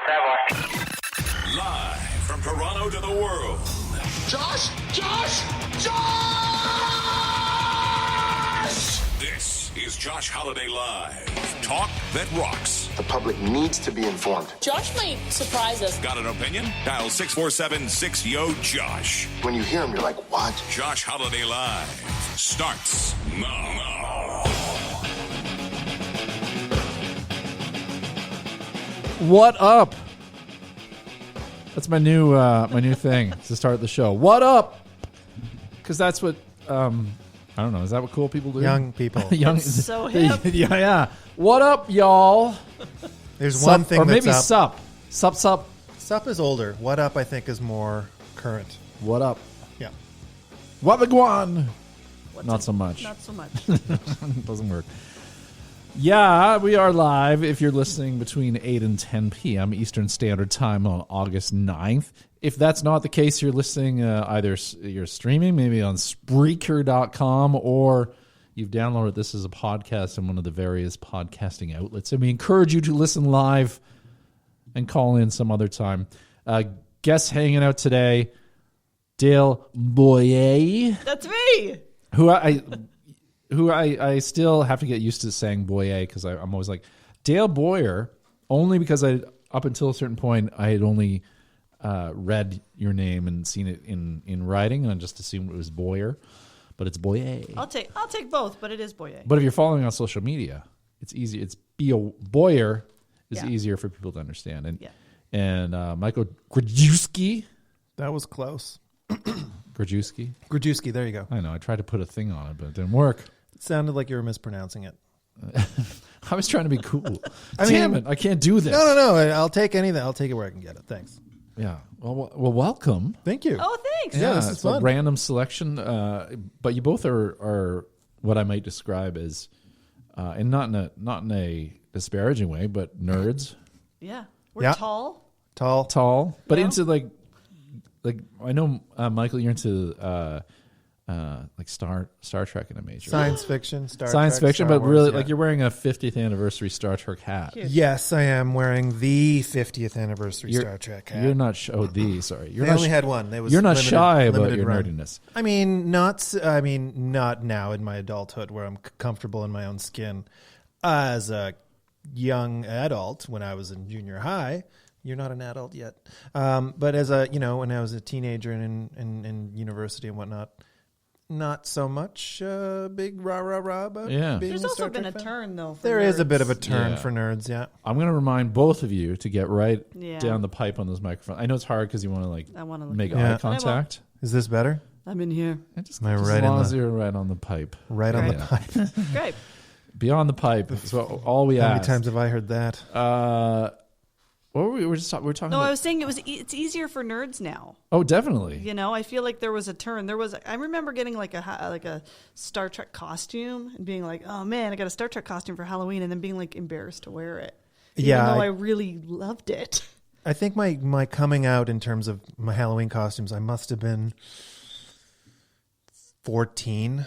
Live from Toronto to the world. Josh! This is Josh Holiday Live. Talk that rocks. The public needs to be informed. Josh might surprise us. Got an opinion? Dial 647-6YO-JOSH. When you hear him, you're like, what? Josh Holiday Live starts now. What up? That's my new thing to start the show. What up? Because that's what I don't know. Is that what cool people do? Young people. Young, It's so hip. yeah. What up, y'all? There's Sup, one thing or that's maybe up. Sup. Sup is older. What up, I think, is more current. What up? Yeah. What the guan? What's Not it? so much. Not so much. Doesn't work. Yeah, we are live if you're listening between 8 and 10 p.m. Eastern Standard Time on August 9th. If that's not the case, you're listening either you're streaming, maybe on Spreaker.com, or you've downloaded this as a podcast in one of the various podcasting outlets. And we encourage you to listen live and call in some other time. Guests hanging out today, Dale Boyer. That's me. Who I still have to get used to saying Boyer because I'm always like Dale Boyer, only because up until a certain point I had only read your name and seen it in writing, and I just assumed it was Boyer, but it's Boyer. I'll take both, but it is Boyer. But if you're following on social media, it's easy. It's Boyer is easier for people to understand. And Michael Grajewski. That was close. Grajewski, there you go. I know. I tried to put a thing on it, but it didn't work. It sounded like you were mispronouncing it. I was trying to be cool. Damn it! I can't do this. No. I'll take anything. I'll take it where I can get it. Thanks. Yeah. Well, welcome. Thank you. Oh, thanks. Yeah, this is it's fun. a random selection, but you both are what I might describe as, and not in a disparaging way, but nerds. Yeah. We're Yeah. tall. Tall, but Yeah. into like I know Michael, you're into like Star Trek in a major Science fiction, science Trek, fiction, Star but Wars, really yeah. like you're wearing a 50th anniversary Star Trek hat. Cute. Yes, I am wearing the 50th anniversary You're- Star Trek hat. You're not sorry. You're They not only had one. It was you're not limited- shy about limited your run. nerdiness. I mean, not now in my adulthood where I'm comfortable in my own skin. As a young adult, when I was in junior high, you're not an adult yet. But as when I was a teenager and in university and whatnot, not so much big rah. But Yeah. being There's a also Star been Trek a fan. turn, though. For There is a nerds. bit of a turn Yeah. for nerds, yeah. I'm going to remind both of you to get right Yeah. down the pipe on this microphone. I know it's hard because you want to I want to look make it up. eye Yeah. contact. Is this better? I'm in here. Just Am I as right in long as the- you're right on the pipe. Right on the Right. pipe. Great. Beyond the pipe. That's all we How many ask. times have I heard that? What were we were talking No, about? I was saying it's easier for nerds now. Oh, definitely. You know, I feel like there was a turn. I remember getting like a Star Trek costume and being like, oh man, I got a Star Trek costume for Halloween, and then being like embarrassed to wear it. Yeah, Even though I really loved it. I think my coming out in terms of my Halloween costumes, I must have been 14.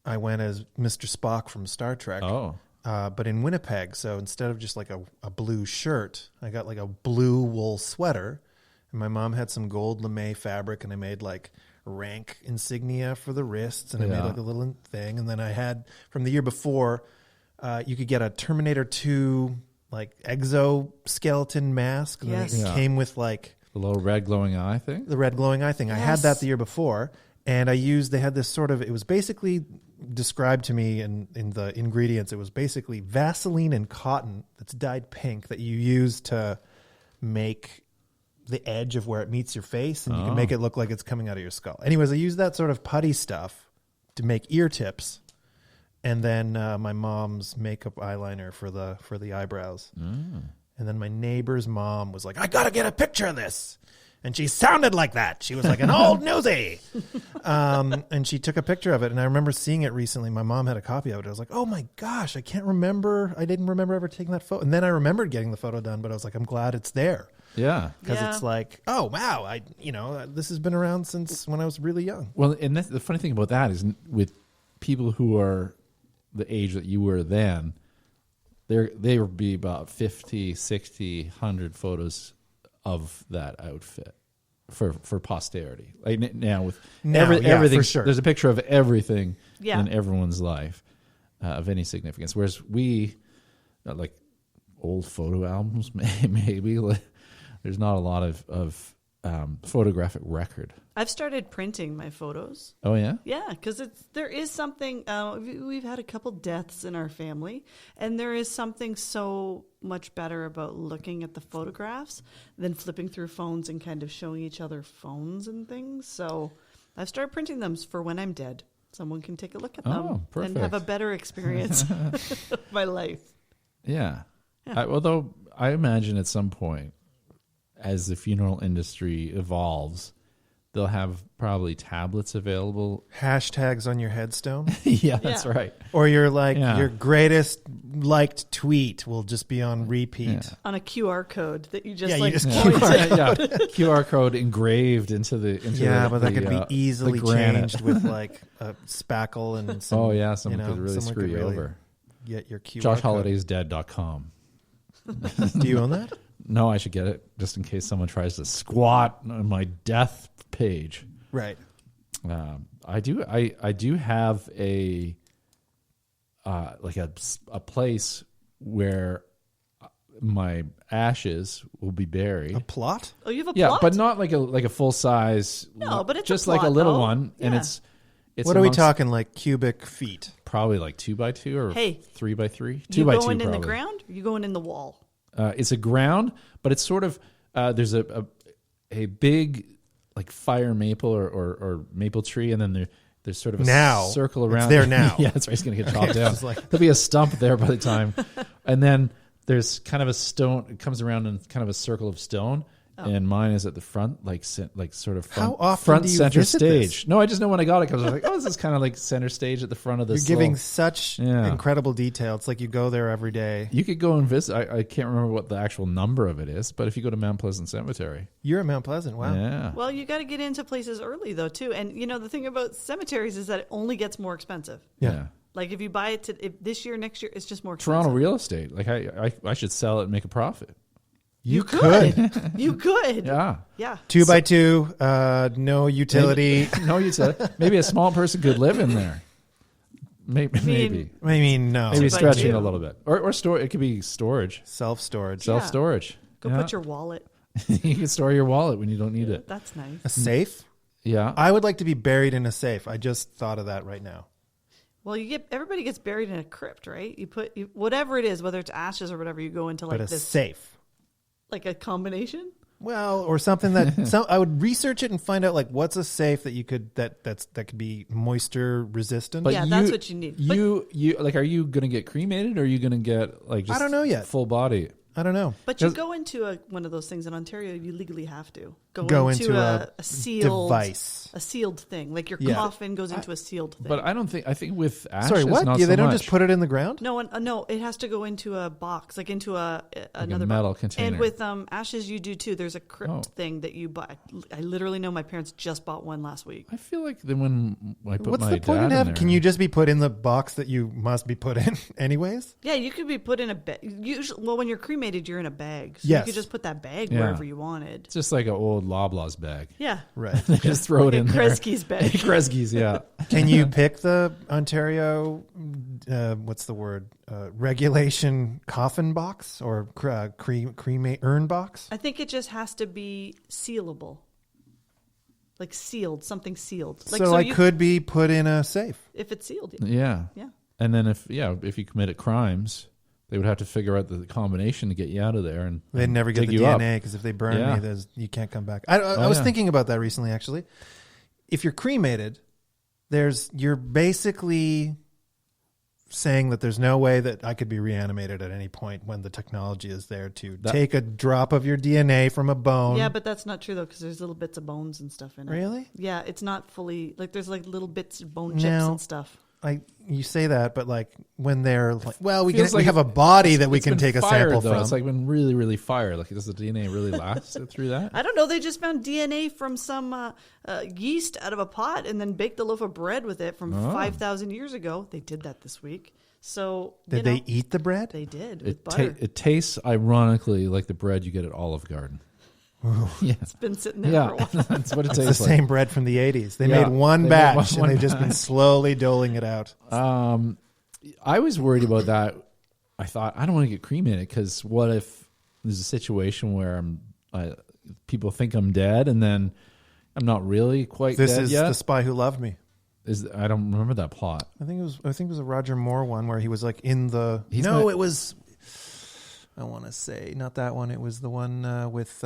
I went as Mr. Spock from Star Trek. Oh. But in Winnipeg, so instead of just like a blue shirt, I got like a blue wool sweater. And my mom had some gold lame fabric, and I made like rank insignia for the wrists, and I made Yeah. like a little thing. And then I had, from the year before, you could get a Terminator 2 like exoskeleton mask. And Yes. then it Yeah. came with like The little red glowing eye thing? the red glowing eye thing. I had Yes. that the year before, and they had this sort of, it was basically described to me in the ingredients. It was basically Vaseline and cotton that's dyed pink that you use to make the edge of where it meets your face, and you can make it look like it's coming out of your skull. Anyways, I used that sort of putty stuff to make ear tips. And then my mom's makeup eyeliner for the eyebrows. And then my neighbor's mom was like, I got to get a picture of this. And she sounded like that. She was like an old nosy. And she took a picture of it. And I remember seeing it recently. My mom had a copy of it. I was like, oh my gosh, I can't remember. I didn't remember ever taking that photo. And then I remembered getting the photo done, but I was like, I'm glad it's there. Yeah. Because Yeah. it's like, oh, wow, this has been around since when I was really young. Well, and that's, the funny thing about that is with people who are the age that you were then, They would be about 50, 60, 100 photos of that outfit for posterity. Like now with everything, for sure. there's a picture of everything Yeah. in everyone's life of any significance. Whereas we, like old photo albums, maybe like, there's not a lot of photographic record. I've started printing my photos. Oh yeah, Yeah, because there is something. We've had a couple deaths in our family, and there is something so much better about looking at the photographs than flipping through phones and kind of showing each other phones and things. So I've started printing them for when I'm dead. Someone can take a look at them and have a perfect. better experience of my life. yeah. Although I imagine at some point, as the funeral industry evolves, they'll have probably tablets available. Hashtags on your headstone, Yeah, that's Yeah. right. or your Yeah. your greatest liked tweet will just be on repeat. Yeah. On a QR code that you just Yeah, you like just point Yeah, to. QR code engraved into the But that could be easily granite. changed with like a spackle and some. Oh yeah, someone could really someone screw you really over. Get your QR code. JoshHollidaysDead.com. Do you own that? No, I should get it just in case someone tries to squat on my death page. Right. I do have a like a place where my ashes will be buried. A plot? Oh, you have a Yeah, plot? but not like a full size. No, but it's a just like a plot, little though. one, and Yeah. it's What are we amongst talking? Like cubic feet? Probably like 2x2 or Hey, 3x3. You 2x2 going in the probably. ground? Or you going in the wall? It's a ground, but it's sort of there's a big like fire maple or maple tree, and then there's sort of a Now. circle It's around. there now. Yeah, that's right. It's going to get chopped down. It's like- There'll be a stump there by the time, and then there's kind of a stone. It comes around in kind of a circle of stone. And mine is at the front, like sort of front, How often front do you center visit stage. this? No, I just know when I got it because I was like, oh, this is kind of like center stage at the front of this. You're giving little- such Yeah. incredible detail. It's like you go there every day. You could go and visit. I can't remember what the actual number of it is, but if you go to Mount Pleasant Cemetery, You're at Mount Pleasant. Wow. yeah, Well, you got to get into places early though too. And you know the thing about cemeteries is that it only gets more expensive. yeah. Like if you buy it this year, next year, it's just more expensive. Toronto real estate. Like I should sell it and make a profit. You could. You could. Yeah. Yeah. 2x2, no utility. No, you said maybe a small person could live in there. Maybe, maybe I mean, no. maybe 2x2. stretching it a little bit, or store. It could be storage, Self-storage. self storage. Go put your wallet. You can store your wallet when you don't need it. That's nice. A safe? Yeah. I would like to be buried in a safe. I just thought of that right now. Well, everybody gets buried in a crypt, right? Whatever it is, whether it's ashes or whatever, you go into like But a this, safe. like a combination. Well, or something that I would research it and find out like what's a safe that you could that could be moisture resistant. Yeah, that's what you need. But- You like, are you going to get cremated, or are you going to get like just I don't know yet. full body? I don't know. But you go into one of those things in Ontario, you legally have to Go into a sealed device. a sealed thing. Like your Yeah. coffin goes into a sealed thing. But I think with ashes, Sorry, what? Not Yeah, they so don't much. just put it in the ground? No, it has to go into a box, like into another metal box. container. And with ashes, you do too. There's a crypt Oh. thing that you buy. I literally know my parents just bought one last week. I feel like then when I put What's my the point dad in in having? there, Can you just be put in the box that you must be put in anyways? Yeah, you could be put in a bag. Usually, well, when you're cremated, you're in a bag. So Yes. you could just put that bag Yeah. wherever you wanted. It's just like an old Loblaws bag. Yeah. Right. Just throw it in there. Kresge's bag. Kresge's, yeah. Can you pick the Ontario, what's the word, regulation coffin box or cremate urn box? I think it just has to be sealable. Like sealed, something sealed. Like, so I you, could be put in a safe. if it's sealed. Yeah. Yeah. And then if you committed crimes, they would have to figure out the combination to get you out of there, and They'd never get dig the you up. DNA because if they burn Yeah. me, you can't come back. I was yeah. thinking about that recently, actually. If you're cremated, you're basically saying that there's no way that I could be reanimated at any point when the technology is there to take a drop of your DNA from a bone. Yeah, but that's not true though, because there's little bits of bones and stuff in it. Really? Yeah, it's not fully like there's like little bits of bone chips No. and stuff. You say that, but like when they're like, well, we Feels like have a body that we It's can been take a fired, sample though. from. It's like been really, really fired. Like, does the DNA really last through that? I don't know. They just found DNA from some yeast out of a pot and then baked a loaf of bread with it from 5,000 years ago. They did that this week. So Did they eat the bread? They did with butter. It tastes ironically like the bread you get at Olive Garden. Yeah, It's been sitting there for a while. That's what it It's the tastes like. same bread from the 80s. They Yeah, made one they made batch, one and they've just been batch. slowly doling it out. I was worried about that. I thought I don't want to get cream in it because what if there's a situation where people think I'm dead and then I'm not really quite This dead is yet? The Spy Who Loved Me. I don't remember that plot. I think it was a Roger Moore one where he was like in the. He's no, my- it was. I want to say not that one. It was the one with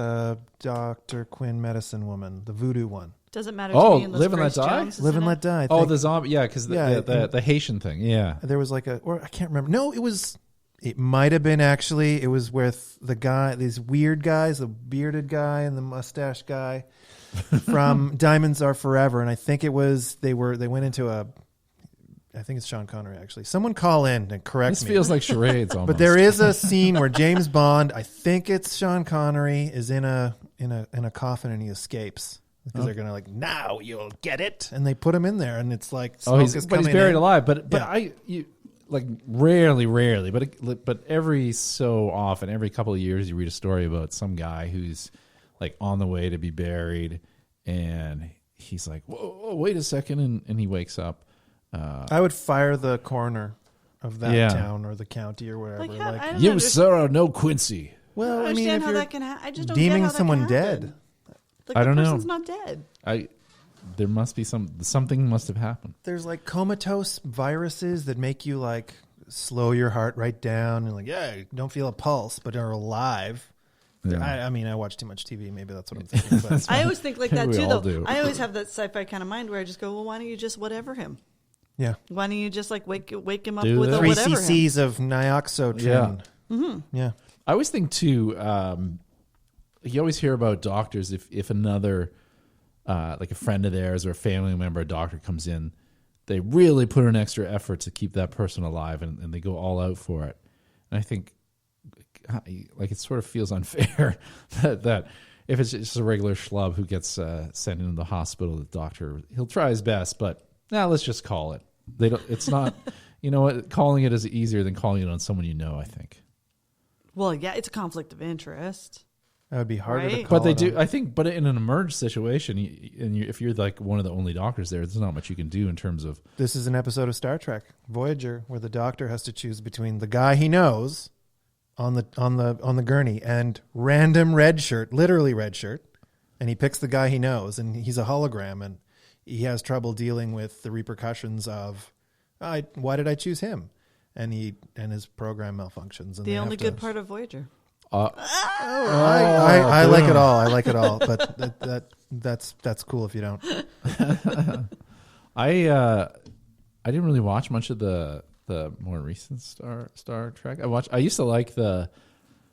Dr. Quinn, Medicine Woman, the voodoo one. Doesn't matter to Oh, me unless Live and Grace Let Die? Jones is Live in and it. Let Die. I Oh, think. the zombie. Yeah, because the Haitian thing. Yeah. There was like or I can't remember. No, it was. It might have been actually. It was with the guy, these weird guys, the bearded guy and the mustache guy from Diamonds Are Forever, and I think it was they went into a. I think it's Sean Connery actually. Someone call in and correct This me. feels like charades almost. But there is a scene where James Bond, I think it's Sean Connery, is in a coffin and he escapes because they're gonna like, now you'll get it, and they put him in there, and it's like smoke is he's coming buried in. alive. But Yeah. like rarely, but every so often, every couple of years, you read a story about some guy who's like on the way to be buried, and he's like, whoa, wait a second, and he wakes up. I would fire the coroner of that Yeah. town or the county or wherever. Like, how- I don't You, understand- sir, are no Quincy. well, I I mean, understand if how you're that can I just don't deeming get how that someone can dead, happen. Like, I don't the know. person's not dead. There must be something must have happened. there's like comatose viruses that make you like slow your heart right down and like, yeah, you don't feel a pulse, but are alive. Yeah. I mean, I watch too much TV. Maybe that's what I'm thinking. But I always think like that We too, all though. do. I always have that sci-fi kind of mind where I just go, well, why don't you just whatever him? yeah, Why don't you just like wake him up Do with that. a 3 whatever him? cc's of nioxotrin. Yeah. I always think too. You always hear about doctors if another like a friend of theirs or a family member, a doctor comes in, they really put an extra effort to keep that person alive, and they go all out for it. And I think like it sort of feels unfair that if it's just a regular schlub who gets sent into the hospital, the doctor he'll try his best, but let's just call it. They don't. It's not. You know what? Calling it is easier than calling it on someone you know. I think. Well, yeah, it's a conflict of interest. That would be harder to Right. call But they it do. on. I think. But in an emerged situation, if you're like one of the only doctors there, there's not much you can do in terms of. This is an episode of Star Trek Voyager where the doctor has to choose between the guy he knows on the gurney and random red shirt, literally red shirt, and he picks the guy he knows, and he's a hologram, and he has trouble dealing with the repercussions of why did I choose him, and his program malfunctions. And The they only have good to, part of Voyager. I like it all. I like it all, but that's cool if you don't. I didn't really watch much of the more recent Star Trek. I used to like the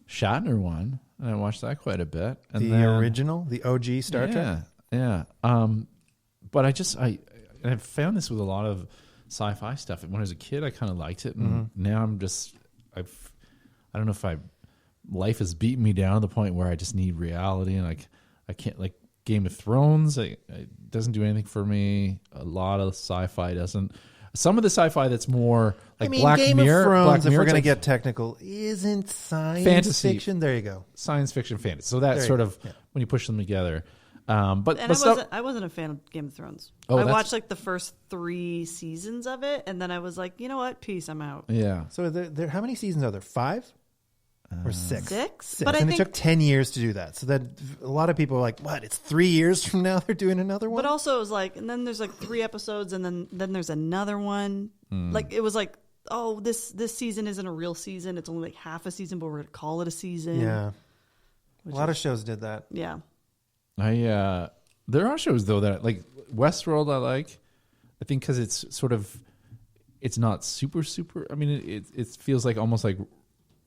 Shatner one, and I watched that quite a bit. And The original, the OG Star Trek. Yeah. But I've found this with a lot of sci-fi stuff. When I was a kid, I kind of liked it, and now I don't know if life has beaten me down to the point where I just need reality, and I can't, like Game of Thrones. It doesn't do anything for me. A lot of sci-fi doesn't. Some of the sci-fi that's more like Black Game Mirror. of Thrones, Black if we're Mirror going to type get technical, isn't science Fantasy. fiction? There you go. science fiction fantasy. So that's There you sort go. of when you push them together. But And stuff, I wasn't a fan of Game of Thrones. Oh, I that's- watched like the first 3 seasons of it, and then I was like, you know what? Peace, I'm out. yeah. So how many seasons are there? 5 or 6? 6? Six. But I And it think, took 10 years to do that. So that a lot of people are like, what? It's 3 years from now they're doing another one? but also it was like, and then there's like 3 episodes, and then there's another one. Like it was like, oh, this season isn't a real season. It's only like half a season, but we're gonna call it a season. Yeah. A which lot is- of shows did that. Yeah. There are shows though that like Westworld I like. I think because it's sort of, it's not super. I mean, it feels like almost like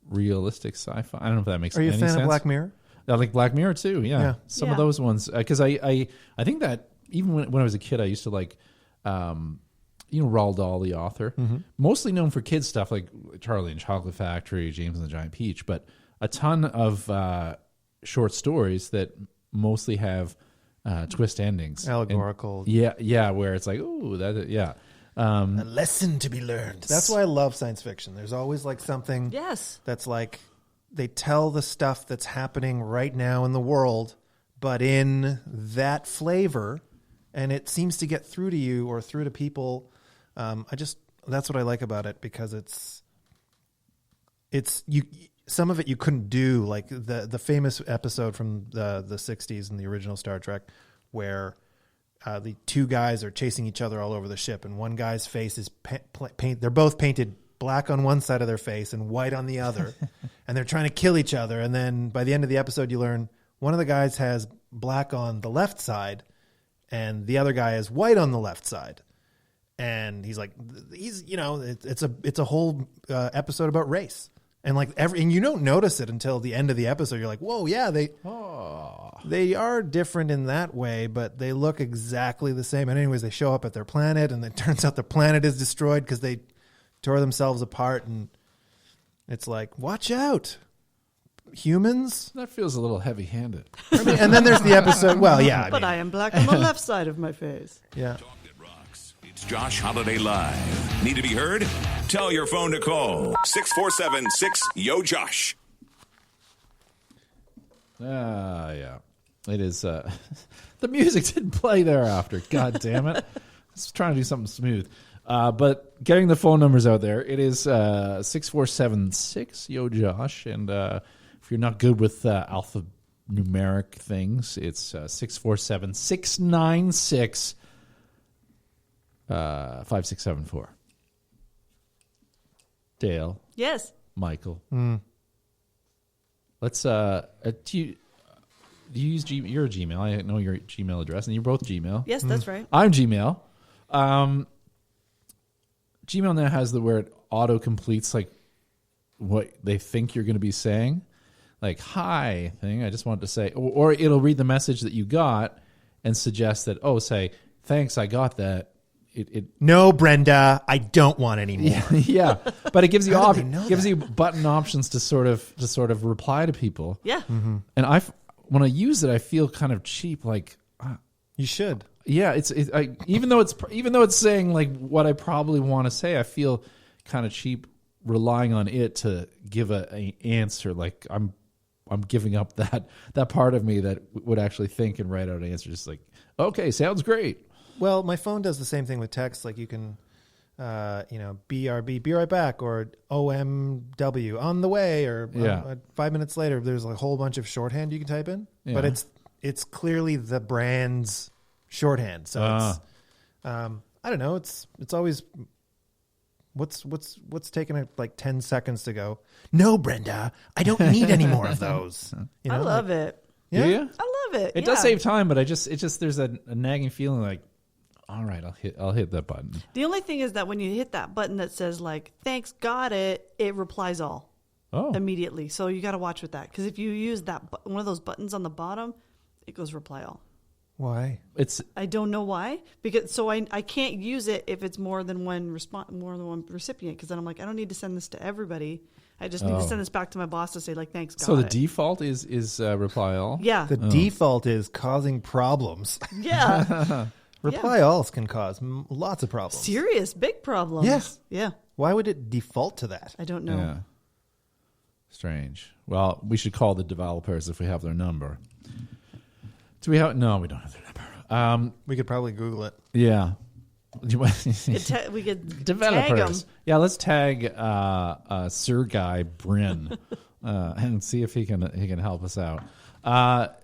realistic sci-fi. I don't know if that makes Are you a any fan sense. of Black Mirror? I like Black Mirror too. Yeah, Yeah. some of Yeah. those ones because I think that even when I was a kid, I used to like. Roald Dahl, the author, mostly known for kids stuff like Charlie and the Chocolate Factory, James and the Giant Peach, but a ton of short stories that mostly have twist endings. Allegorical. And, yeah, where it's like, oh, that, yeah. A lesson to be learned. That's why I love science fiction. There's always like something Yes. that's like they tell the stuff that's happening right now in the world, but in that flavor, and it seems to get through to you or through to people. That's what I like about it, because it's you. Some of it you couldn't do, like the famous episode from the 60s in the original Star Trek, where the two guys are chasing each other all over the ship, and one guy's face is they're both painted black on one side of their face and white on the other, and they're trying to kill each other. And then by the end of the episode, you learn one of the guys has black on the left side, and the other guy has white on the left side. And he's like, it's a whole episode about race. And like and you don't notice it until the end of the episode. You're like, whoa, yeah, they are different in that way, but they look exactly the same. And anyways, they show up at their planet, and it turns out the planet is destroyed because they tore themselves apart. And it's like, watch out, humans. That feels a little heavy-handed. I mean, and then there's the episode. Well, yeah, But I am black on the left side of my face. yeah. Talk that rocks. It's Josh Holiday Live. Need to be heard? Tell your phone to call 647-6-YO-JOSH. Yeah. It is. The music didn't play thereafter. God damn it. I was trying to do something smooth. But getting the phone numbers out there, it is 647-6-YO-JOSH. And if you're not good with alphanumeric things, it's 647-696-5674. Dale. Yes. Michael. Let's do you use Gmail? You're a Gmail. I know your Gmail address, and you're both Gmail. Yes, that's right. I'm Gmail. Gmail now has where it auto completes like what they think you're going to be saying, like hi thing. I just wanted to say, or it'll read the message that you got and suggest that say thanks, I got that. No, Brenda, I don't want any more. Yeah, but it gives you How do they know that? you button options to sort of reply to people. Yeah. And when I use it, I feel kind of cheap. Like You should. yeah, even though it's saying like what I probably want to say, I feel kind of cheap relying on it to give an answer. Like I'm giving up that part of me that would actually think and write out an answer. Just like, okay, sounds great. Well, my phone does the same thing with text. Like you can, BRB, be right back, or OMW, on the way, or 5 minutes later. There's a whole bunch of shorthand you can type in, but it's clearly the brand's shorthand. So it's, I don't know. It's always what's taking like 10 seconds to go. No, Brenda, I don't need any more of those. I love it. Yeah. Do you? I love it. It does save time, but it's just there's a nagging feeling like, all right, I'll hit that button. The only thing is that when you hit that button that says like thanks, got it, it replies all immediately. So you got to watch with that, because if you use that one of those buttons on the bottom, it goes reply all. Why? I don't know why, because I can't use it if it's more than one recipient, because then I'm like, I don't need to send this to everybody. I just need to send this back to my boss to say like thanks, got so the it. default is reply all. Yeah. The default is causing problems. Yeah. Reply alls can cause lots of problems. Serious, big problems. Yes. Yeah. Why would it default to that? I don't know. Yeah. Strange. Well, we should call the developers if we have their number. Do we have? No, we don't have their number. We could probably Google it. Yeah. We could Developers. tag 'em. Yeah, let's tag Sergey Brin and see if he can help us out.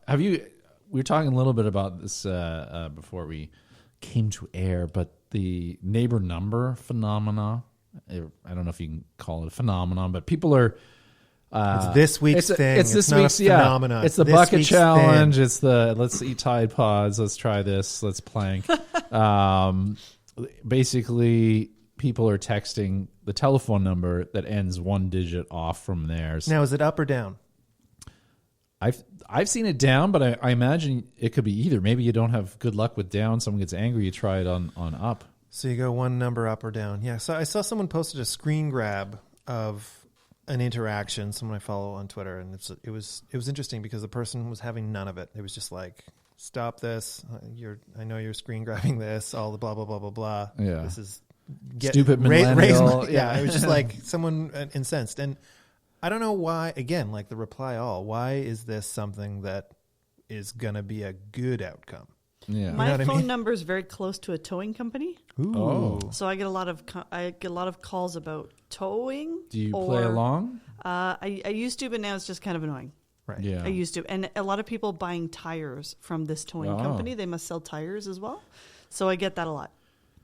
We were talking a little bit about this before we came to air, but the neighbor number phenomena. I don't know if you can call it a phenomenon, but people are. It's this week's thing. It's this not week's a phenomenon. It's the this bucket week's challenge. thing. It's the let's eat Tide Pods. Let's try this. Let's plank. Basically, people are texting the telephone number that ends one digit off from theirs. Now, is it up or down? I've seen it down, but I imagine it could be either. Maybe you don't have good luck with down. Someone gets angry. You try it on up. So you go one number up or down. Yeah. So I saw someone posted a screen grab of an interaction, someone I follow on Twitter, and it was interesting because the person was having none of it. It was just like, stop this. I know you're screen grabbing this. All the blah blah blah blah blah. Yeah. This is Stupid raise millennial. money. Yeah, it was just like someone incensed. And I don't know why, again, like the reply all, why is this something that is going to be a good outcome? Yeah. My know what I phone mean? number is very close to a towing company, Ooh. so I get a lot of calls about towing. Do you play along? I used to, but now it's just kind of annoying. Right. Yeah. I used to, and a lot of people buying tires from this towing company. They must sell tires as well, so I get that a lot.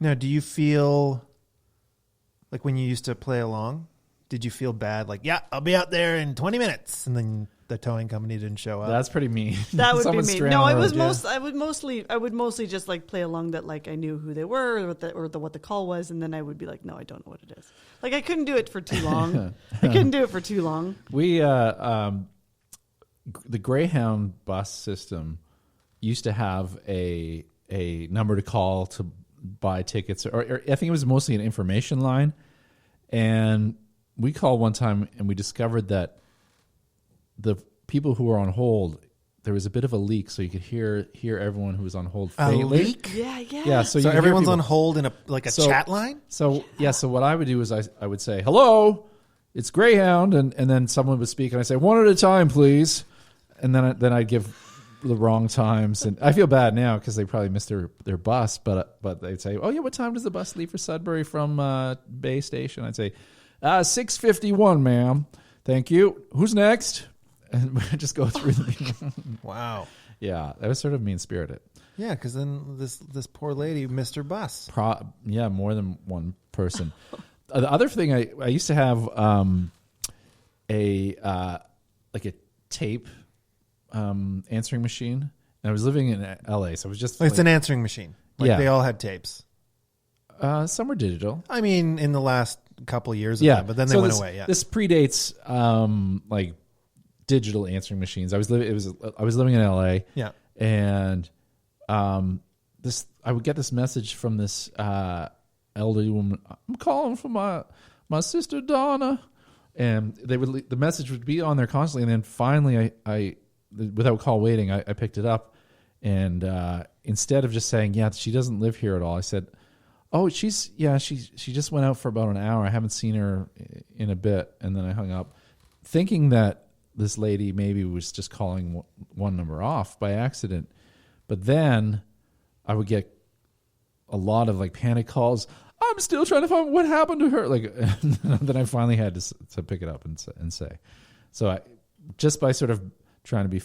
Now, do you feel like when you used to play along, did you feel bad? Like, yeah, I'll be out there in 20 minutes. And then the towing company didn't show up. That's pretty mean. That would be Someone me. stranded No, on it the was road. I would mostly just like play along that like I knew who they were or what the call was, and then I would be like, no, I don't know what it is. Like I couldn't do it for too long. We the Greyhound bus system used to have a number to call to buy tickets, or I think it was mostly an information line. And we called one time and we discovered that the people who were on hold, there was a bit of a leak, so you could hear everyone who was on hold faintly. A leak? Yeah. Yeah, so So you everyone's hear on people. hold in a chat line? So so what I would do is I would say, "Hello, it's Greyhound," and then someone would speak, and I say, "One at a time, please," and then I'd give the wrong times, and I feel bad now because they probably missed their bus, but they'd say, "Oh yeah, what time does the bus leave for Sudbury from Bay Station?" I'd say, 6:51, ma'am. Thank you. Who's next? And we just go through the Wow. Yeah, that was sort of mean spirited. Yeah, because then this poor lady missed her bus. More than one person. The other thing I used to have a tape answering machine, and I was living in LA, so I was just It's an answering machine. Like Yeah. they all had tapes. some were digital. I mean, in the last couple of years of that, but then they went away. Yeah. This predates like digital answering machines. I was living in LA. Yeah. And I would get this message from this elderly woman. I'm calling for my sister Donna, and the message would be on there constantly. And then finally, I without call waiting, I picked it up, and instead of just saying, "Yeah, she doesn't live here at all," I said, "Oh, she just went out for about an hour. I haven't seen her in a bit." And then I hung up, thinking that this lady maybe was just calling one number off by accident. But then I would get a lot of like panic calls. I'm still trying to find what happened to her. Like, then I finally had to pick it up and say. So I, just by sort of trying to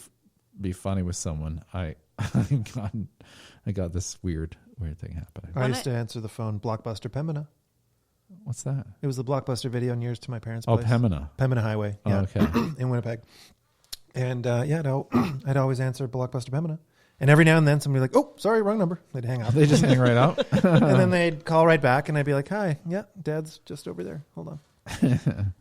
be funny with someone, I got this weird thing happening. I used to answer the phone, Blockbuster Pembina. What's that? It was the Blockbuster video nearest to my parents' Oh, place. Pembina Highway. Oh, Yeah. okay. In Winnipeg. And I'd always answer Blockbuster Pembina. And every now and then somebody would like, "Oh, sorry, wrong number." They'd hang up. They just hang right out. And then they'd call right back and I'd be like, "Hi, yeah, Dad's just over there. Hold on."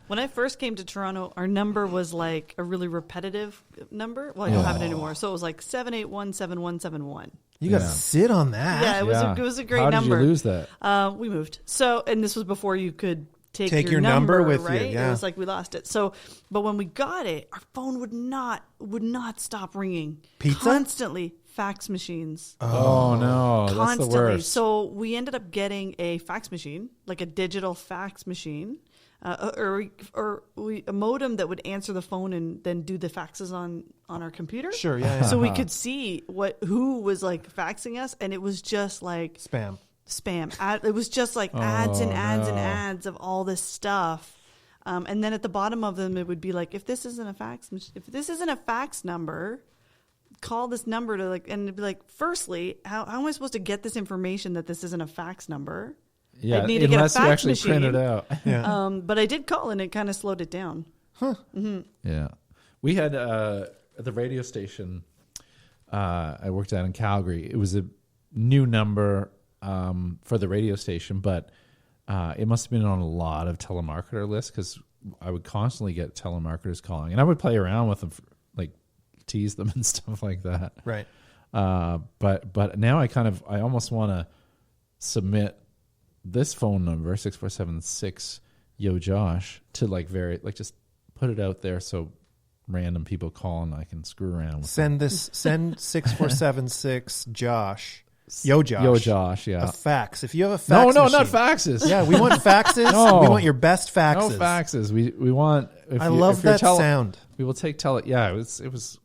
When I first came to Toronto, our number was like a really repetitive number. Well, I don't have it anymore. So it was like 781-7171. You got to Yeah. sit on that. Yeah, it was a great How number. did you lose that? We moved. So, and this was before you could take your number with you, right? yeah. It was like we lost it. So, but when we got it, our phone would not stop ringing. Pizza? Constantly. Fax machines. Oh no, that's the Constantly. worst. So we ended up getting a fax machine, like a digital fax machine, or a modem that would answer the phone and then do the faxes on our computer. Sure, yeah. So we could see who was like faxing us, and it was just like Spam. It was just like ads and ads and no. ads of all this stuff. And then at the bottom of them, it would be like, if this isn't a fax number, call this number to like, and it'd be like, firstly, how am I supposed to get this information that this isn't a fax number? Yeah, I'd need to get a unless you fax actually machine. print it out. Yeah. But I did call and it kind of slowed it down. Yeah, we had at the radio station I worked at in Calgary. It was a new number for the radio station, but it must have been on a lot of telemarketer lists because I would constantly get telemarketers calling, and I would play around with them, like tease them and stuff like that. Right. But now I almost want to submit this phone number 6476 Yo Josh to just put it out there so random people call and I can screw around with Send 6476 Josh Yo, Josh. Yo, Josh, yeah. A fax. If you have a fax No, machine, not faxes. Yeah, we want faxes. No. We want your best faxes. No faxes. We want. I love that sound. We will take Yeah, it was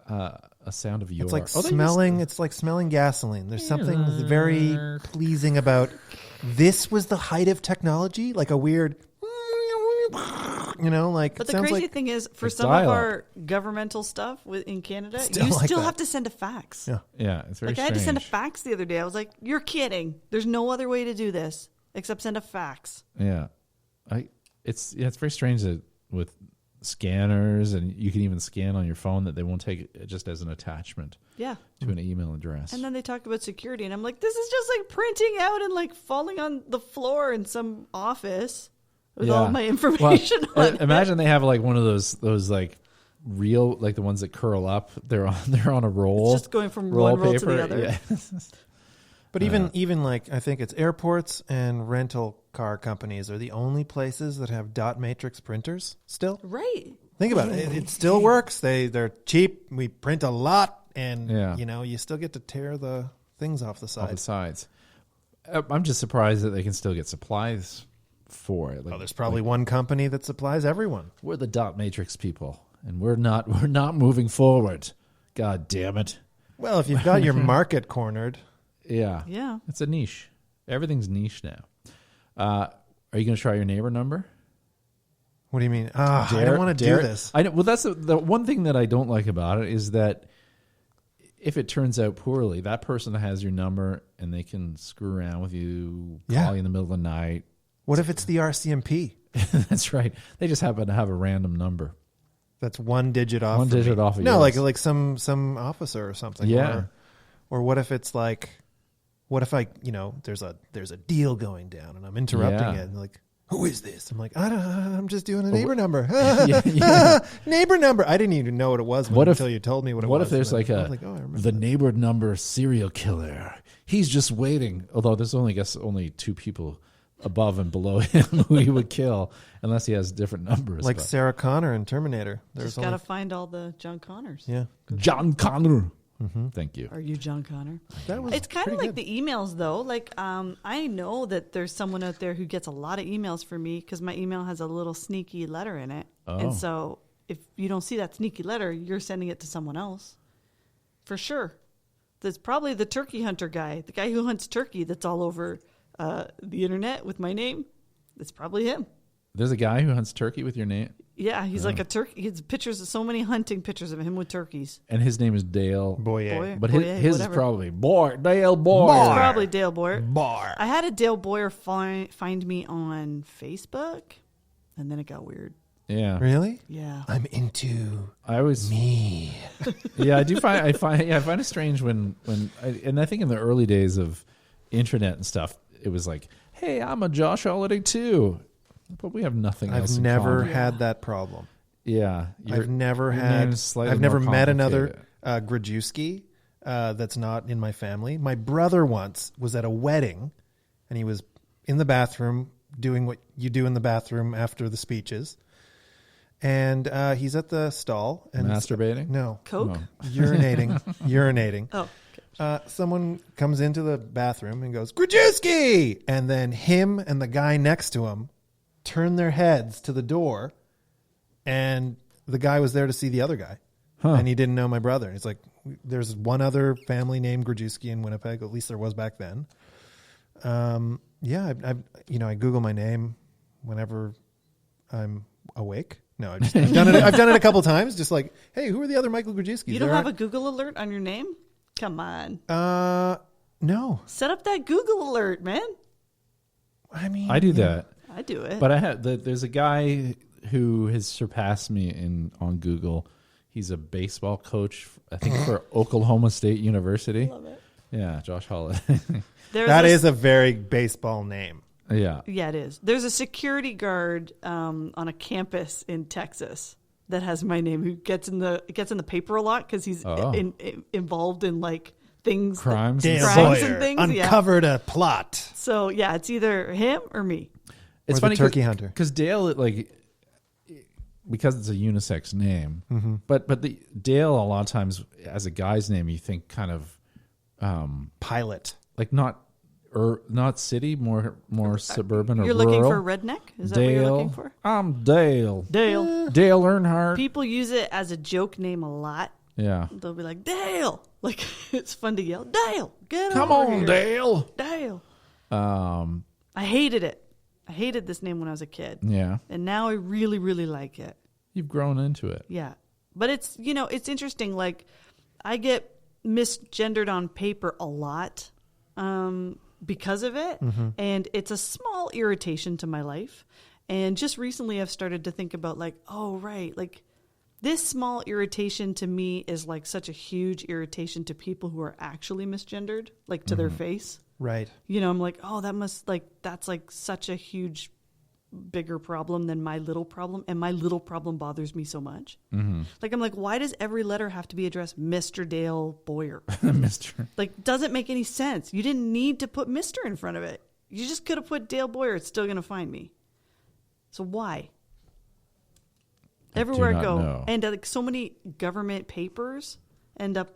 a sound of yours. It's like smelling. It's like smelling gasoline. There's something very pleasing about. This was the height of technology, like a weird. Like. But it the sounds crazy like, thing is, for It's some dial-up. of our governmental stuff in Canada, Still you like still that. have to send a fax. Yeah. Yeah, it's very Like I strange. had to send a fax the other day. I was like, "You're kidding! There's no other way to do this except send a fax." Yeah, it's very strange that with scanners, and you can even scan on your phone, that they won't take it just as an attachment Yeah. to an email address. And then they talk about security, and I'm like, this is just like printing out and like falling on the floor in some office with all my information Well, on it. imagine they have like one of those like real, like the ones that curl up. They're on a roll. It's just going from roll one roll to paper. the other. Yeah. But even like I think it's airports and rental car companies are the only places that have dot matrix printers still. Right. Think about it. It still works. They're cheap. We print a lot, and Yeah. you still get to tear the things off the Off the sides. sides. I'm just surprised that they can still get supplies for it. Like, There's probably one company that supplies everyone. we're the dot matrix people, and we're not moving forward. God damn it. Well, if you've got your market cornered, Yeah. Yeah. It's a niche. Everything's niche now. Are you going to try your neighbor number? what do you mean? I don't want to do this. I know. Well, that's the one thing that I don't like about it is that if it turns out poorly, that person has your number and they can screw around with you, Yeah. call you in the middle of the night. What if it's the RCMP? That's right. They just happen to have a random number. That's one digit off. One from digit me. off of No, yours. like some officer or something. Yeah. Or what if it's like, what if I, there's a deal going down and I'm interrupting Yeah. it and like, who is this? I'm like, I'm just doing a neighbor number. Yeah. Neighbor number. I didn't even know what it was until you told me what it was. What if there's And like I was a like, oh, I remember the that. neighbor number serial killer? He's just waiting. Although there's only two people above and below him who he would kill, unless he has different numbers. Like but- Sarah Connor in Terminator. Just got to find all the John Connors. yeah. John Connor. Thank you. Are you John Connor? That was It's kind of pretty like good. the emails, though. Like, I know that there's someone out there who gets a lot of emails from me because my email has a little sneaky letter in it. Oh. And so if you don't see that sneaky letter, you're sending it to someone else. For sure. There's probably the turkey hunter guy, the guy who hunts turkey that's all over the internet with my name. It's probably him. There's a guy who hunts turkey with your name, Yeah, he's like a turkey. He has pictures, so many hunting pictures of him with turkeys. and his name is Dale. Boyer. But Boyer, his is whatever. probably Dale Boyer. It's probably Dale Boyer. Bar. I had a Dale Boyer find me on Facebook, and then it got weird. Yeah, Really? Yeah. I'm into I always me. Yeah, I do find I find it strange when and I think in the early days of internet and stuff, it was like, hey, I'm a Josh Holiday too, but we have nothing else. I've in never common. had that problem. Yeah, I've never your had. name's slightly I've never more met another complicated. Grajewski that's not in my family. My brother once was at a wedding, and he was in the bathroom doing what you do in the bathroom after the speeches, and he's at the stall and Masturbating? No, Coke? urinating. Oh, Someone comes into the bathroom and goes, Grajewski! And then him and the guy next to him turn their heads to the door, and the guy was there to see the other guy. And he didn't know my brother. He's like, there's one other family named Grajewski in Winnipeg. At least there was back then. Yeah, I Google my name whenever I'm awake. No, I've done it. I've done it a couple times. Just like, hey, who are the other Michael Grajewskis? you don't have a Google alert on your name? Come on. No. Set up that Google alert, man. I mean, I do that, I do it. but I have there's a guy who has surpassed me on Google. He's a baseball coach, I think, for Oklahoma State University. Love it. Yeah, Josh Holiday. That is a very baseball name. Yeah. Yeah, it is. There's a security guard on a campus in Texas that has my name, who gets in the paper a lot because he's involved in like things, Crimes. Dale crimes Boyer and things. Yeah. uncovered a plot. So yeah, it's either him or me. It's Or the funny turkey hunter. because Dale, because it's a unisex name, Mm-hmm. but the Dale a lot of times as a guy's name you think kind of Pilot. like not city, more suburban or You're rural. looking for redneck? Is that what you're looking for? I'm Dale. Dale. Dale Earnhardt. People use it as a joke name a lot. Yeah. They'll be like, Dale. Like, it's fun to yell, Dale, get Come over on, here. Dale. Dale. I hated it. I hated this name when I was a kid. Yeah. And now I really, really like it. You've grown into it. Yeah. But it's, it's interesting. Like, I get misgendered on paper a lot because of it. Mm-hmm. And it's a small irritation to my life. And just recently I've started to think about like, oh, right. Like, this small irritation to me is like such a huge irritation to people who are actually misgendered, like to their face. Right. I'm like, oh, that's like such a huge, bigger problem than my little problem. And my little problem bothers me so much. Mm-hmm. Like, I'm like, why does every letter have to be addressed Mr. Dale Boyer? Mr. Like, doesn't make any sense. You didn't need to put Mr. in front of it. You just could have put Dale Boyer. It's still going to find me. So why? Everywhere I go, know. and like so many government papers end up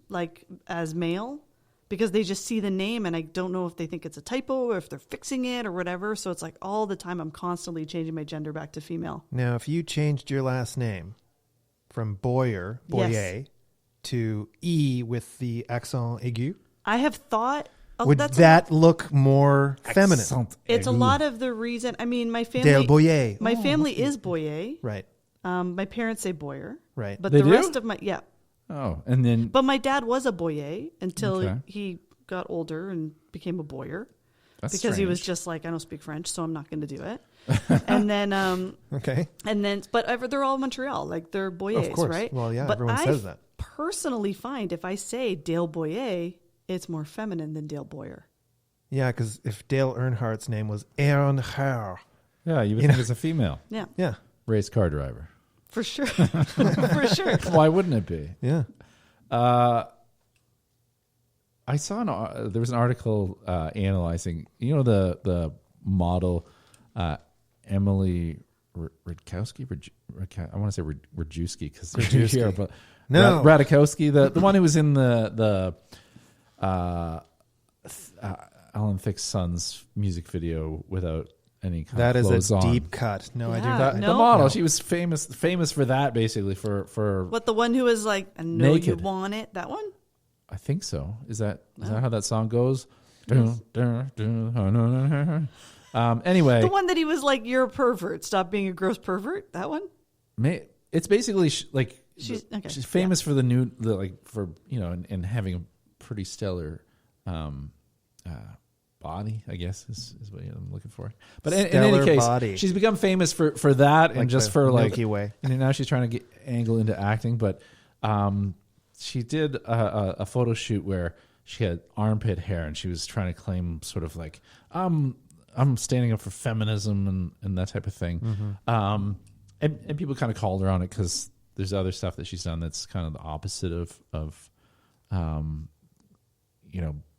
like as mail because they just see the name, and I don't know if they think it's a typo or if they're fixing it or whatever. So it's like all the time I'm constantly changing my gender back to female. Now, if you changed your last name from Boyer, Yes. to E with the accent aigu, I have thought. would that look more feminine? It's a lot of the reason. I mean, my family. Dale Boyer. My family is Boyer. Right. My parents say Boyer. Right. But They the do? rest of my Oh, and then But my dad was a Boyer until Okay. he got older and became a Boyer. that's Because he was strange. just like, I don't speak French, so I'm not going to do it. And then, Okay. but they're all Montreal, like they're Boyers, Of course. right? Well, yeah, but everyone says that. Personally find if I say Dale Boyer, it's more feminine than Dale Boyer. Yeah, because if Dale Earnhardt's name was Earnhardt, Yeah, you would think it's a female Yeah, yeah, race car driver. for sure. For sure. Why wouldn't it be? yeah. I saw there was an article analyzing, the model Emily Radkowski. I want to say Grajewski because they're here, but No. Radkowski, the one who was in the Alan Thicke's son's music video without any kind That of is clothes a on. deep cut. No, I do Yeah. not. The No. model, she was famous for that, basically for What, the one who was like, I know you Naked. want it? That one? I think so. Is that how that song goes? Anyway, The one that he was like, you're a pervert. Stop being a gross pervert? That one? it's basically She's- okay, she's famous for and having a pretty stellar body, I guess is what I'm looking for. But in any Stellar case, body. she's become famous for that, and just the for Milky Way. And now she's trying to angle into acting. But she did a photo shoot where she had armpit hair, and she was trying to claim sort of like I'm standing up for feminism and that type of thing. Mm-hmm. And people kind of called her on it because there's other stuff that she's done that's kind of the opposite of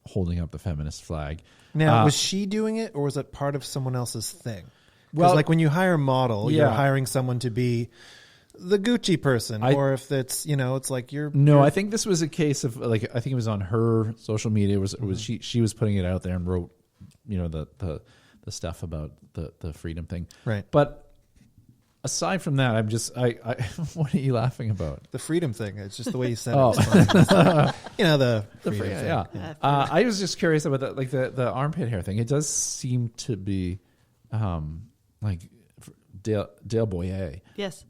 holding up the feminist flag. Now, was she doing it, or was it part of someone else's thing? Because, Well- like, when you hire a model, you're Yeah. hiring someone to be the Gucci person, or if it's it's like No, I think this was a case of I think it was on her social media. It was she was putting it out there and wrote the stuff about the freedom thing. Right. But aside from that, I'm just I what are you laughing about? the freedom thing. It's just the way you said Oh. it. It's funny. the freedom thing. Yeah. I was just curious about that, like the armpit hair thing. It does seem to be like Dale Boyer. Yes.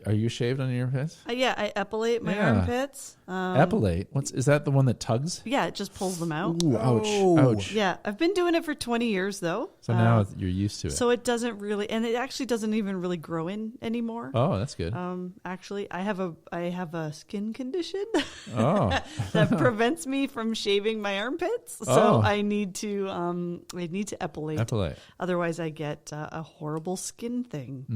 Are you shaved on your armpits? Yeah, I epilate my Yeah. armpits. Epilate? Is that the one that tugs? Yeah, it just pulls them out. Ooh, ouch. Yeah, I've been doing it for 20 years, though. So now you're used to it. So it doesn't really, and it actually doesn't even really grow in anymore. Oh, that's good. Actually, I have a skin condition Oh. that prevents me from shaving my armpits. So Oh. I need to epilate. Epilate. Otherwise, I get a horrible skin thing,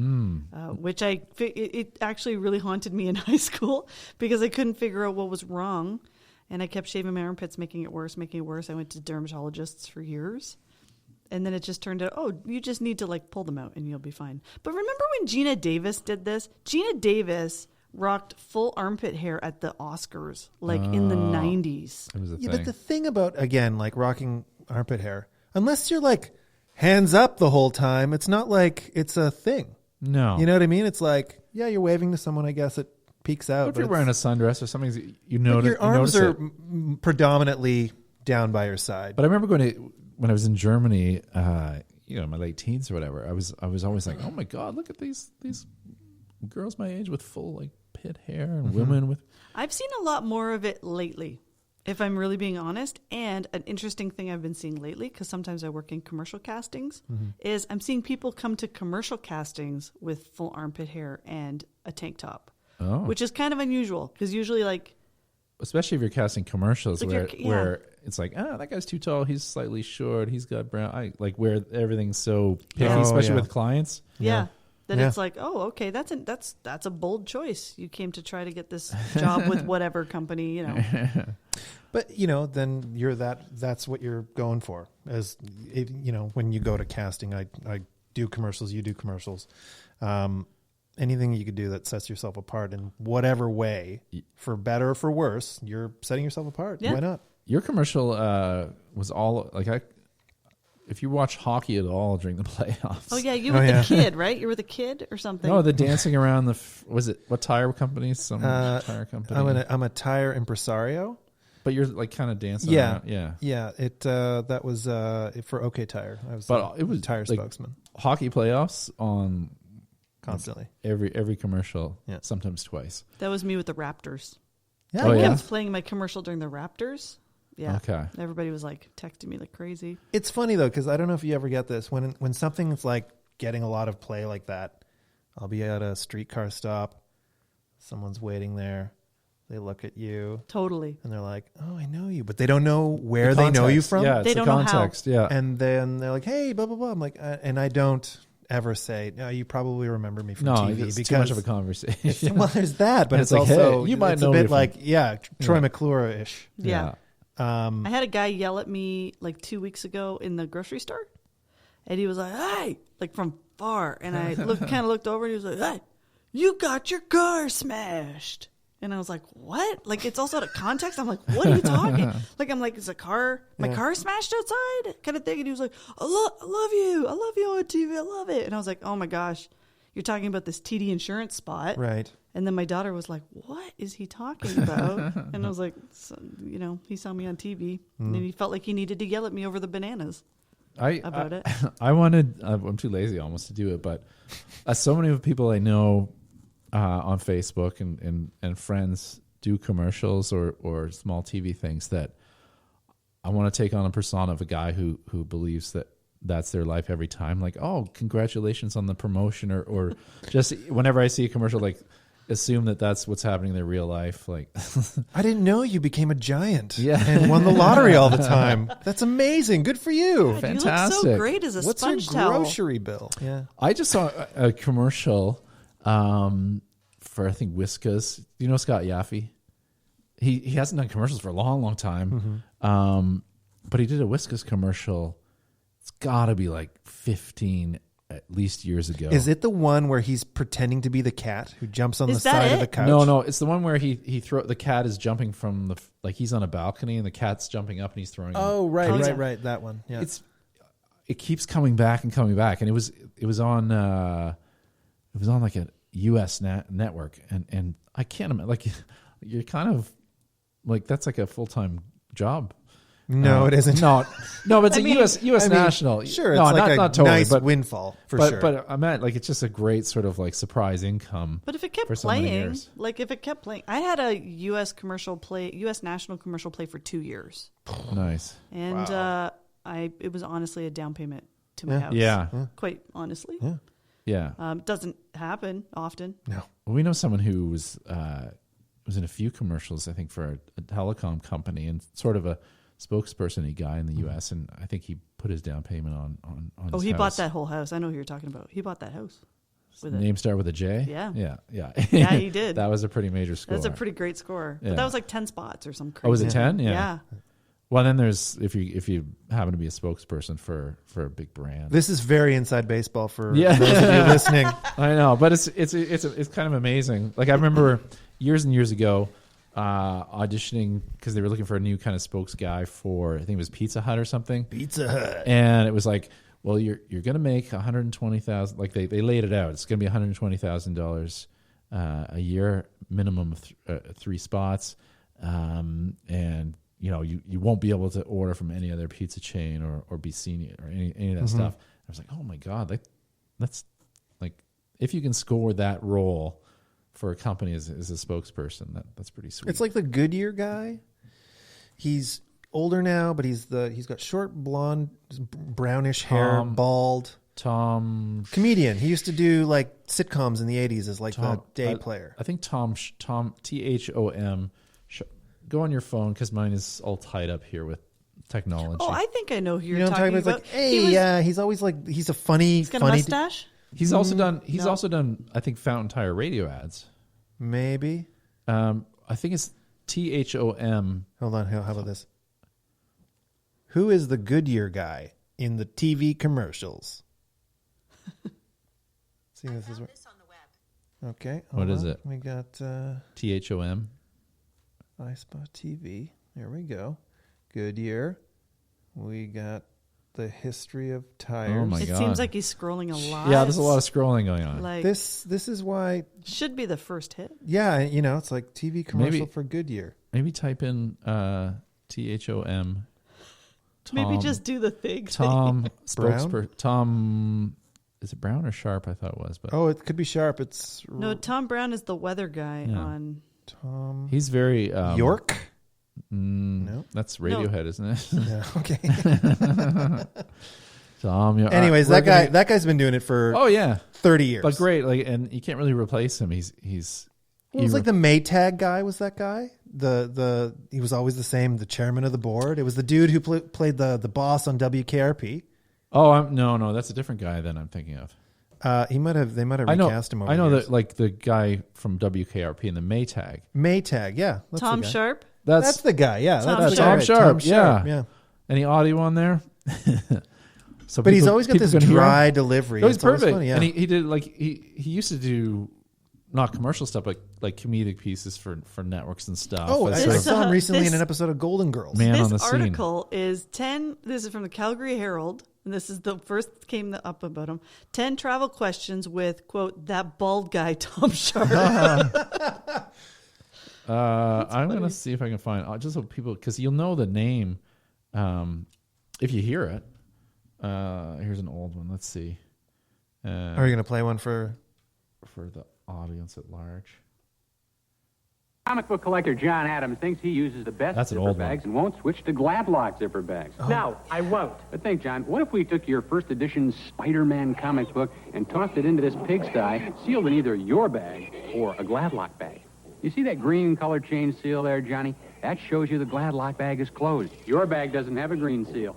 which it actually really haunted me in high school because I couldn't figure out what was wrong, and I kept shaving my armpits, making it worse. I went to dermatologists for years, and then it just turned out, oh, you just need to like pull them out and you'll be fine. But remember when Gina Davis did this? Gina Davis rocked full armpit hair at the Oscars, like in the 90s. It was a Yeah, thing. but the thing about, again, like rocking armpit hair, unless you're like hands up the whole time, it's not like it's a thing. No. You know what I mean? It's like, yeah, you're waving to someone, I guess it peeks out. If you're but wearing a it's- sundress or something, you but notice your arms you are notice it. predominantly down by your side. But I remember when I was in Germany, my late teens or whatever. I was always like, oh my god, look at these girls my age with full like pit hair and women with. I've seen a lot more of it lately, if I'm really being honest. And an interesting thing I've been seeing lately, because sometimes I work in commercial castings, is I'm seeing people come to commercial castings with full armpit hair and a tank top, which is kind of unusual because usually like. Especially if you're casting commercials Like where it's like, that guy's too tall, he's slightly short, he's got brown, like where everything's so picky, Oh, especially yeah. with clients. Yeah. Then Yeah. it's like, oh, okay, that's a bold choice. You came to try to get this job with whatever company, you know. But then that's what you're going for. As when you go to casting, I do commercials, you do commercials. Anything you could do that sets yourself apart in whatever way, for better or for worse, you're setting yourself apart. Yeah. Why not? Your commercial was all like if you watch hockey at all during the playoffs. Oh yeah, you were the kid, right? You were the kid or something. No, the dancing around was it what tire company? Some tire company. I'm a tire impresario. But you're like kind of dancing Yeah, around. Yeah. yeah. That was for OK Tire. I was, But it was tire like, spokesman hockey playoffs on constantly. every commercial, Yeah. sometimes twice. That was me with the Raptors. Yeah, Oh, I yeah? was playing my commercial during the Raptors. Yeah. Okay. Everybody was like texting me like crazy. It's funny though, because I don't know if you ever get this when something's like getting a lot of play like that. I'll be at a streetcar stop, someone's waiting there, they look at you Totally. and they're like, "Oh, I know you," but they don't know where The they know you context. from. Yeah, it's They the don't know how. context. Yeah. And then they're like, "Hey, blah blah blah." I'm like, and I don't ever say, "No, you probably remember me from No, TV," it's because too much of a conversation. well, there's that, but And it's it's like, also hey, you might it's know a me bit from- like Troy McClure ish. Yeah. Yeah. I had a guy yell at me like 2 weeks ago in the grocery store, and he was like, "Hey," like from far, and I looked over, and he was like, "Hey, you got your car smashed." And I was like, "What?" Like it's also out of context. I'm like, "What are you talking?" Like I'm like, "Is my car smashed outside?" kind of thing. And he was like, I love you on TV, I love it." And I was like, "Oh my gosh, you're talking about this TD Insurance spot, Right. And then my daughter was like, "What is he talking about?" And I was like, he saw me on TV, and then he felt like he needed to yell at me over the bananas about it. I wanted. I'm too lazy almost to do it, but so many of the people I know on Facebook and friends do commercials or small TV things that I want to take on a persona of a guy who believes that that's their life every time. Like, oh, congratulations on the promotion, or just whenever I see a commercial, like assume that that's what's happening in their real life. Like, I didn't know you became a giant Yeah. and won the lottery all the time. That's amazing. Good for you. You look so fantastic. great as a What's sponge your towel. grocery bill? Yeah. I just saw a commercial for I think Whiskas. You know Scott Yaffe? He hasn't done commercials for a long time, but he did a Whiskas commercial. It's got to be like 15 at least years ago. Is it the one where he's pretending to be the cat who jumps on Is the that side of it? the couch? No, it's the one where he the cat is jumping from like he's on a balcony and the cat's jumping up and he's throwing. Oh, right, Oh, right, yeah. right. That one. Yeah. It keeps coming back and coming back, and it was on like a U.S. network, and I can't imagine, like you're kind of like that's like a full-time job. no, it isn't. No, but it's I mean- U.S. I mean, national. Sure, no, it's like not a totally, nice but windfall for but, sure. But I meant like it's just a great sort of like surprise income. But if it kept for so many playing, years. I had a U.S. national commercial play for 2 years, Nice. and it was honestly a down payment to my house. Yeah. Quite honestly. Yeah. Doesn't happen often. no. Well, we know someone who was in a few commercials, I think, for a telecom company and sort of a spokesperson guy in the U.S. And I think he put his down payment on Oh, his he house. bought that whole house. I know who you're talking about. He bought that house. With it. Name start with a J? Yeah. Yeah. Yeah, he did. That was a pretty major score. That's a pretty great score. Yeah. But that was like 10 spots or some crazy. Oh, was it 10? Yeah. Well, then there's if you happen to be a spokesperson for a big brand. This is very inside baseball for Yeah. those of you listening. I know, but it's kind of amazing. Like I remember years and years ago auditioning because they were looking for a new kind of spokes guy for I think it was Pizza Hut or something. Pizza Hut. And it was like, well, you're going to make $120,000. Like they laid it out. It's going to be $120,000 a year, minimum of 3 spots, and you won't be able to order from any other pizza chain or be seen or any of that stuff. I was like, oh my God, that's like if you can score that role for a company as a spokesperson, that's pretty sweet. It's like the Goodyear guy. He's older now, but he's got short blonde, brownish hair, bald. Tom Comedian. He used to do like sitcoms in the 80s as like the day player. I think Tom Thom. Go on your phone because mine is all tied up here with technology. Oh, I think I know who you're You know what I'm talking talking about? about. It's like, hey, he's always like, he's a funny. He's got a mustache? He's also done. He's also done. I think Fountain Tire radio ads. Maybe. I think it's THOM. Hold on. How about this? Who is the Goodyear guy in the TV commercials? See, this is this on the web. okay. What is it? We got THOM. iSpot TV. There we go. Goodyear. We got the history of tires. Oh my It God. seems like he's scrolling a lot. Yeah, there's a lot of scrolling going on. Like This is why. should be the first hit. Yeah, it's like TV commercial Maybe- for Goodyear. Maybe type in THOM. Maybe just do the thing. Tom Brown? spokesperson. Tom. Is it Brown or Sharp? I thought it was, but Oh, it could be Sharp. It's No, Tom Brown is the weather guy Yeah. on. Tom he's very York. No, that's Radiohead, isn't it? Yeah, okay. Tom. Anyways, we're that guy's been doing it for Oh yeah, 30 years. but great. Like, and you can't really replace him. He's. Well, it was like the Maytag guy was that guy. He was always the same. The chairman of the board. It was the dude who played the boss on WKRP. Oh, no, that's a different guy than I'm thinking of. They might have I know. recast him. Over I know the years. that like the guy from WKRP in the Maytag. Maytag. Yeah, that's Tom the guy. Sharp. That's the guy. Yeah, Tom that's the Sharp. guy. Tom Sharp, Yeah. Any audio on there? So But he's people- always got people this can hear him. dry delivery. No, he's It's always perfect. funny, yeah. And he did like he used to do not commercial stuff, but like comedic pieces for networks and stuff. Oh, as I sort of saw him recently this- in an episode of Golden Girls. man on the This scene. article is 10. This is from the Calgary Herald. And this is the first came up about him. 10 travel questions with, quote, that bald guy, Tom Sharp. I'm going to see if I can find just so people, because you'll know the name if you hear it. Here's an old one. Let's see. Are you going to play one for? For the audience at large. Comic book collector John Adams thinks he uses the best That's an zipper old one. bags and won't switch to Gladlock zipper bags. No, I won't. But think, John, what if we took your first edition Spider-Man comic book and tossed it into this pigsty, sealed in either your bag or a Gladlock bag? You see that green color chain seal there, Johnny? That shows you the Gladlock bag is closed. Your bag doesn't have a green seal.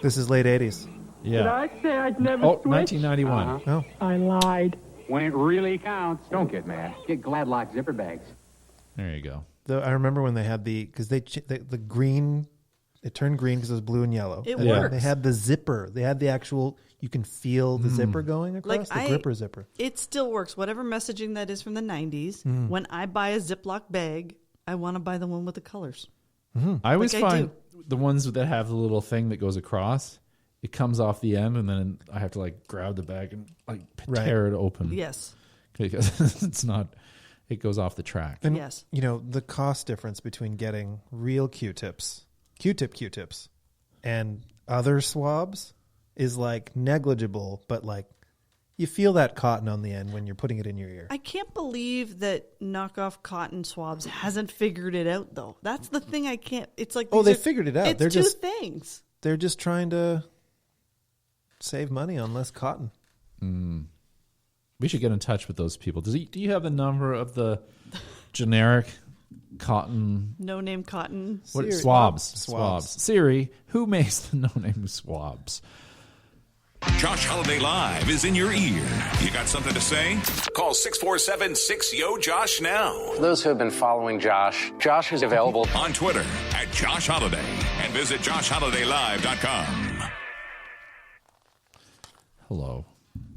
This is late 80s. Yeah. Did I say I'd never Oh, switch? 1991. Uh-huh. Oh, I lied. When it really counts, don't get mad. Get Gladlock zipper bags. There you go. I remember when they had the green. It turned green because it was blue and yellow. It And works. They had the zipper. They had the actual. You can feel the zipper going across the gripper zipper. It still works. Whatever messaging that is from the 90s. When I buy a Ziploc bag, I want to buy the one with the colors. I always Like I find the ones that have the little thing that goes across, it comes off the end, and then I have to like grab the bag and like tear it open. Yes. Because it's not, it goes off the track. And, Yes. the cost difference between getting real Q-tips, Q-tips, and other swabs is like negligible, but like you feel that cotton on the end when you're putting it in your ear. I can't believe that knockoff cotton swabs hasn't figured it out, though. That's the thing I can't. It's like Oh, these they figured it out. It's They're two just- things. They're just trying to save money on less cotton. We should get in touch with those people. Do you have the number of the generic cotton No name cotton. what, Siri. swabs? Swabs. Siri, who makes the no-name swabs? Josh Holiday Live is in your ear. You got something to say? Call 647-6YO-JOSH now. For those who have been following Josh, Josh is available On Twitter at Josh Holiday and Visit JoshHolidayLive.com. Hello.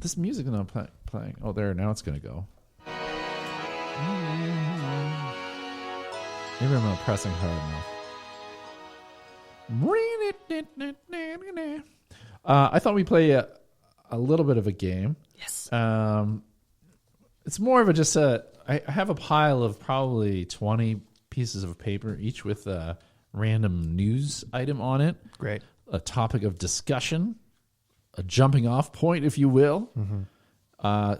This music is not playing. Oh, there. Now it's going to go. Maybe I'm not pressing hard enough. I thought we'd play a little bit of a game. Yes. It's more of I have a pile of probably 20 pieces of paper, each with a random news item on it. Great. A topic of discussion, a jumping off point, if you will. Mm-hmm.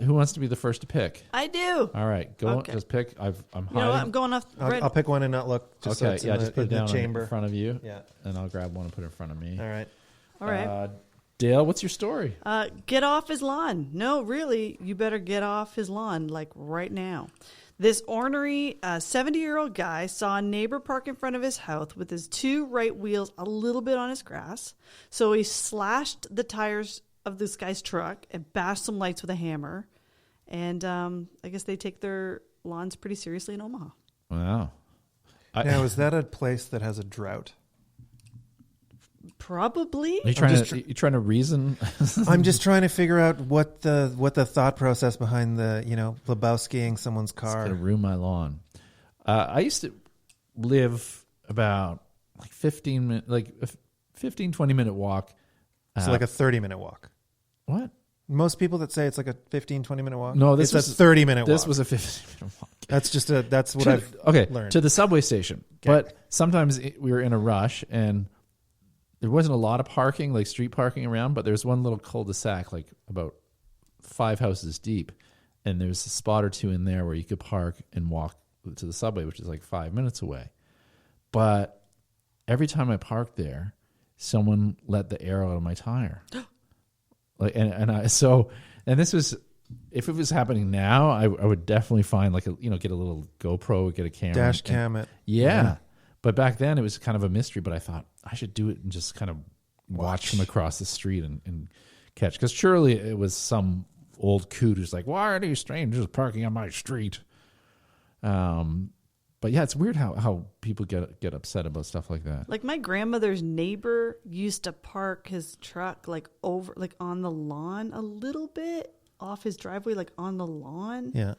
Who wants to be the first to pick? I do. All right, go. Okay. Just pick. I'm hiding. You know what? I'm going off. I'll pick one and not look. Just so Okay, it's yeah, in just put it the down chamber. in front of you. Yeah. And I'll grab one and put it in front of me. All right. All right. Dale, what's your story? Get off his lawn. No, really, you better get off his lawn, like right now. This ornery 70-year-old guy saw a neighbor park in front of his house with his two right wheels a little bit on his grass. So he slashed the tires of this guy's truck and bashed some lights with a hammer. And I guess they take their lawns pretty seriously in Omaha. Wow. Now, is that a place that has a drought? Probably. Are you trying to reason? I'm just trying to figure out what the thought process behind the, Lebowskiing someone's It's car. going to ruin my lawn. I used to live about like 15 minute, 20 minute walk. So like a 30-minute walk. What? Most people that say it's like a 15, 20-minute walk. No, it's a 30-minute walk. This was a 15-minute walk. That's what I've learned. To the subway station. Okay. But sometimes we were in a rush and there wasn't a lot of parking, like street parking around, but there's one little cul-de-sac, like about 5 houses deep. And there's a spot or two in there where you could park and walk to the subway, which is like 5 minutes away. But every time I parked there, someone let the air out of my tire. And this was, if it was happening now, I would definitely find get a little GoPro, get a camera, dash cam it. Yeah. But back then it was kind of a mystery, but I thought I should do it and just kind of watch from across the street and catch. Because surely it was some old coot who's like, why are these strangers parking on my street? But yeah, it's weird how people get upset about stuff like that. Like my grandmother's neighbor used to park his truck on the lawn a little bit off his driveway, like on the lawn. Yeah.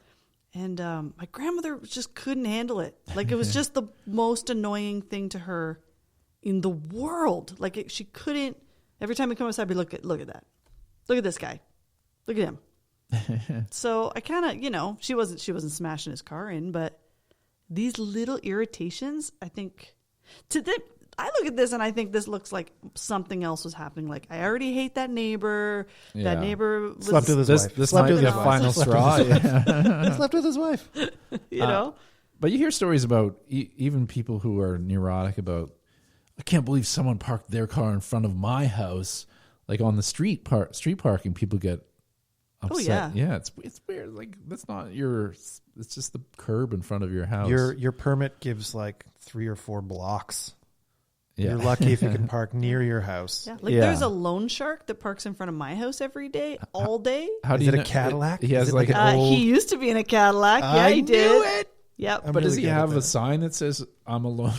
And my grandmother just couldn't handle it. Like it was just the most annoying thing to her in the world. Like she couldn't. Every time we come outside, we look at that. Look at this guy. Look at him. So I kind of, she wasn't smashing his car in, but these little irritations, I think, I look at this and I think this looks like something else was happening. Like I already hate that neighbor. Yeah. That neighbor was, slept with his wife. This Slept might with be a his wife. final straw. Yeah. Slept with his wife. you know. But you hear stories about even people who are neurotic about, I can't believe someone parked their car in front of my house, like on the street parking. People get upset. Oh yeah, yeah. It's weird. Like that's not it's just the curb in front of your house. Your permit gives like 3 or 4 blocks. Yeah. You're lucky if you can park near your house. yeah. Like there's a loan shark that parks in front of my house every day, all day. How do Is you it a know- Cadillac? He has Is it like like an an old. He used to be in a Cadillac. Yeah, I he did. knew it. Yep. I'm But does really he good at have a that. sign that says I'm a loan?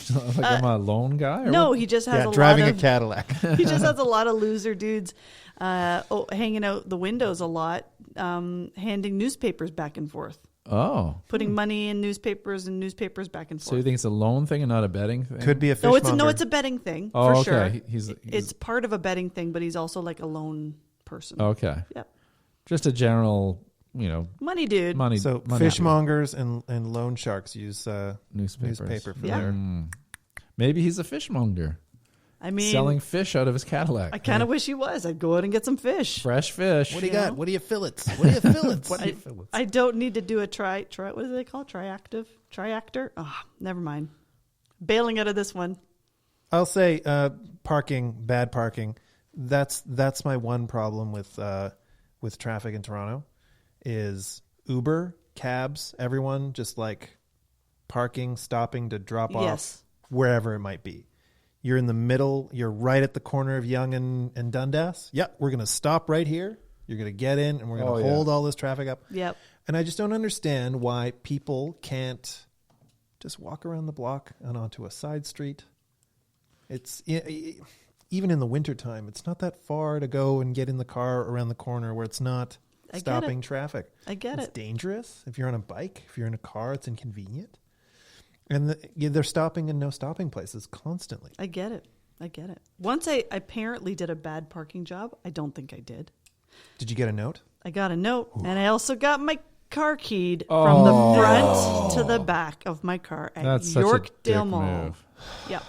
I'm a loan guy? Or No, what? he just has a driving lot a of Cadillac. he just has a lot of loser dudes hanging out the windows a lot, handing newspapers back and forth, Oh, putting money in newspapers and newspapers back and so forth. you think it's a loan thing and not a betting thing? Could be a fishmonger. It's a betting thing Oh, for okay. sure. He's It's part of a betting thing, but he's also like a loan person. okay. Yep. Just a general, Money dude. money. So money fishmongers and loan sharks use Newspapers. newspaper for Yeah. their. Maybe he's a fishmonger I mean, selling fish out of his Cadillac. I kind of wish he was. I'd go out and get some fish. Fresh fish. What do you got? What do you fillets? What do you fillets? I don't need to do a what do they call it? Triactor? Oh, never mind. Bailing out of this one. I'll say bad parking. That's my one problem with traffic in Toronto is Uber, cabs, everyone just like parking, stopping to drop off Yes. wherever it might be. You're in the middle. You're right at the corner of Yonge and Dundas. Yep, we're going to stop right here. You're going to get in and we're going to hold all this traffic up. Yep. And I just don't understand why people can't just walk around the block and onto a side street. It's even in the wintertime, it's not that far to go and get in the car around the corner where it's not stopping traffic. I get it. It's dangerous. If you're on a bike, if you're in a car, it's inconvenient. And they're stopping in no stopping places constantly. I get it. Once I apparently did a bad parking job. I don't think I did. Did you get a note? I got a note, and I also got my car keyed from the front to the back of my car at That's such a Yorkdale dick Mall. move. Yeah.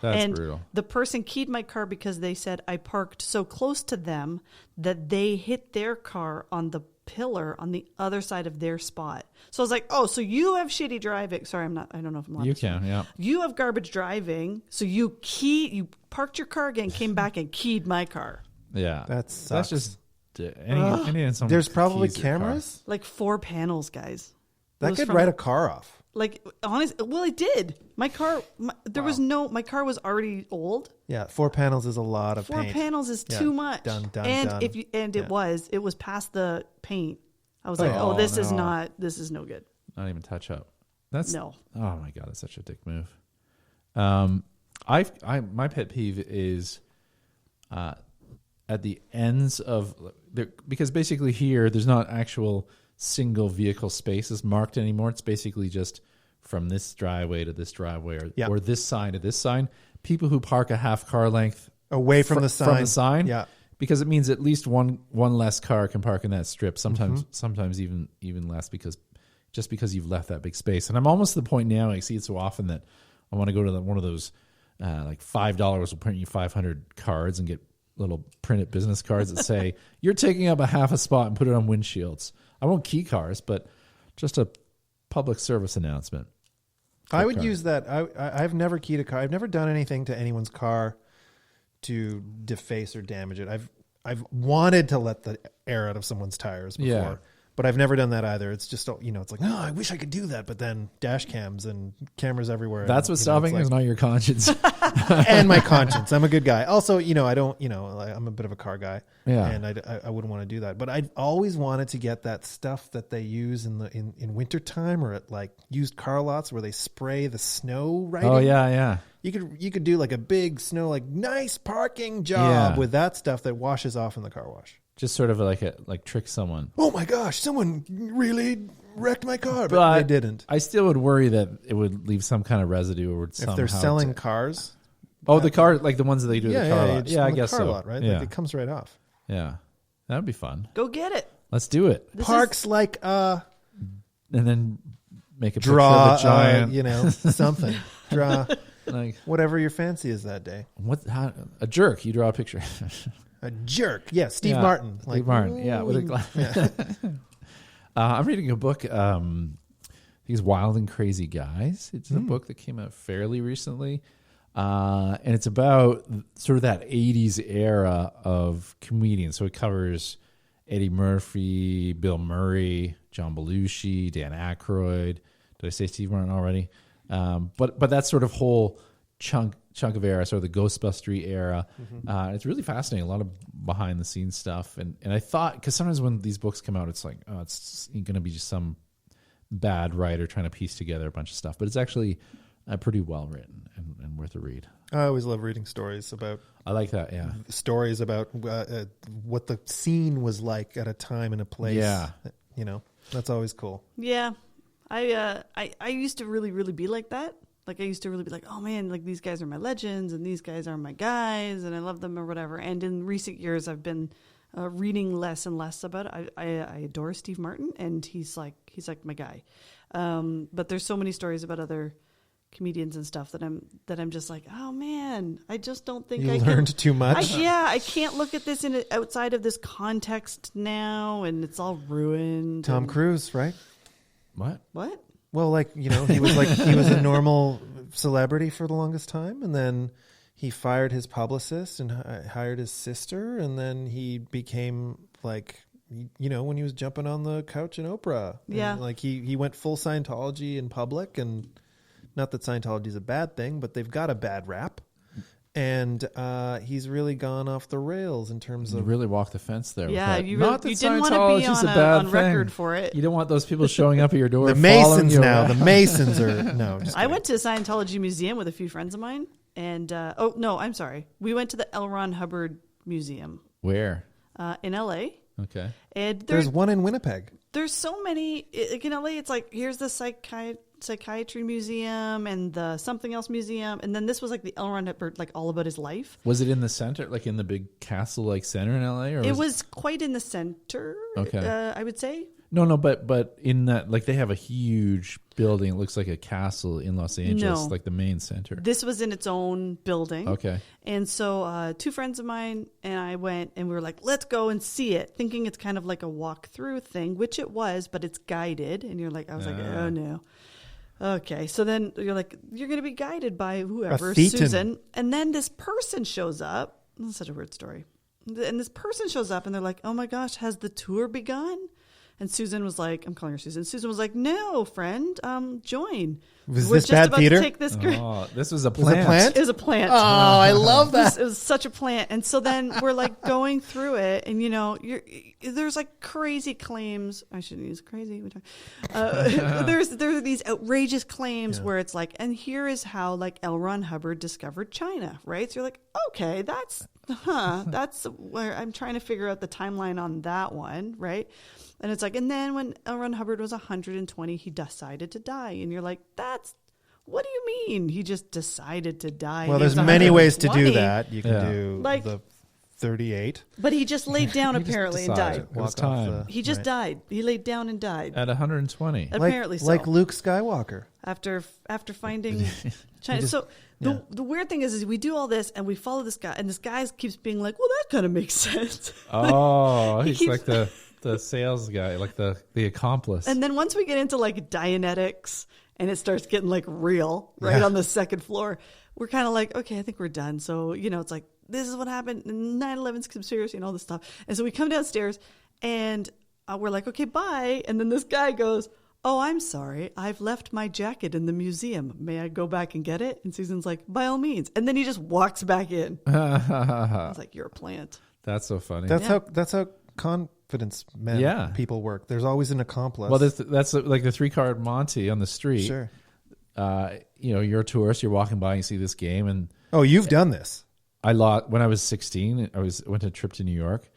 That's brutal. The person keyed my car because they said I parked so close to them that they hit their car on the pillar on the other side of their spot. So I was like, oh, so you have shitty driving. Sorry, I don't know if I'm allowed You to say. can, yeah. You have garbage driving, so you parked your car again, came back and keyed my car. Yeah. That's just any There's probably cameras. Like 4 panels, guys. That could write a car off. Like, honestly, well, it did. My car, my car was already old. Yeah, 4 panels is a lot of 4 paint. panels is too much. Done. It was past the paint. I was like, this is no good. Not even touch up. No. Oh my God, that's such a dick move. My pet peeve is at the ends of because basically here there's not actual single vehicle spaces marked anymore. It's basically just from this driveway to this driveway or this sign to this sign. People who park a half car length away from the sign. Yeah. Because it means at least one less car can park in that strip. Sometimes even less because you've left that big space. And I'm almost to the point now, I see it so often that I want to go to one of those like $5 will print you 500 cards and get little printed business cards that say you're taking up a half a spot and put it on windshields. I won't key cars, but just a public service announcement. I would use that. I've never keyed a car. I've never done anything to anyone's car to deface or damage it. I've wanted to let the air out of someone's tires before, but I've never done that either. It's just, it's like, no, I wish I could do that. But then dash cams and cameras everywhere. That's what's stopping is not your conscience. And my conscience. I'm a good guy. Also, I don't, I'm a bit of a car guy. Yeah. And I wouldn't want to do that. But I always wanted to get that stuff that they use in wintertime or at like used car lots where they spray the snow writing. Oh, yeah. You could do like a big snow, like nice parking job with that stuff that washes off in the car wash. Just sort of like trick someone. Oh my gosh, someone really wrecked my car, but they didn't. I still would worry that it would leave some kind of residue or would somehow. If they're selling cars. Oh, the car, like the ones that they do at the car lot. Yeah, I guess so. Lot, right? Yeah. Like it comes right off. Yeah. That would be fun. Go get it. Let's do it. Parks like and then make a draw picture of a giant something. Draw like whatever your fancy is that day. A jerk. You draw a picture. A jerk. Yeah, Steve Martin. Steve Martin. Yeah, with a glass. I'm reading a book. These Wild and Crazy Guys. It's a book that came out fairly recently. And it's about sort of that 80s era of comedians. So it covers Eddie Murphy, Bill Murray, John Belushi, Dan Aykroyd. Did I say Steve Martin already? But that sort of whole chunk of era, sort of the Ghostbustery era. It's really fascinating. A lot of behind the scenes stuff. And I thought, because sometimes when these books come out, it's like, oh, it's going to be just some bad writer trying to piece together a bunch of stuff. But it's actually pretty well written and worth a read. I always love reading stories about. I like that. Yeah, stories about what the scene was like at a time and a place. Yeah, that's always cool. Yeah, I used to really be like that. Like I used to really be like, oh man, like these guys are my legends and these guys are my guys and I love them or whatever. And in recent years, I've been reading less and less about it. I adore Steve Martin and he's like my guy. But there's so many stories about other comedians and stuff that I'm just like, oh man, I just don't think I learned too much. I can't look at this outside of this context now, and it's all ruined. Tom Cruise, right? What? Well, he was a normal celebrity for the longest time, and then he fired his publicist and hired his sister, and then he became like, when he was jumping on the couch in Oprah. Yeah. And he went full Scientology in public, and not that Scientology is a bad thing, but they've got a bad rap. And he's really gone off the rails in terms of... You really walked the fence there. Yeah, with that. you didn't want to be on record for it. You don't want those people showing up at your door. The Masons now. The Masons are... No, I went to a Scientology museum with a few friends of mine. And oh no, I'm sorry. We went to the L. Ron Hubbard Museum Where? in L.A. Okay. And There's one in Winnipeg. there's so many. Like in LA, it's like here's the psychiatry museum and the something else museum, and then this was like the L. Ron Hubbard, like all about his life. Was it in the center, like in the big castle, like center in LA, or It was quite in the center. Okay. I would say. No, but in that, like they have a huge building. It looks like a castle in Los Angeles, No. like the main center. This was in its own building. Okay. And so two friends of mine and I went and we were like, let's go and see it, thinking it's kind of like a walk-through thing, which it was, but it's guided. And you're like, I was like, oh no. Okay. So then you're like, you're going to be guided by whoever, A thetan. Susan. And then this person shows up. That's such a weird story. And this person shows up and they're like, oh my gosh, has the tour begun? And Susan was like, I'm calling her Susan. Susan was like, no, friend, join. Was We're this just bad about theater? to take this group. Oh, this was a Was it plant. plant? It was a plant. Oh, I love that. It was such a plant. And so then we're like going through it and, you know, there's like crazy claims. I shouldn't use crazy. There are these outrageous claims where it's like, and here is how like L. Ron Hubbard discovered China, right? So you're like, okay, that's where I'm trying to figure out the timeline on that one, right? And it's like, and then when L. Ron Hubbard was 120, he decided to die. And you're like, what do you mean? He just decided to die. Well, He was there's many ways to do 120. that. You can Yeah. do Like- the 38. But he just laid down He just apparently and decided. died. It was Walk off time. the- He just right. died. He laid down and died. At 120. Apparently so. Like Luke Skywalker. After finding China. So the weird thing is we do all this and we follow this guy and this guy keeps being like, well, that kind of makes sense. Oh, He he's keeps- like the sales guy, like the accomplice. And then once we get into like Dianetics and it starts getting like real right Yeah. on the second floor, we're kind of like, okay, I think we're done. So, you know, it's like, this is what happened, 9/11's conspiracy and all this stuff. And so we come downstairs and we're like, okay, bye. And then this guy goes, oh, I'm sorry. I've left my jacket in the museum. May I go back and get it? And Susan's like, by all means. And then he just walks back in. I was like, you're a plant. That's so funny. That's how confidence men Yeah. people work. There's always an accomplice. Well, that's like the 3-card Monty on the street. sure. You know, you're a tourist. You're walking by and you see this game, and Oh, you've done this. I lost when I was 16. Went to a trip to New York,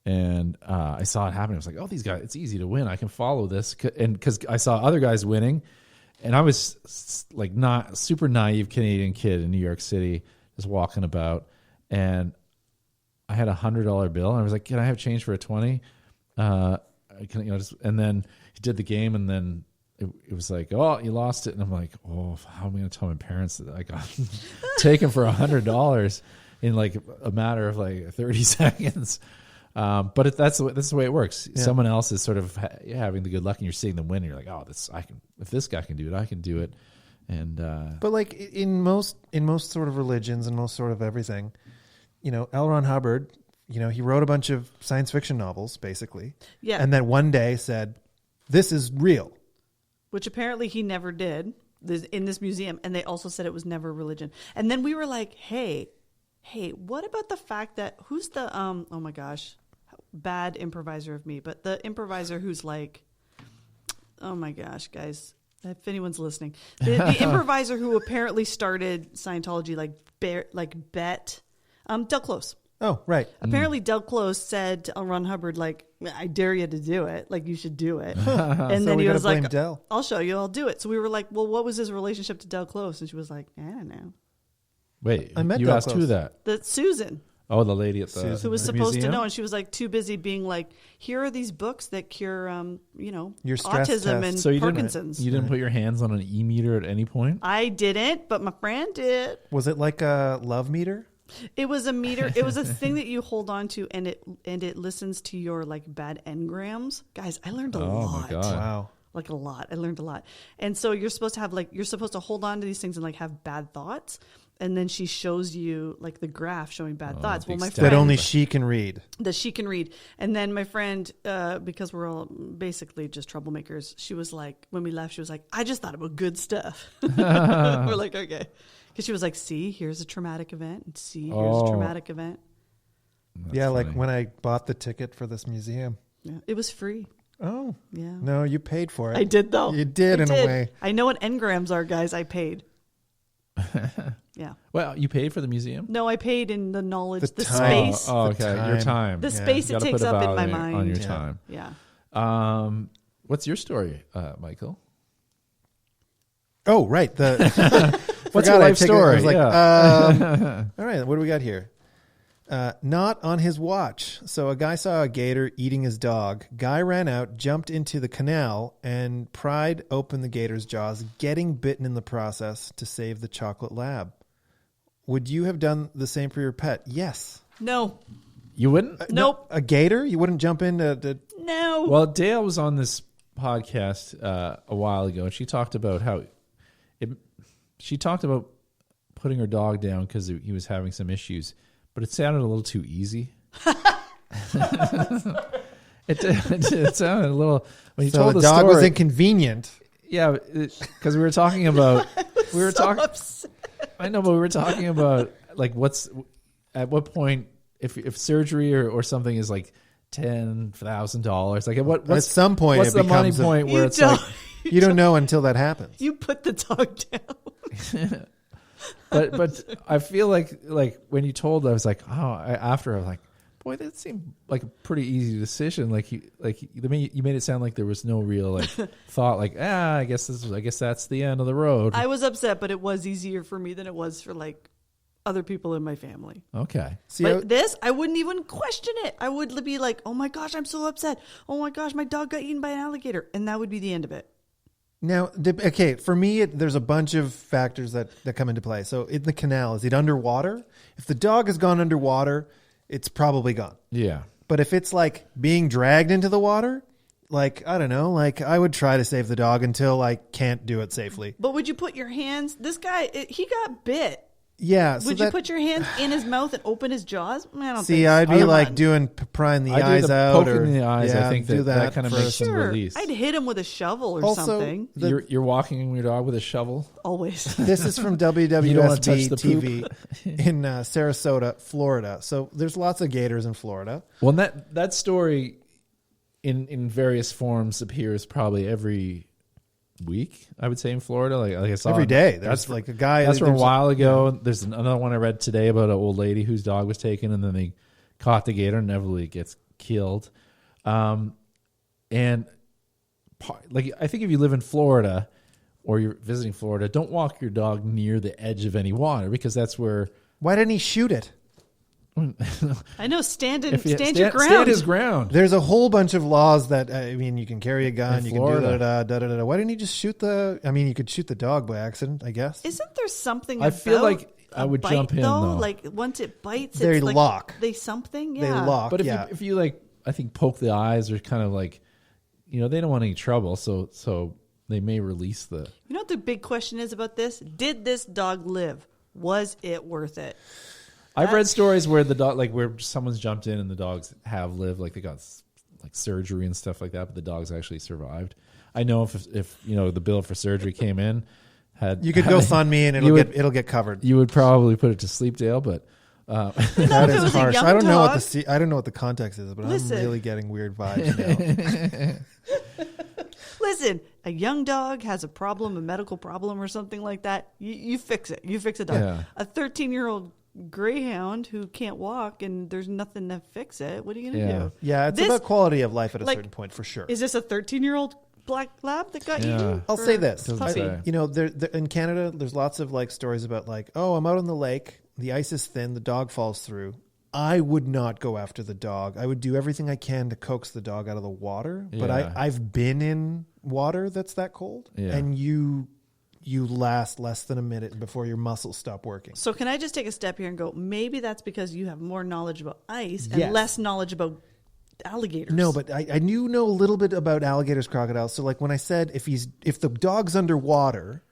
and I saw it happen. I was like, "Oh, these guys! It's easy to win. I can follow this." And because I saw other guys winning, and I was like not super naive Canadian kid in New York City, just walking about, and I had $100 bill, and I was like, "Can I have change for a 20?" And then he did the game, and then it was like, "Oh, you lost it," and I'm like, "Oh, how am I going to tell my parents that I got taken for $100 in like a matter of like 30 seconds?" But that's the way it works. Yeah. Someone else is sort of having the good luck, and you're seeing them win, and you're like, "Oh, if this guy can do it, I can do it." And But like in most sort of religions and most sort of everything, you know, L. Ron Hubbard, you know, he wrote a bunch of science fiction novels, basically. Yeah. And then one day said, "This is real." Which apparently he never did in this museum. And they also said it was never religion. And then we were like, hey, what about the fact that who's the, oh my gosh, bad improviser of me, but the improviser who's like, oh my gosh, guys, if anyone's listening, the improviser who apparently started Scientology, Del Close. Oh, right. Apparently, Del Close said to L. Ron Hubbard, like, I dare you to do it. Like, you should do it. And So then we he gotta was blame like, Del. I'll show you. I'll do it. So we were like, well, what was his relationship to Del Close? And she was like, I don't know. wait, I met you Del asked who Close. that? That Susan, Oh, the lady at the Susan. who was the supposed museum? to know, and she was like too busy being like, here are these books that cure, Your stress autism test. and So you Parkinson's. didn't put your hands on an e-meter at any point? I didn't, but my friend did. Was it like a love meter? It was a meter. It was a thing that you hold on to, and it listens to your like bad engrams. Guys, I learned a lot. my God. Wow. Like a lot. I learned a lot. And so you're supposed to hold on to these things and like have bad thoughts. And then she shows you like the graph showing bad thoughts. Well, big my stat. That friend only she can read. that she can read. And then my friend, because we're all basically just troublemakers, she was like, when we left, she was like, I just thought about good stuff. We're like, okay. Because she was like, see, here's a traumatic event. And see, here's a traumatic event. Yeah, like funny. when I bought the ticket for this museum. Yeah. It was free. Oh. Yeah. No, you paid for it. I did though. You did I in a way. I know what engrams are, guys. I paid. Yeah. Well, you paid for the museum? No, I paid in the knowledge, the time. space. Oh, okay. Your time. The space You it gotta takes put a up in my value mind. on your Yeah. time. Yeah. What's your story, Michael? Oh, right. What's Forgot your I life take it- story? I was like, Yeah. all right, what do we got here? Not on his watch. So a guy saw a gator eating his dog. Guy ran out, jumped into the canal, and pried open the gator's jaws, getting bitten in the process to save the chocolate lab. Would you have done the same for your pet? Yes. No. You wouldn't? Nope. A gator? You wouldn't jump in to No. Well, Dale was on this podcast a while ago, and she talked about she talked about putting her dog down because he was having some issues, but it sounded a little too easy. it sounded a little when you so told the the dog story. was inconvenient. Yeah, because we were talking about upset. I know, but we were talking about like at what point if surgery or something is like $10,000, like At some point what's it the money becomes a- point where You it's don't- like You don't know until that happens. You put the dog down. but I feel like when you told, I was like, after I was like, boy, that seemed like a pretty easy decision. You made it sound like there was no real like thought, like I guess that's the end of the road. I was upset, but it was easier for me than it was for like other people in my family. Okay, See, But this, I wouldn't even question it. I would be like, oh my gosh, I'm so upset. Oh my gosh, my dog got eaten by an alligator. And that would be the end of it. now, okay, for me, there's a bunch of factors that come into play. So in the canal, is it underwater? If the dog has gone underwater, it's probably gone. yeah. But if it's like being dragged into the water, like, I don't know, like I would try to save the dog until I can't do it safely. But would you put your hands, this guy, he got bit. Yeah. Would you put your hands in his mouth and open his jaws? I don't See, think so. I'd be Come like on. doing prying the I do eyes the out poking or in the eyes. Yeah, I think do that kind of first. makes them Sure. release. I'd hit him with a shovel or Also, something. You're walking your dog with a shovel. Always. This is from You don't wanna touch WWSB the TV in Sarasota, Florida. So there's lots of gators in Florida. Well, that story in various forms appears probably every week, I would say, in Florida. Like I saw Every day. That's There's like a guy. That's from a there's while ago. There's another one I read today about an old lady whose dog was taken, and then they caught the gator, and inevitably it gets killed. And I think if you live in Florida or you're visiting Florida, don't walk your dog near the edge of any water because that's where. Why didn't he shoot it? I know. Stand your Stand ground. his ground. There's a whole bunch of laws that you can carry a gun, In you can do Florida. da. Why didn't he just shoot you could shoot the dog by accident, I guess. Isn't there something I about feel like I a would bite, jump in, though. Like once it bites, They it's like lock. They something. Yeah. They lock. But yeah. if you like, I think poke the eyes or kind of like, they don't want any trouble, so they may release the. You know what the big question is about this? Did this dog live? Was it worth it? I've read stories where the dog, like where someone's jumped in and the dogs have lived, like they got like surgery and stuff like that, but the dogs actually survived. I know if the bill for surgery came in, you could go fund me and it'll get covered. You would probably put it to sleep, Dale, but. That if it is was a harsh. young I don't know dog. I don't know what the context is, but Listen. I'm really getting weird vibes now. Listen, a young dog has a problem, a medical problem or something like that. You fix it. You fix a dog. Yeah. A 13-year-old greyhound who can't walk and there's nothing to fix it. What are you going to Yeah. do? Yeah, it's This- about quality of life at a like, certain point for sure. Is this a 13-year-old black lab that got Yeah. eaten? I'll Or say this. Doesn't puppy? say. There in Canada, there's lots of like stories about like, oh, I'm out on the lake, the ice is thin, the dog falls through. I would not go after the dog. I would do everything I can to coax the dog out of the water. But Yeah. I've been in water that's that cold, Yeah. and you last less than a minute before your muscles stop working. So can I just take a step here and go, maybe that's because you have more knowledge about ice and Yes. less knowledge about alligators. No, but I do know a little bit about alligators, crocodiles. So like when I said if the dog's underwater,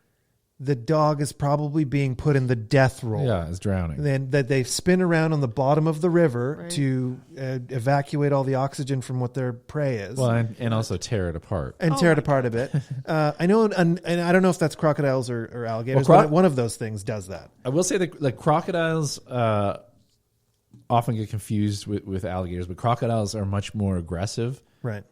the dog is probably being put in the death roll. Yeah, it's drowning. Then that they spin around on the bottom of the river Right. to evacuate all the oxygen from what their prey is. Well, and also tear it apart. And Oh tear it my apart a bit. I know, and I don't know if that's crocodiles or alligators, Well, but one of those things does that. I will say that like crocodiles often get confused with alligators, but crocodiles are much more aggressive. Right.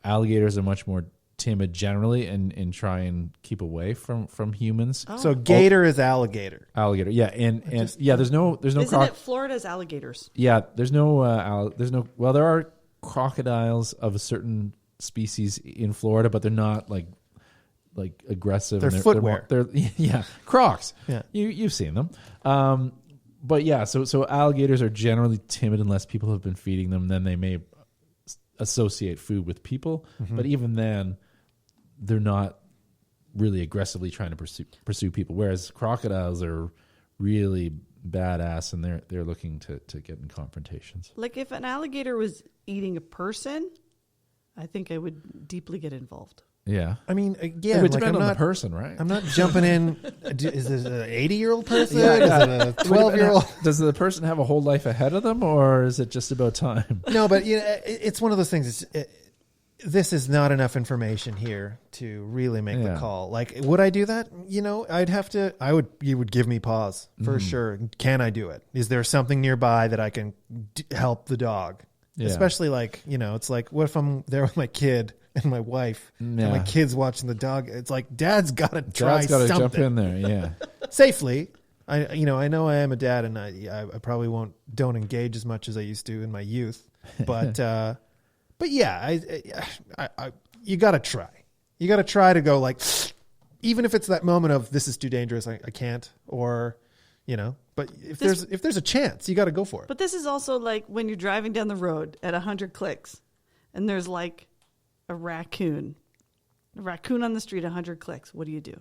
Alligators are much more timid generally and try and keep away from humans. So gator is alligator. Alligator, yeah, and there's no Isn't it Florida's alligators? yeah, there's no well, there are crocodiles of a certain species in Florida, but they're not like aggressive. They're and footwear. They're yeah, Crocs. Yeah. You've seen them. But yeah, so alligators are generally timid unless people have been feeding them. Then they may associate food with people, but even then, they're not really aggressively trying to pursue people. Whereas crocodiles are really badass and they're looking to get in confrontations. Like if an alligator was eating a person, I think I would deeply get involved. Yeah. I mean, It again, would like depend I'm on not the person, right? I'm not jumping in. Is this an 80-year-old person? Yeah. Is it a 12-year-old? Does the person have a whole life ahead of them, or is it just about time? No, but it's one of those things. This is not enough information here to really make the call. Like, would I do that? I'd have to. You would give me pause for sure. Can I do it? Is there something nearby that I can help the dog? Yeah. Especially like, it's like, what if I'm there with my kid and my wife and my kid's watching the dog? It's like, Dad's got to try Dad's got to something. jump in there, yeah. Safely. I know I am a dad, and I probably don't engage as much as I used to in my youth, but yeah, you got to try. You got to try to go like, even if it's that moment of this is too dangerous, I can't, or But if there's a chance, you got to go for it. But this is also like when you're driving down the road at 100 clicks, and there's like a raccoon on the street, 100 clicks. What do you do?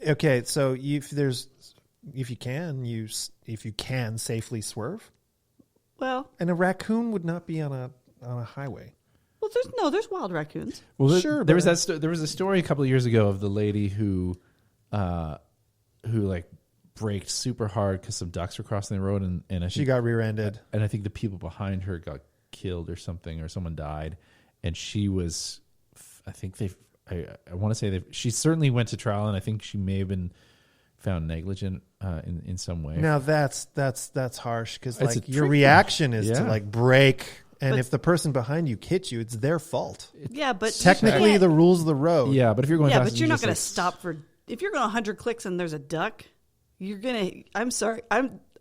Okay, so if you can safely swerve, Well, and a raccoon would not be on a highway. well, there's wild raccoons. Well, Sure, there was but- there was a story a couple of years ago of the lady who like braked super hard because some ducks were crossing the road, and I think, She got rear-ended. and I think the people behind her got killed or something, or someone died, and she was, I think I want to say she certainly went to trial, and I think she may have been found negligent in some way. Now that's harsh because It's like a your tricky- reaction is to Yeah. like brake, and But- if the person behind you hits you, it's their fault. Yeah, but Technically, you the can't- rules of the road. Yeah, but if you're going yeah, fast, but you're not just, going like, to stop for. If you're going 100 clicks and there's a duck, you're gonna. I'm sorry.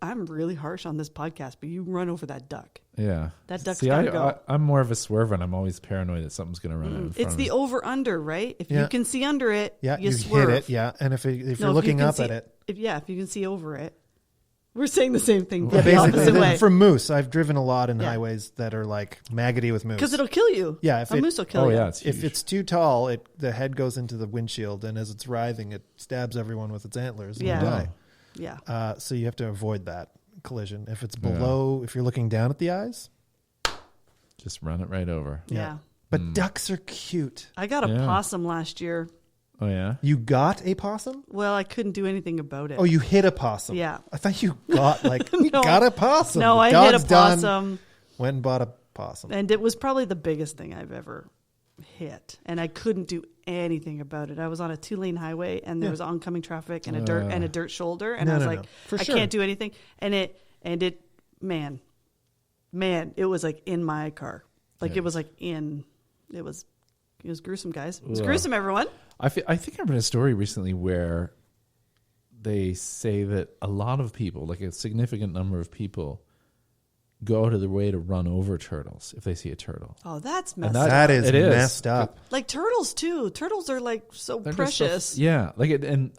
I'm really harsh on this podcast, but you run over that duck. Yeah, That duck's See, gotta go. I'm more of a swerver, and I'm always paranoid that something's going to run out in front It's of the me. over under, right? If Yeah. you can see under it, Yeah, you you swerve. hit it. Yeah, and if No, you're looking can up see- at it, if you can see over it, we're saying the same thing, yeah, but the opposite basically way. from moose. I've driven a lot in Yeah. highways that are like maggoty with moose. Because it'll kill you. Yeah, if a it- moose will kill Oh you. yeah, it's huge. if it's too tall, the head goes into the windshield, and as it's writhing, it stabs everyone with its antlers. And Yeah. you die. Yeah. So you have to avoid that collision. If it's below, if you're looking down at the eyes, just run it right over. Yeah. But ducks are cute. I got a Yeah. possum last year. Oh yeah. You got a possum? Well, I couldn't do anything about it. Oh, you hit a possum. Yeah. I thought you got we No. got a possum. No, The I hit a dog's done. possum, Went and bought a possum. and it was probably the biggest thing I've ever hit, and I couldn't do anything about it. I was on a 2-lane highway, and there was oncoming traffic and a dirt shoulder, and No, I was no, like, no. For I sure. can't do anything. And it, man, it was like in my car, like it was like in, it was gruesome, guys. It was Ugh. gruesome, everyone. I think I read a story recently where they say that a lot of people, like a significant number of people, go out of their way to run over turtles if they see a turtle. Oh, that's And messed that- up. That is It is. messed up. Like turtles too. Turtles are like so They're just so- precious. yeah, like it, and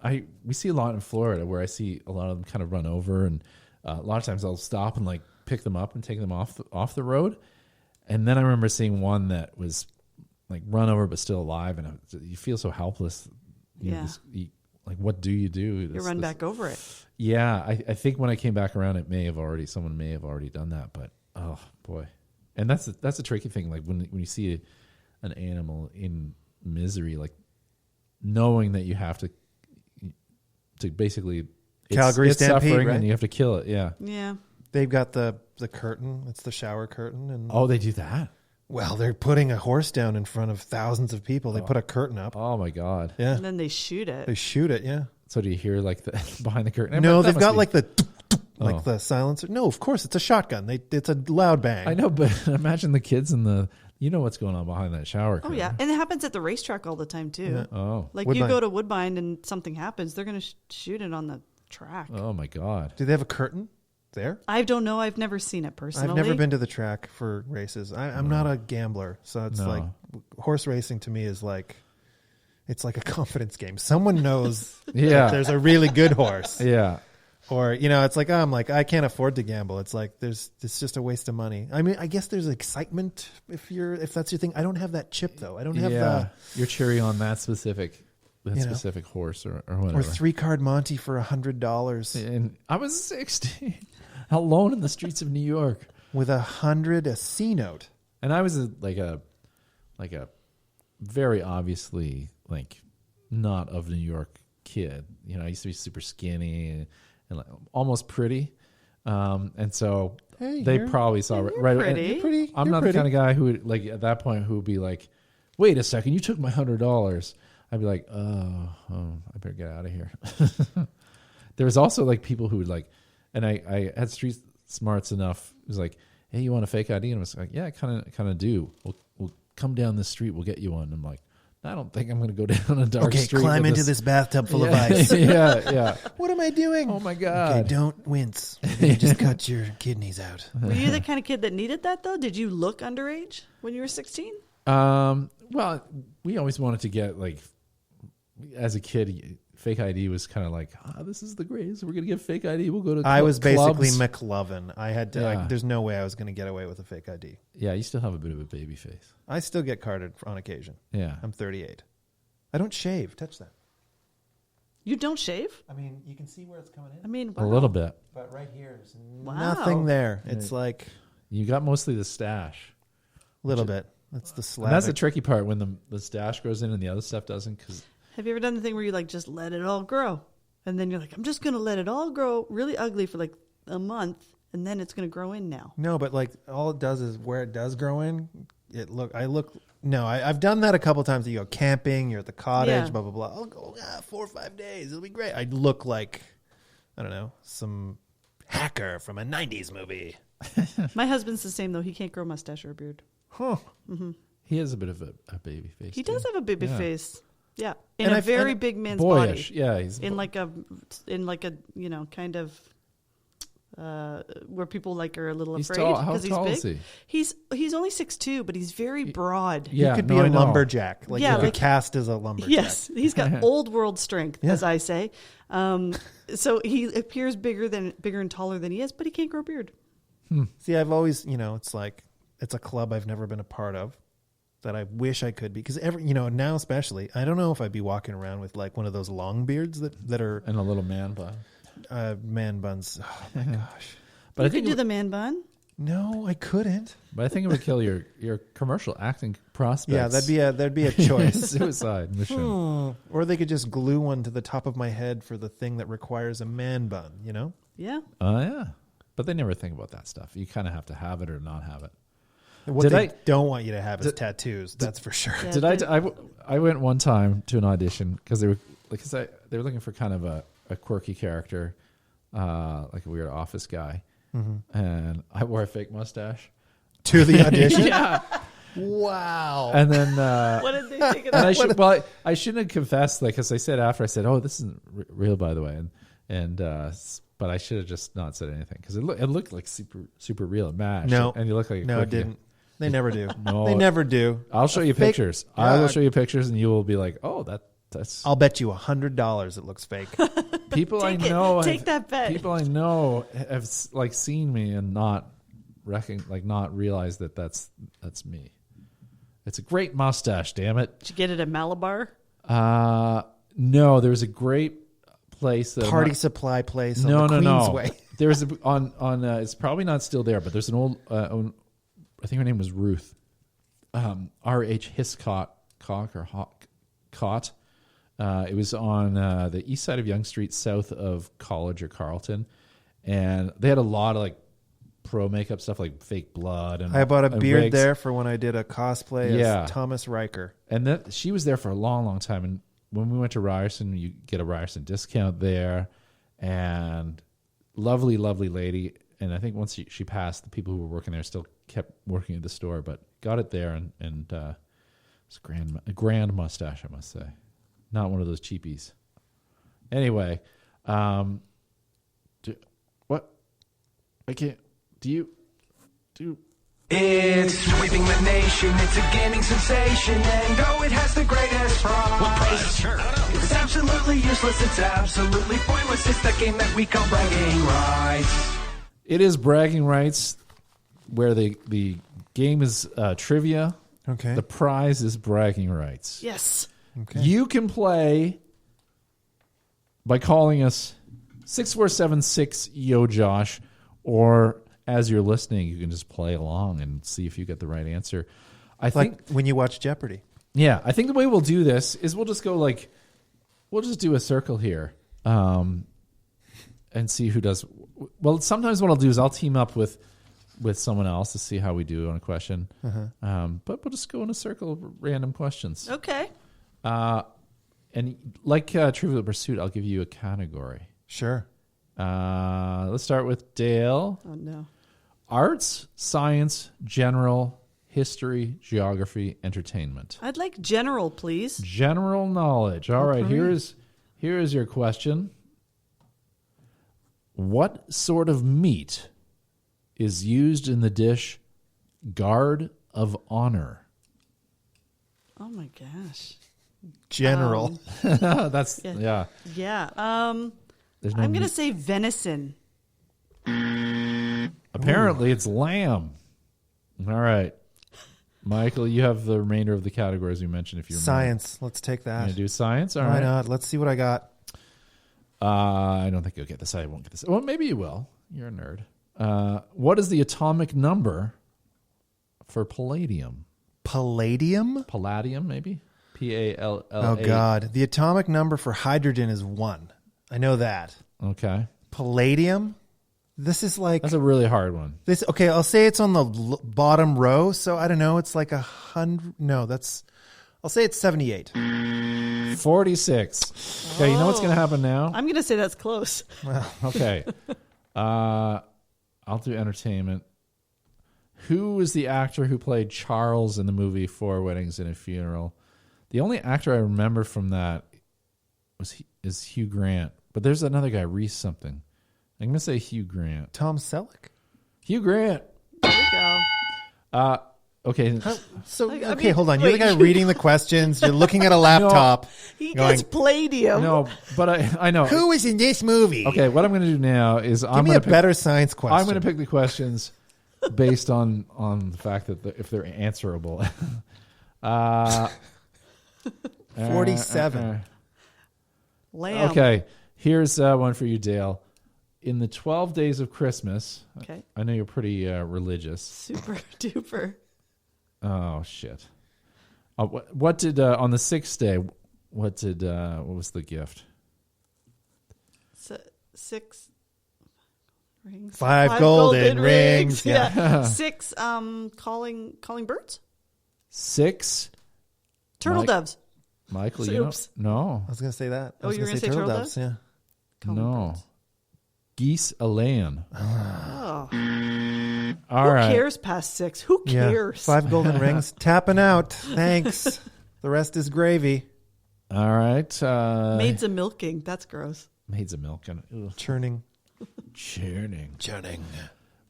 we see a lot in Florida where I see a lot of them kind of run over, and a lot of times I'll stop and like pick them up and take them off the road, and then I remember seeing one that was like run over but still alive, and you feel so helpless. You know, Yeah. like what do you do? You run back over it. Yeah, I think when I came back around, someone may have already done that, but oh boy, and that's a tricky thing. Like when you see an animal in misery, like knowing that you have to basically Calgary it's Stampede, suffering right? and you have to kill it. Yeah. Yeah. They've got the curtain. It's the shower curtain, and Oh, they do that. well, they're putting a horse down in front of thousands of people. They put a curtain up. Oh my god. Yeah, And then they shoot it. they shoot it. Yeah. So do you hear like the behind the curtain? No, That they've must got be- like the Oh. the silencer. No, of course it's a shotgun. It's a loud bang. I know, but imagine the kids and the You know what's going on behind that shower Oh curtain. yeah, and it happens at the racetrack all the time too. Oh. Like Woodbine. you go to Woodbine and something happens, they're going to shoot it on the track. Oh my God. Do they have a curtain there? I don't know. I've never seen it personally. I've never been to the track for races. I'm not a gambler, so it's No. like horse racing to me is like it's like a confidence game. Someone knows Yeah. that there's a really good horse, Yeah. or it's like I'm like I can't afford to gamble. It's like it's just a waste of money. I mean, I guess there's excitement if that's your thing. I don't have that chip though. I don't have the You're cheering on that specific know. specific horse or whatever. or 3-card Monty for $100 And I was 16, alone in the streets of New York. with a C note. And I was like a very obviously like not of New York kid. You know, I used to be super skinny and like almost pretty. And so Hey, they you're- probably saw you're right. pretty. You're pretty. I'm you're not pretty. the kind of guy who would like at that point who would be like, "Wait a second, you took my $100." I'd be like, "Oh, I better get out of here." There was also like people who would like, and I had street smarts enough. It was like, "Hey, you want a fake ID?" And I was like, "Yeah, I kind of do. We'll come down this street. We'll get you one." I'm like, "I don't think I'm going to go down a dark Okay, street." climb with into this bathtub full of Yeah, ice. yeah. What am I doing? Oh my Okay, God. don't wince. You just cut your kidneys out. Were you the kind of kid that needed that though? Did you look underage when you were 16? Well, we always wanted to get like, as a kid, fake ID was kind of like, this is the greatest. We're gonna get fake ID. We'll go to. I was basically clubs. McLovin. I had to. Yeah. There's no way I was going to get away with a fake ID. Yeah, you still have a bit of a baby face. I still get carded on occasion. Yeah, I'm 38. I don't shave. Touch that. You don't shave? I mean, you can see where it's coming in, I mean, a wow. little bit. but right here is Wow. nothing there. It's like You got mostly the stash. a little bit. That's the slab. And that's the tricky part when the stash grows in and the other stuff doesn't. Because Have you ever done the thing where you like just let it all grow, and then you're like, I'm just gonna let it all grow really ugly for like a month, and then it's gonna grow in now. No, but like all it does is where it does grow in. I've done that a couple times. You go camping, you're at the cottage, Yeah. blah blah blah. I'll go 4 or 5 days. It'll be great. I look like I don't know some hacker from a '90s movie. My husband's the same though. He can't grow a mustache or a beard. Huh. he has a bit of a baby face. He too. does have a baby Yeah. face. Yeah, in And a I've- very and- big man's Boyish. body. Yeah, he's In like a kind of where people like are a little He's afraid tall. How because he's tall big. is he? He's only 6'2", but he's very broad. Yeah, He could no, be I a know. lumberjack. Like Yeah, you could like- cast as a lumberjack. Yes, he's got old world strength, Yeah. as I say. So he appears bigger and taller than he is, but he can't grow a beard. See, I've always, it's like it's a club I've never been a part of that I wish I could be because now especially I don't know if I'd be walking around with like one of those long beards that are and a little man bun. man buns. Oh my gosh. But You I think could do the man bun. No, I couldn't. But I think it would kill your commercial acting prospects. Yeah, that'd be a choice. suicide mission. Or they could just glue one to the top of my head for the thing that requires a man bun, Yeah. Oh yeah, but they never think about that stuff. You kind of have to have it or not have it. What Did they I- don't want you to have is tattoos, that's for sure. Yeah, Did I went one time to an audition because they were they were looking for kind of a quirky character, like a weird office guy, and I wore a fake mustache. To the audition? Yeah, Wow. and then What did they think of and that? I shouldn't have confessed, like, because I said after I said, "Oh, this isn't real, by the way," and but I should have just not said anything because it looked like super real at MASH. No. and you look like a No, it quirky- didn't. They never do. No. They never do. I'll show you fake- pictures. I will Yeah. show you pictures, and you will be like, "Oh, that's." I'll bet you $100 it looks fake. People Take I it. know, Take that bet. People I know have like seen me and not realize that that's me. It's a great mustache, damn it. Did you get it at Malabar? No, there was a great place that Party supply place on No, the no, no. Queensway. There was on it's probably not still there, but there's an old. I think her name was Ruth. R.H. Hiscott Cott. It was on the east side of Yonge Street, south of College or Carleton, and they had a lot of like pro makeup stuff, like fake blood and I bought a and beard wigs. there for when I did a cosplay Yeah. as Thomas Riker. And that she was there for a long time. And when we went to Ryerson, you get a Ryerson discount there, and lovely lady. and I think once she passed, the people who were working there still kept working at the store, but got it there, and it's a grand mustache, I must say. Not one of those cheapies. Anyway, what? I can't. It's sweeping the nation, it's a gaming sensation, and oh, it has the greatest prize. What prize? Sure. It's absolutely useless, it's absolutely pointless, it's the game that we call bragging rights. It is bragging rights, where the game is trivia. Okay. The prize is bragging rights. Yes. Okay. You can play by calling us 647-6-YO-JOSH, or as you're listening, you can just play along and see if you get the right answer. I think Like when you watch Jeopardy. Yeah, I think the way we'll do this is we'll just go we'll just do a circle here, and see who does. Well, sometimes what I'll do is I'll team up with someone else to see how we do on a question. But we'll just go in a circle of random questions. Okay. And like Trivial Pursuit, I'll give you a category. Sure. Let's start with Dale. Oh, no. Arts, science, general, history, geography, entertainment. I'd like general, please. General knowledge. All right, here is your question. What sort of meat is used in the dish guard of honor? Oh, my gosh. General. That's, yeah. Yeah. There's no I'm going to meat. say venison. Apparently, it's lamb. All right. Michael, you have the remainder of the categories you mentioned. If you remember. Science. Let's take You that. gonna do science? All Why right. not? Let's see what I got. I don't think you'll get this. I won't get this. Well, maybe you will. You're a nerd. What is the atomic number for palladium? Palladium? Palladium, maybe? P-A-L-L-A. Oh, God. The atomic number for hydrogen is 1. I know that. Okay. Palladium? This is like... That's a really hard one. this. Okay, I'll say it's on the bottom row, so I don't know. It's like 100... No, that's... I'll say it's 78. 46. Okay, you know what's going to happen now? I'm going to say that's close. Okay. I'll do entertainment. Who is the actor who played Charles in the movie Four Weddings and a Funeral? The only actor I remember from that is Hugh Grant. But there's another guy, Reese something. I'm going to say Hugh Grant. Tom Selleck? Hugh Grant. There we go. Okay. So, I okay, mean, hold on. You're the wait. guy reading the questions. You're looking at a laptop. He going, gets palladium. No, but I know. Who is in this movie? Okay, what I'm going to do now is Give I'm me going a to better science question. I'm going to pick the questions based on the fact that if they're answerable. 47. Lamb. Okay, here's one for you, Dale. In the 12 days of Christmas, Okay. I know you're pretty religious. Super duper. Oh shit! What did on the 6th day? What was the gift? 6 rings. 5 golden rings. Yeah. 6 calling birds. 6 Turtle Mike- doves. Michael, you know, Oops. no, I was going to say that. I Oh, was you were gonna gonna say turtle doves. Yeah. Calling no. birds. Geese a laying. Oh. All Who right. cares past 6? Who Yeah. cares? 5 golden rings. Tapping out. Thanks. The rest is gravy. All right. Maids a milking. That's gross. Maids of milk and Churning. churning.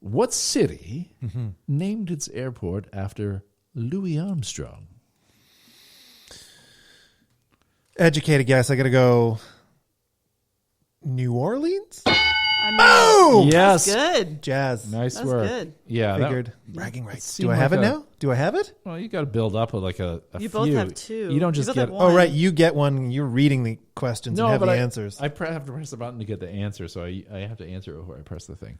What city named its airport after Louis Armstrong? Educated guess. I got to go New Orleans? I mean, Yes. that's good. Jazz. Nice That's work. good. Yeah. Figured. Bragging rights. seemed Do I have like it a- now? Do I have it? Well, you got to build up with like a You few. both have 2. You don't just both get. have 1. Oh, right. You get one. You're reading the questions and have the answers. I have to press the button to get the answer, so I have to answer it before I press the thing.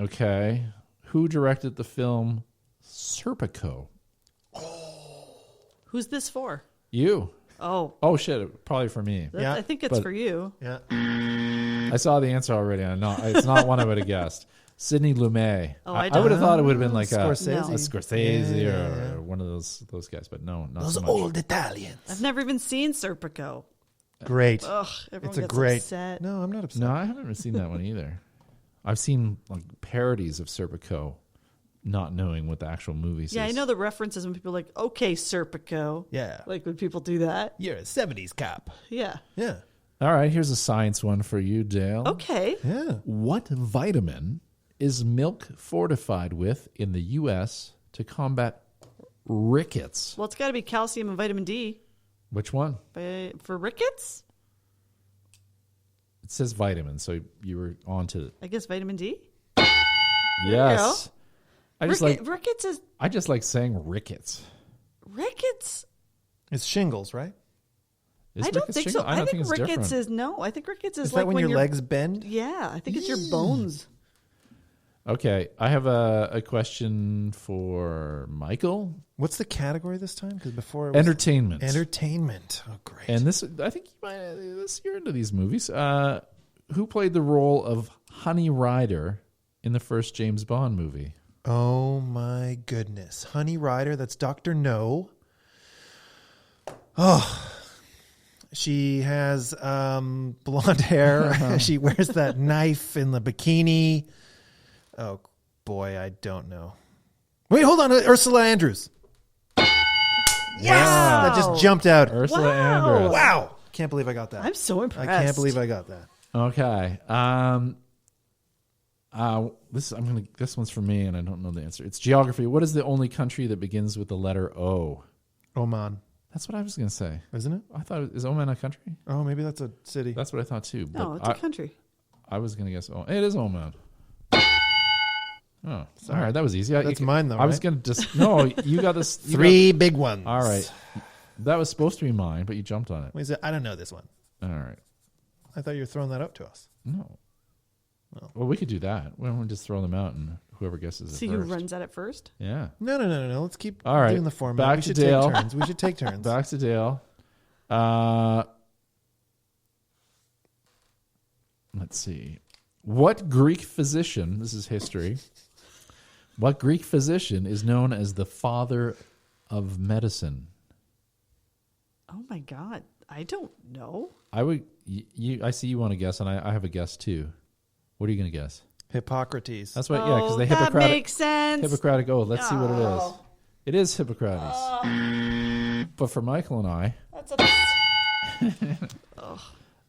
Okay. Who directed the film Serpico? Who's this for? You. Oh, Oh shit! Probably for me. Yeah. I think it's But- for you. yeah. I saw the answer already. I know it's not one I would have guessed. Sidney Lumet. Oh, I I would have don't. thought it would have been like Scorsese. a Scorsese Yeah. or one of those guys, but no, not Those so much. old Italians. I've never even seen Serpico. Great. Ugh, everyone It's a gets great. upset. No, I'm not upset. No, I haven't seen that one either. I've seen like parodies of Serpico, not knowing what the actual movie is. Yeah, I know the references when people are like, okay, Serpico. Yeah. Like when people do that. You're a 70s cop. Yeah. Yeah. All right, here's a science one for you, Dale. Okay. Yeah. What vitamin is milk fortified with in the U.S. to combat rickets? Well, it's got to be calcium and vitamin D. Which one? For rickets? It says vitamin, so you were on to it. I guess vitamin D. Yes. I just rickets is I just like saying rickets. rickets. It's shingles, right? Is I don't rickets think shingle? so. I I don't think it's rickets different. is no. I think rickets is Is like that when your you're, legs bend? Yeah, I think it's your bones. Okay, I have a question for Michael. What's the category this time? Because before it was Entertainment. Entertainment. Oh, great. And this, I think you're into these movies. Who played the role of Honey Rider in the first James Bond movie? Oh my goodness. Honey Rider, that's Dr. No. Oh. She has blonde hair. She wears that knife in the bikini. Oh boy, I don't know. Wait, hold on. Ursula Andrews. Yes! That just jumped out. Ursula Wow. Andress. Wow. Can't believe I got that. I'm so impressed. I can't believe I got that. Okay. This one's for me, and I don't know the answer. It's geography. What is the only country that begins with the letter O? Oman. That's what I was going to say. Isn't it? I thought, is Oman a country? Oh, maybe that's a city. That's what I thought too. No, it's a country. I was going to guess. Oh, it is Oman. Oh, all right. That was easy. That's mine, though, I was right? going to just no. You got this. Three big ones. All right. That was supposed to be mine, but you jumped on it. Wait, is it? I don't know this one. All right. I thought you were throwing that up to us. No. Well, we could do that. We don't just throw them out, and whoever guesses it See first. who runs at it first. Yeah. No. Let's keep All right. doing the format. Back We to should Dale. take turns. We should take turns. Back to Dale. Let's see. What Greek physician, this is history, what Greek physician is known as the father of medicine? Oh my God, I don't know. I see you want to guess, and I have a guess too. What are you going to guess? Hippocrates. That's what, yeah, because they that Hippocratic. makes sense. Hippocratic oath. Let's see what it is. It is Hippocrates. But for Michael and I. That's a.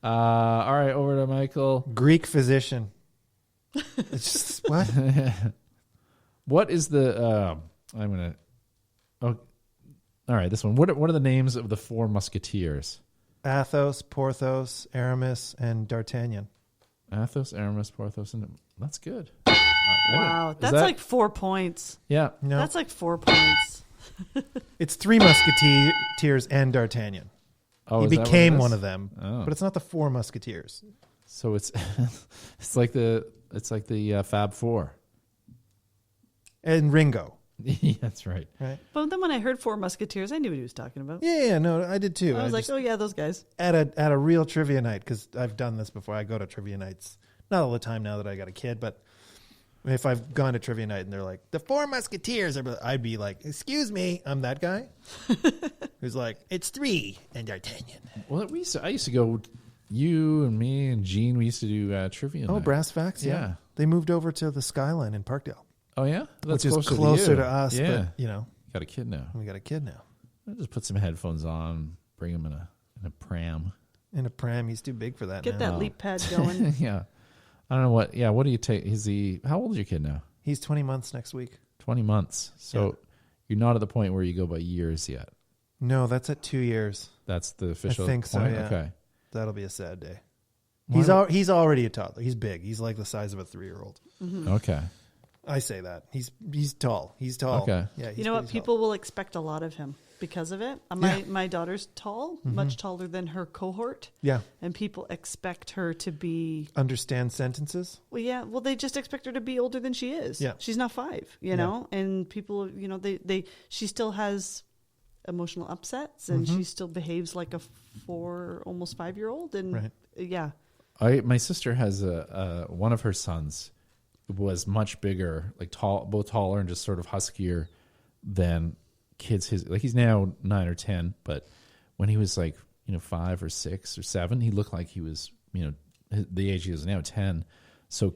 All right, over to Michael. Greek physician. It's just, what? What is the? I'm gonna. Oh, all right. This one. What are the names of the four musketeers? Athos, Porthos, Aramis, and D'Artagnan. Athos, Aramis, Porthos, and that's good. Wow, that's like 4 points. Yeah. No, That's like 4 points. it's three musketeers and D'Artagnan. Oh, He is that what it became is? one of them, Oh. but it's not the four musketeers. So it's it's like the Fab Four. And Ringo, Yeah, that's right. right? But then when I heard Four Musketeers, I knew what he was talking about. Yeah, no, I did too. I was like, just- oh yeah, those guys. at a real trivia night, because I've done this before. I go to trivia nights, not all the time now that I got a kid, but if I've gone to trivia night and they're like, the Four Musketeers, I'd be like, excuse me, I'm that guy who's like, it's three and D'Artagnan. Well, I used to go. You and me and Gene, we used to do trivia. Oh, night. Brass Facts, yeah. Yeah. They moved over to the Skyline in Parkdale, Oh yeah, which is closer closer you. to us. Yeah, But got a kid now. we got a kid now. I just put some headphones on, bring him in a pram. In a pram, he's too big for that Get now. that leap pad going. Yeah, I don't know what. Yeah, what do you take? How old is your kid now? He's 20 months next week. 20 months. So you're not at the point where you go by years yet. No, that's at 2 years. That's the official. I think so, point? yeah. Okay. That'll be a sad day. Why- He's already a toddler. He's big. He's like the size of a 3-year-old. Okay. I say that. He's tall. He's tall. Okay. Yeah. He's You know what? pretty tall. People will expect a lot of him because of it. My daughter's tall, much taller than her cohort. Yeah. And people expect her to be, Understand sentences. well, yeah, well, they just expect her to be older than she is. Yeah. She's not 5, you know? And people, you know, she still has emotional upsets and she still behaves like a 4, almost 5-year-old. And Right. yeah. My sister has one of her sons was much bigger, like both taller and just sort of huskier than kids. He's now 9 or 10, but when he was like 5 or 6 or 7, he looked like he was, the age he is now, 10. So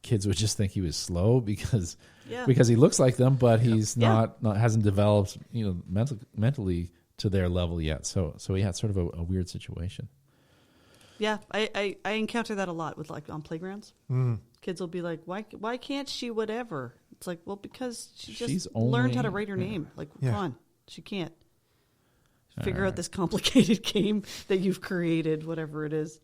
kids would just think he was slow because he looks like them, but he's not hasn't developed, mentally to their level yet. So he had sort of a weird situation. Yeah, I encounter that a lot with like on playgrounds. Kids will be like, why can't she whatever? It's like, well, because she's learned how to write her name. Like, come on, she can't figure out this complicated game that you've created, whatever it is.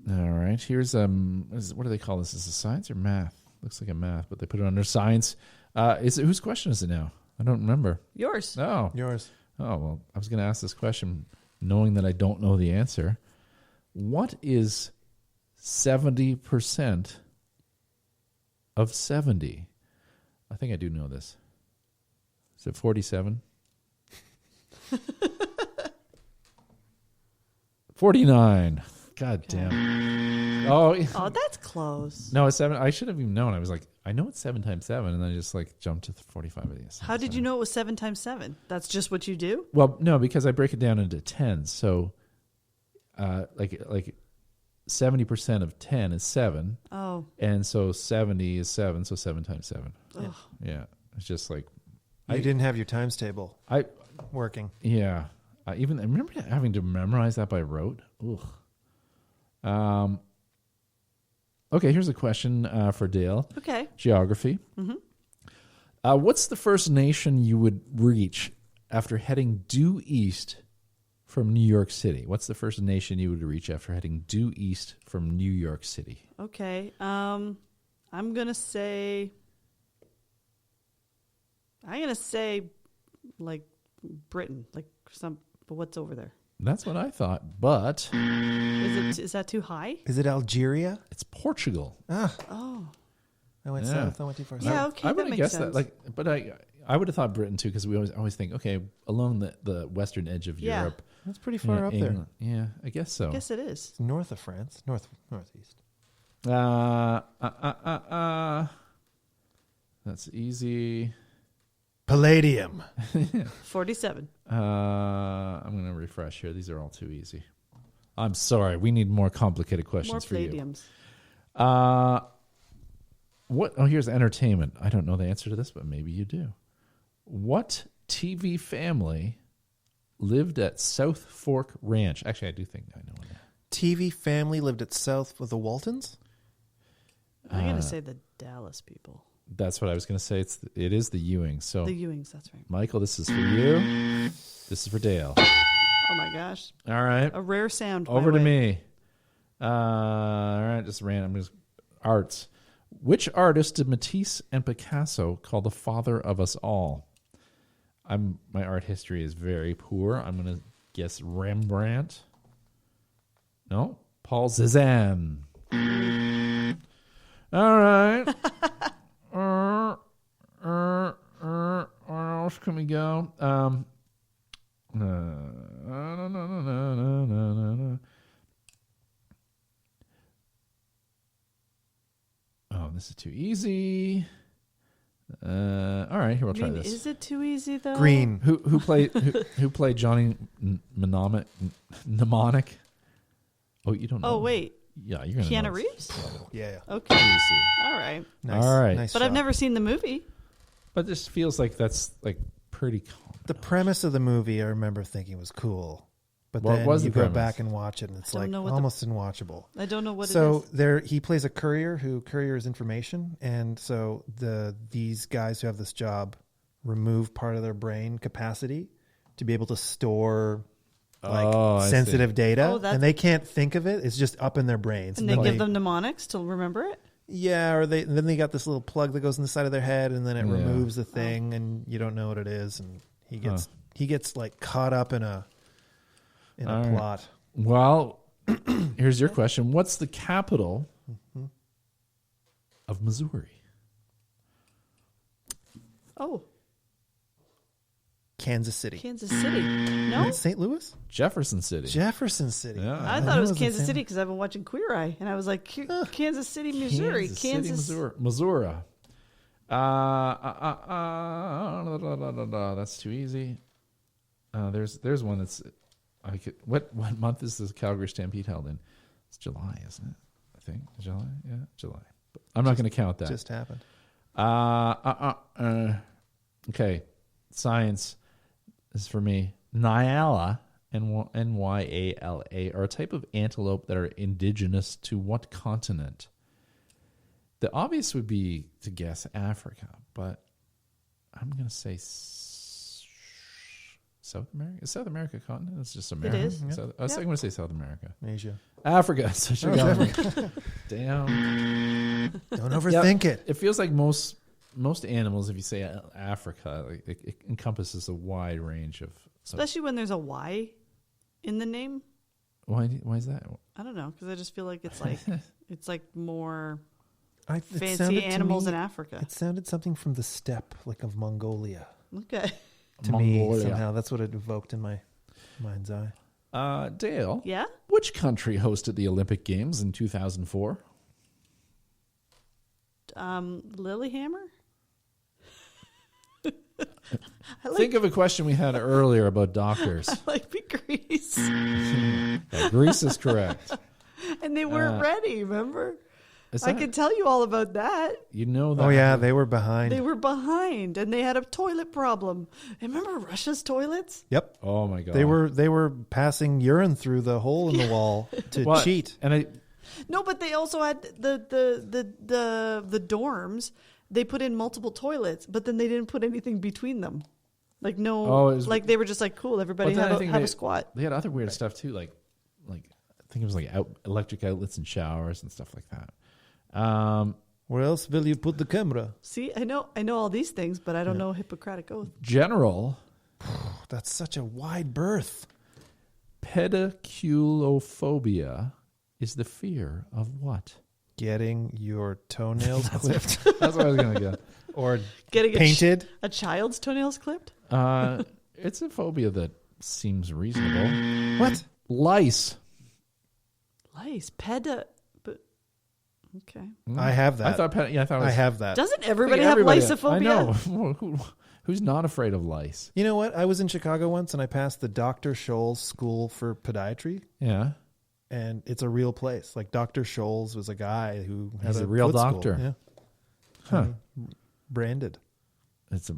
All right, here's what do they call this? Is it science or math? Looks like a math, but they put it under science. Whose question is it now? I don't remember. Yours. Oh, Yours. Oh, well, I was going to ask this question knowing that I don't know the answer. What is 70% of 70? I think I do know this. Is it 47? 49. God damn. Oh, that's close. No, it's 7. I should have even known. I was like, I know it's 7 times 7, and then I just jumped to 45 of these. How did you know it was 7 times 7? That's just what you do? Well, no, because I break it down into 10. So, like 70% of 10 is 7. Oh. And so 70 is 7, so 7 times 7. Ugh. Yeah. It's just like... You didn't have your times table working. Yeah. I remember having to memorize that by rote. Ugh. Okay, here's a question for Dale. Okay. Geography. Mm-hmm. What's the first nation you would reach after heading due east from New York City? What's the first nation you would reach after heading due east from New York City? Okay. I'm gonna say like Britain, like but what's over there? That's what I thought, but Is that too high? Is it Algeria? it's Portugal. Oh. I went Yeah. south. I went too far Yeah, south. okay, I that would have makes guessed sense. that. But I would have thought Britain too, because we always think, okay, along the western edge of Yeah. Europe. That's pretty far up there. England. Yeah, I guess so. I guess it is. It's north of France. Northeast. That's easy. Palladium. 47. I'm going to refresh here. These are all too easy. I'm sorry. We need more complicated questions More for you. palladiums. What? Oh, here's entertainment. I don't know the answer to this, but maybe you do. What TV family lived at South Fork Ranch? Actually, I do think I know that. TV family lived at south with the Waltons. I'm going to say the Dallas people. That's what I was going to say. It is the Ewings. So, The Ewings, that's right. Michael, this is for you. This is for Dale. Oh, my gosh. All right. A rare sound. Over my to way. me. All right, just random. Just arts. Which artist did Matisse and Picasso call the father of us all? My art history is very poor. I'm going to guess Rembrandt. No, Paul Cézanne. All right. Where else can we go? Oh, this is too easy. All right, here we'll try this. Is it too easy though? Green. Who played Johnny Mnemonic? Oh, you don't know. Oh wait, Yeah, you're gonna know Keanu this. Reeves. Yeah. Okay, Easy. all right. Nice. All right. Nice But I've shot. never seen the movie. But this feels like that's pretty common. The premise of the movie, I remember thinking was cool, but What then was you the go premise? back and watch it, and it's I don't like know what the- almost unwatchable. I don't know what it So is. there, he plays a courier who couriers information, and so these guys who have this job remove part of their brain capacity to be able to store I see. sensitive data, Oh, that's- and they can't think of it. It's just up in their brains. And they give them mnemonics to remember it. Yeah, or then they got this little plug that goes in the side of their head, and then it Yeah. removes the thing, and you don't know what it is, and he gets like caught up in a All right. plot. Well, here's your question. What's the capital of Missouri? Oh, Kansas City. Kansas City. No, St. Louis? Jefferson City. Jefferson City. Yeah. I thought it was in Kansas San- City because I've been watching Queer Eye, and I was like, Kansas City, Missouri. Kansas City, Missouri. That's too easy. There's one that's I could. What month is the Calgary Stampede held in? It's July, isn't it? I think July. Yeah, July. But I'm not going to count that. Just happened. Okay, science is for me. Nyala, Nyala, are a type of antelope that are indigenous to what continent? The obvious would be to guess Africa, but I'm going to say South America. Is South America a continent? It's just America. It is. I was going to say South America. Asia. Africa. Such a Damn. Don't overthink it. It feels like most animals, if you say Africa, it encompasses a wide range of. Especially when there's a Y in the name. Why is that? I don't know, because I just feel like it's like more It fancy sounded to animals me- in Africa. It sounded something from the steppe, like of Mongolia. Okay. To me, Mongolia. somehow. That's what it evoked in my mind's eye. Dale. Yeah? Which country hosted the Olympic Games in 2004? Lilyhammer? Think of a question we had earlier about doctors. Like Greece. Greece is correct. And they weren't ready, remember? Is I that- could tell you all about that. You know that. Oh, yeah, they were behind. They were behind, and they had a toilet problem. Remember Russia's toilets? Yep. Oh my god. They were passing urine through the hole in the wall to What? cheat. And No, but they also had the dorms. They put in multiple toilets, but then they didn't put anything between them. Like like they were just like, cool, everybody But then I have think a squat. They had other weird stuff too, like I think it was like electric outlets and showers and stuff like that. Where else will you put the camera? See, I know all these things, but I don't know Hippocratic Oath. General That's such a wide berth. pediculophobia is the fear of what? Getting your toenails clipped That's what I was gonna get. or Getting painted. a child's toenails clipped? It's a phobia that seems reasonable. What? Lice. Lice, but okay. I have that. I thought it was, I have that. Doesn't everybody have licephobia? I know. Who's not afraid of lice? You know what? I was in Chicago once and I passed the Dr. Scholl's School for Podiatry, Yeah. and it's a real place. Like Dr. Scholl's was a guy who has He's a real foot school. doctor. Yeah. Huh. Branded. It's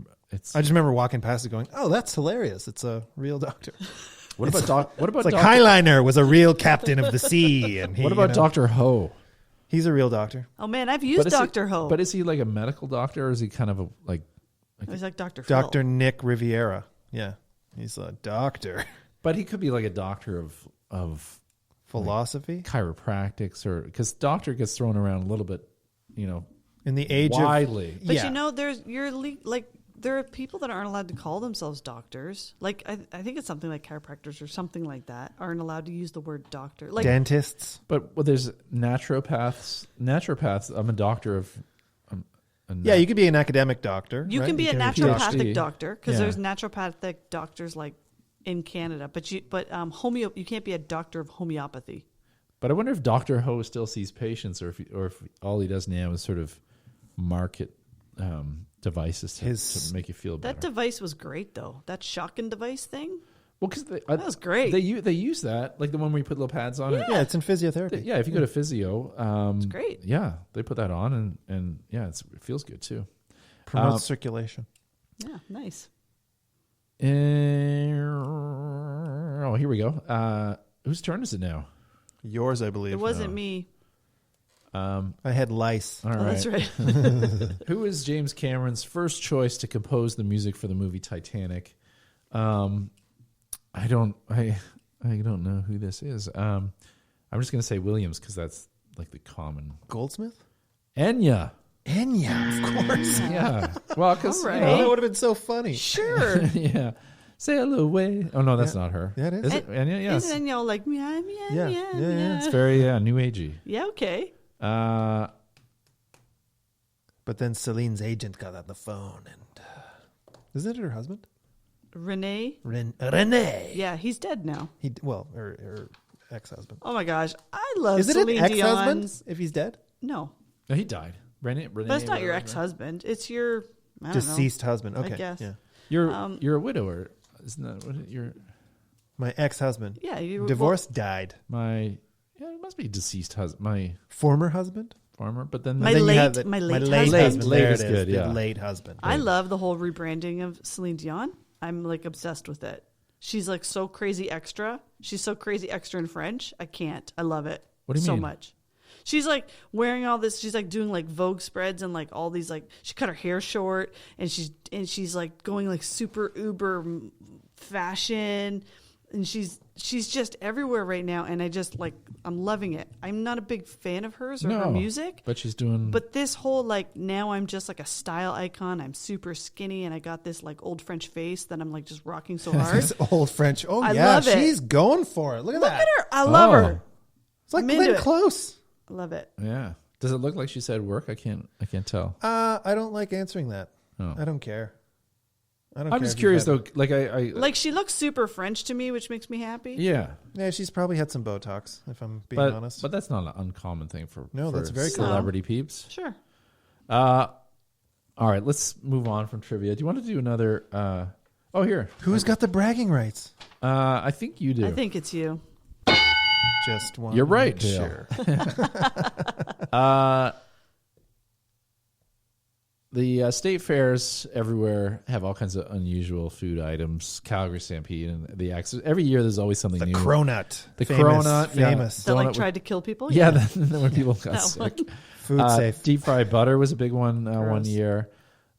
I just remember walking past it going, "Oh, that's hilarious. It's a real doctor." what about It's like Highliner was a real captain of the sea. And what about Dr. Ho? He's a real doctor. Oh man, I've used Dr. Ho. But is he like a medical doctor, or is he kind of He's like Dr. Phil. Dr. Nick Riviera. Yeah. He's a doctor. But he could be like a doctor of Philosophy? chiropractics, or because doctor gets thrown around a little bit, In the age widely. of... But yeah. there are people that aren't allowed to call themselves doctors. Like I think it's something like chiropractors or something like that aren't allowed to use the word doctor. Like Dentists. But there's naturopaths. I'm a doctor of. Yeah, you could be an academic doctor. you right? can be a can be naturopathic PhD. doctor because Yeah. there's naturopathic doctors like in Canada. But you can't be a doctor of homeopathy. But I wonder if Dr. Ho still sees patients, or if all he does now is sort of market devices to make you feel better. That device was great though. That shocking device thing. Well, because That was great. They use that, like the one where you put little pads on it. Yeah, it's in physiotherapy. Yeah, if you go to physio, It's great. Yeah, they put that on, and yeah, it feels good too. Promotes circulation. Yeah, nice. Oh, here we go. Whose turn is it now? Yours, I believe. It wasn't me. I had lice. All Oh, right. that's right. Who is James Cameron's first choice to compose the music for the movie Titanic? I don't know who this is. I'm just gonna say Williams because that's like the common. Goldsmith? Enya. Enya, of course. Yeah. Well, because All right. Oh, that would have been so funny. Sure. yeah. Sail away. Oh no, that's not her. Yeah, it is. Is it Enya? Yes. Isn't y'all like meow, meow, Yeah, meow, yeah, yeah. meow? It's very new agey. Yeah, okay. But then Celine's agent got on the phone, and isn't it her husband? Renee. Renee. Yeah, he's dead now. Her ex-husband. Oh my gosh, I love Is it Celine an ex-husband Dion's. if he's dead? No, No, he died. Renee, but it's not your whatever. ex-husband. It's your I don't Deceased know. husband. Okay. guess. Yeah. You're a widower, isn't that what you're? My ex-husband. Yeah, you Divorce died. It must be deceased husband. My Former husband? former, but then My Then you late- have my my late late husband. husband. Late There is it is. good, The yeah. late husband. I love the whole rebranding of Celine Dion. I'm like obsessed with it. She's like so crazy extra. She's so crazy extra in French. I can't. I love it. What do you so mean? much. She's like wearing all this. She's like doing like Vogue spreads and like all these like she cut her hair short and she's like going like super uber fashion and she's just everywhere right now and I just like I'm loving it. I'm not a big fan of hers or her music, but she's doing. but this whole like now I'm just like a style icon. I'm super skinny and I got this like old French face that I'm like just rocking so hard. This old French. Oh, I yeah. love it. She's going for it. Look at Look that. at her. I love Oh. her. It's like I'm into Glenn it. Close. I love it. Yeah. Does it look like she said work? I can't tell. I don't like answering that. Oh. I don't care. I'm care just if curious you've though. Like I Like she looks super French to me, which makes me happy. yeah. Yeah, she's probably had some Botox, if I'm being But honest. but that's not an uncommon thing for No, for that's very common. celebrity peeps. Sure. All right, let's move on from trivia. Do you want to do another? Here. Who's got the bragging rights? I think you do. I think it's you. Just one. You're right, Sure. The state fairs everywhere have all kinds of unusual food items. Calgary Stampede and the Axis. Every year, there's always something The new. cronut. The famous, cronut, yeah. famous. That like Donut tried to kill people. Yeah, then when people got That sick. one. Food safe. Deep fried butter was a big one one Gross. year.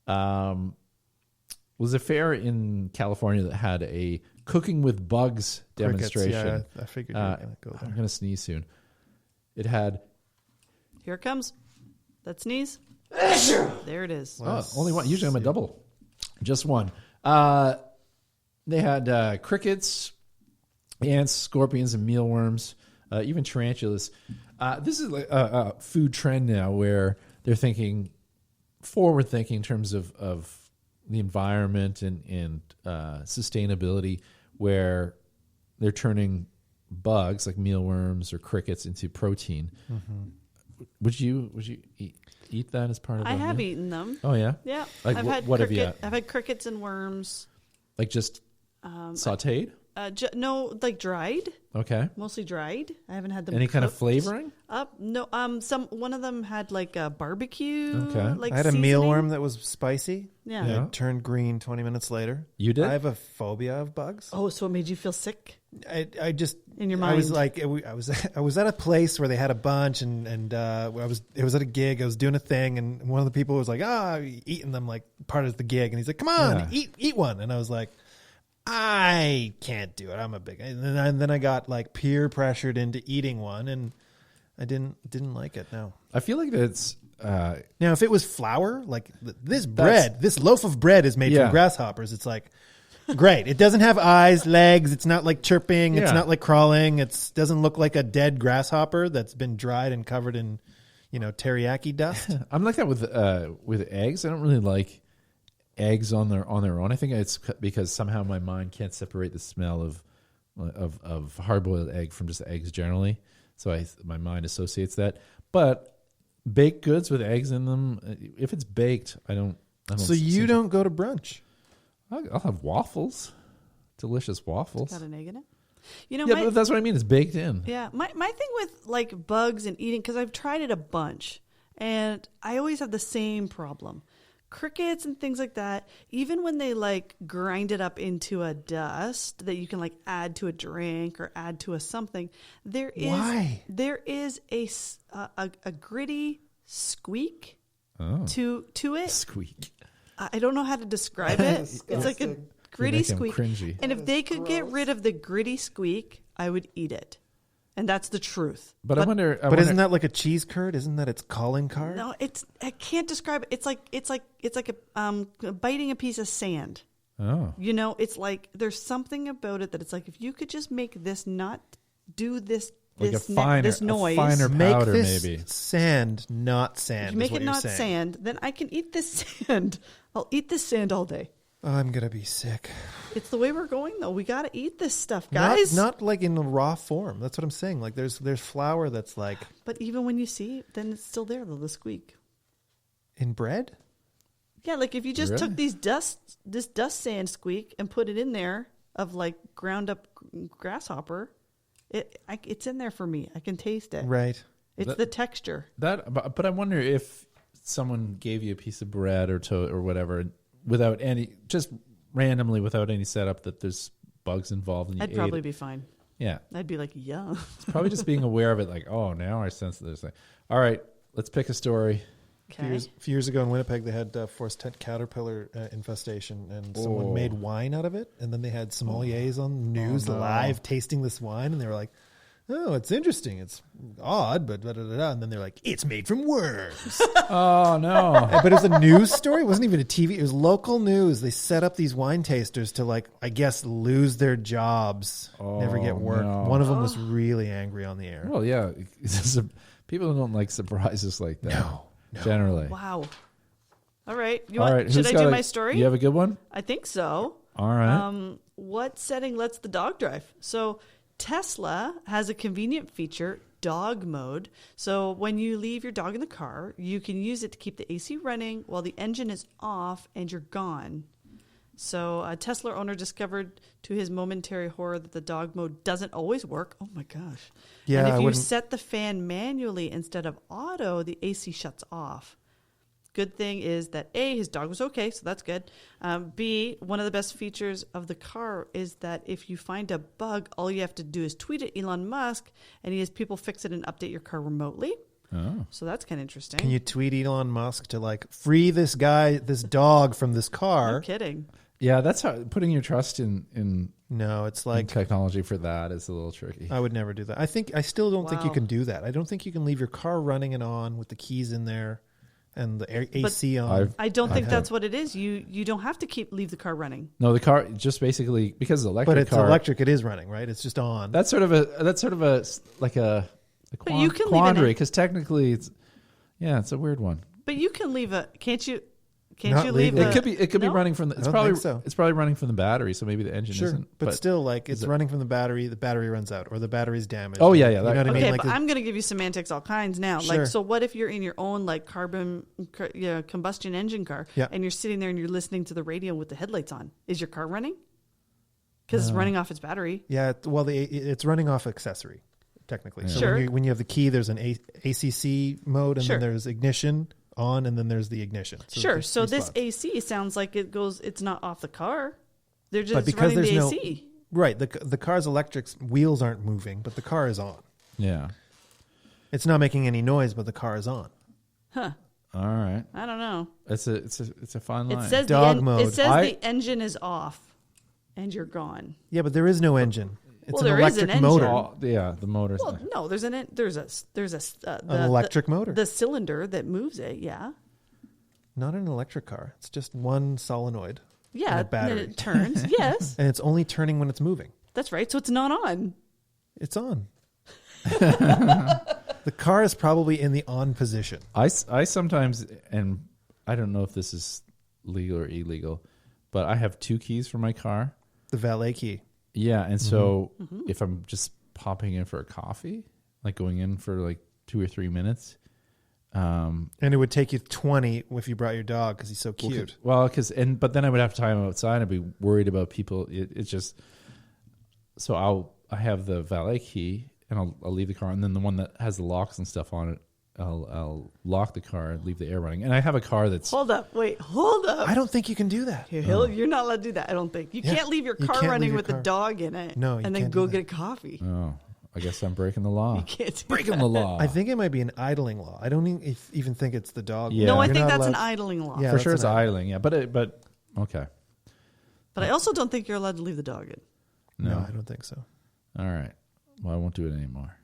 Was a fair in California that had a cooking with bugs Crickets, demonstration. yeah, I figured you were going to go I'm there. going to sneeze soon. It had Here it comes. That sneeze. There it is. only one. Usually I'm a double. Just one. They had crickets, ants, scorpions, and mealworms, even tarantulas. This is like a food trend now where they're thinking forward thinking in terms of the environment and sustainability, where they're turning bugs like mealworms or crickets into protein. Mm-hmm. Would you eat that as part of? I a have meal? eaten them. Oh yeah, Yeah. Like I've had what have you cricket. had? I've had crickets and worms. Like just sautéed? No, like dried. Okay. Mostly dried. I haven't had them. Any kind of cooked. flavoring? No. One of them had like a barbecue. Okay. Like I had a seasoning. mealworm that was spicy. Yeah. Yeah. It turned green 20 minutes later. You did? I have a phobia of bugs. Oh, so it made you feel sick? I just In your I was mind. like I was at a place where they had a bunch and it was at a gig. I was doing a thing and one of the people was like, eating them like part of the gig, and he's like, come on, Yeah. eat one, and I was like, I can't do it. I'm a big, and then I got like peer pressured into eating one, and I didn't like it. No. I feel like that's Now, if it was flour, like this bread, this loaf of bread is made Yeah. from grasshoppers. It's like, great. It doesn't have eyes, legs. It's not like chirping. It's Yeah. not like crawling. It doesn't look like a dead grasshopper that's been dried and covered in, teriyaki dust. I'm like that with eggs. I don't really like eggs on their own. I think it's because somehow my mind can't separate the smell of hard boiled egg from just eggs generally. So my mind associates that. But baked goods with eggs in them, if it's baked, I don't. So you don't go to brunch? I'll have waffles, delicious waffles. Got an egg in it? You know, Yeah, but that's what I mean. It's baked in. Yeah, my thing with like bugs and eating, because I've tried it a bunch, and I always have the same problem. Crickets and things like that, even when they like grind it up into a dust that you can like add to a drink or add to a something, there is a gritty squeak to it. Squeak. I don't know how to describe it. It's like a gritty make 'em squeak. cringy. And if they could get rid of the gritty squeak, I would eat it. And that's the truth. But I wonder. But isn't that like a cheese curd? Isn't that its calling card? No, I can't describe it. It's like biting a piece of sand. Oh. It's like there's something about it that it's like if you could just make this not do this Like this a finer, this noise. a finer Make powder, this maybe. sand not sand. If you make is what it you're not saying. sand, then I can eat this sand. I'll eat this sand all day. Oh, I'm gonna be sick. It's the way we're going though. We got to eat this stuff, guys. Not like in a raw form. That's what I'm saying. Like there's flour that's like But even when you see it, then it's still there though, the squeak. in bread. Yeah, like if you just Really? took this dust sand squeak and put it in there, of like ground up grasshopper. It's in there for me. I can taste it. Right. It's the texture. But I wonder if someone gave you a piece of bread or toast or whatever without just randomly without any setup that there's bugs involved and you I'd probably be fine. Yeah. I'd be like, yeah. It's probably just being aware of it, like, oh, now I sense this thing. All right, let's pick a story. Okay. A few years ago in Winnipeg, they had forced caterpillar infestation, and someone made wine out of it. And then they had sommeliers on the news live tasting this wine, and they were like, "Oh, it's interesting. It's odd, but da, da, da, da." And then they're like, "It's made from worms." Oh no! But it was a news story. It wasn't even a TV. It was local news. They set up these wine tasters to, like, I guess, lose their jobs, never get work. No. One of them was really angry on the air. Well, yeah, people don't like surprises like that. No. Generally. Wow. All right. Should I do my story? You have a good one? I think so. All right. What setting lets the dog drive? So Tesla has a convenient feature, dog mode. So when you leave your dog in the car, you can use it to keep the AC running while the engine is off and you're gone. So a Tesla owner discovered to his momentary horror that the dog mode doesn't always work. Oh my gosh. Yeah, and if you set the fan manually instead of auto, the AC shuts off. Good thing is that A, his dog was okay, so that's good. B, one of the best features of the car is that if you find a bug, all you have to do is tweet at Elon Musk, and he has people fix it and update your car remotely. Oh. So that's kind of interesting. Can you tweet Elon Musk to, like, free this dog from this car? No kidding. Yeah, that's how putting your trust in No, it's like technology for that is a little tricky. I would never do that. I still don't think you can do that. I don't think you can leave your car running and on with the keys in there and the AC on. I don't think that's what it is. You don't have to leave the car running. No, the car just basically because it's electric. But it's electric. It is running, right? It's just on. That's sort of a you can quandary because technically it's a weird one. But you can leave can't you Not leave legally. It could be running from the. It's probably so. It's probably running from the battery, so maybe the engine isn't. But still, like, it's running from the battery. The battery runs out, or the battery's damaged. Oh yeah. You know what I mean? Okay, Like but I'm going to give you semantics all kinds now. Sure. Like, so what if you're in your own like combustion engine car, and you're sitting there and you're listening to the radio with the headlights on? Is your car running? Because it's running off its battery. Yeah. Well, it's running off accessory, technically. So Sure. when you have the key, there's an ACC mode, and then there's ignition on, and then there's the ignition. So Sure. there's So three this spots. AC sounds like it's not off the car. They're But just because running there's the AC. Right. The car's electric wheels aren't moving, but the car is on. Yeah. It's not making any noise, but the car is on. Huh. All right. I don't know. It's a fine line. It says Dog mode. It says the engine is off, and you're gone. Yeah, but there is no engine. It's Well, an there is an electric engine. motor. Oh, yeah, the motor's Well, no, there's an electric motor. The cylinder that moves it. Yeah. Not an electric car. It's just one solenoid. Yeah. And a And battery. then it turns. Yes. And it's only turning when it's moving. That's right. So it's not on. It's on. The car is probably in the on position. I sometimes, and I don't know if this is legal or illegal, but I have two keys for my car. The valet key. Yeah, and so if I'm just popping in for a coffee, like going in for like 2 or 3 minutes. And it would take you 20 if you brought your dog because he's so cute. But then I would have time outside. I'd be worried about people. It's just, so I have the valet key and I'll leave the car, and then the one that has the locks and stuff on it, I'll lock the car and leave the air running. And I have a car that's Hold up. I don't think you can do that. You're not allowed to do that. I don't think. You can't leave your You car can't running leave your with the car. dog in it. No, you and then can't go do get that. a coffee. oh, I guess I'm breaking the law. You can't do Breaking that. the law. I think it might be an idling law. I don't even think it's the dog. Yeah. No, I You're think not that's an allowed- idling law. Yeah, for that's sure it's an idling. Yeah, but okay. But I also don't think you're allowed to leave the dog in. No, I don't think so. All right. Well, I won't do it anymore.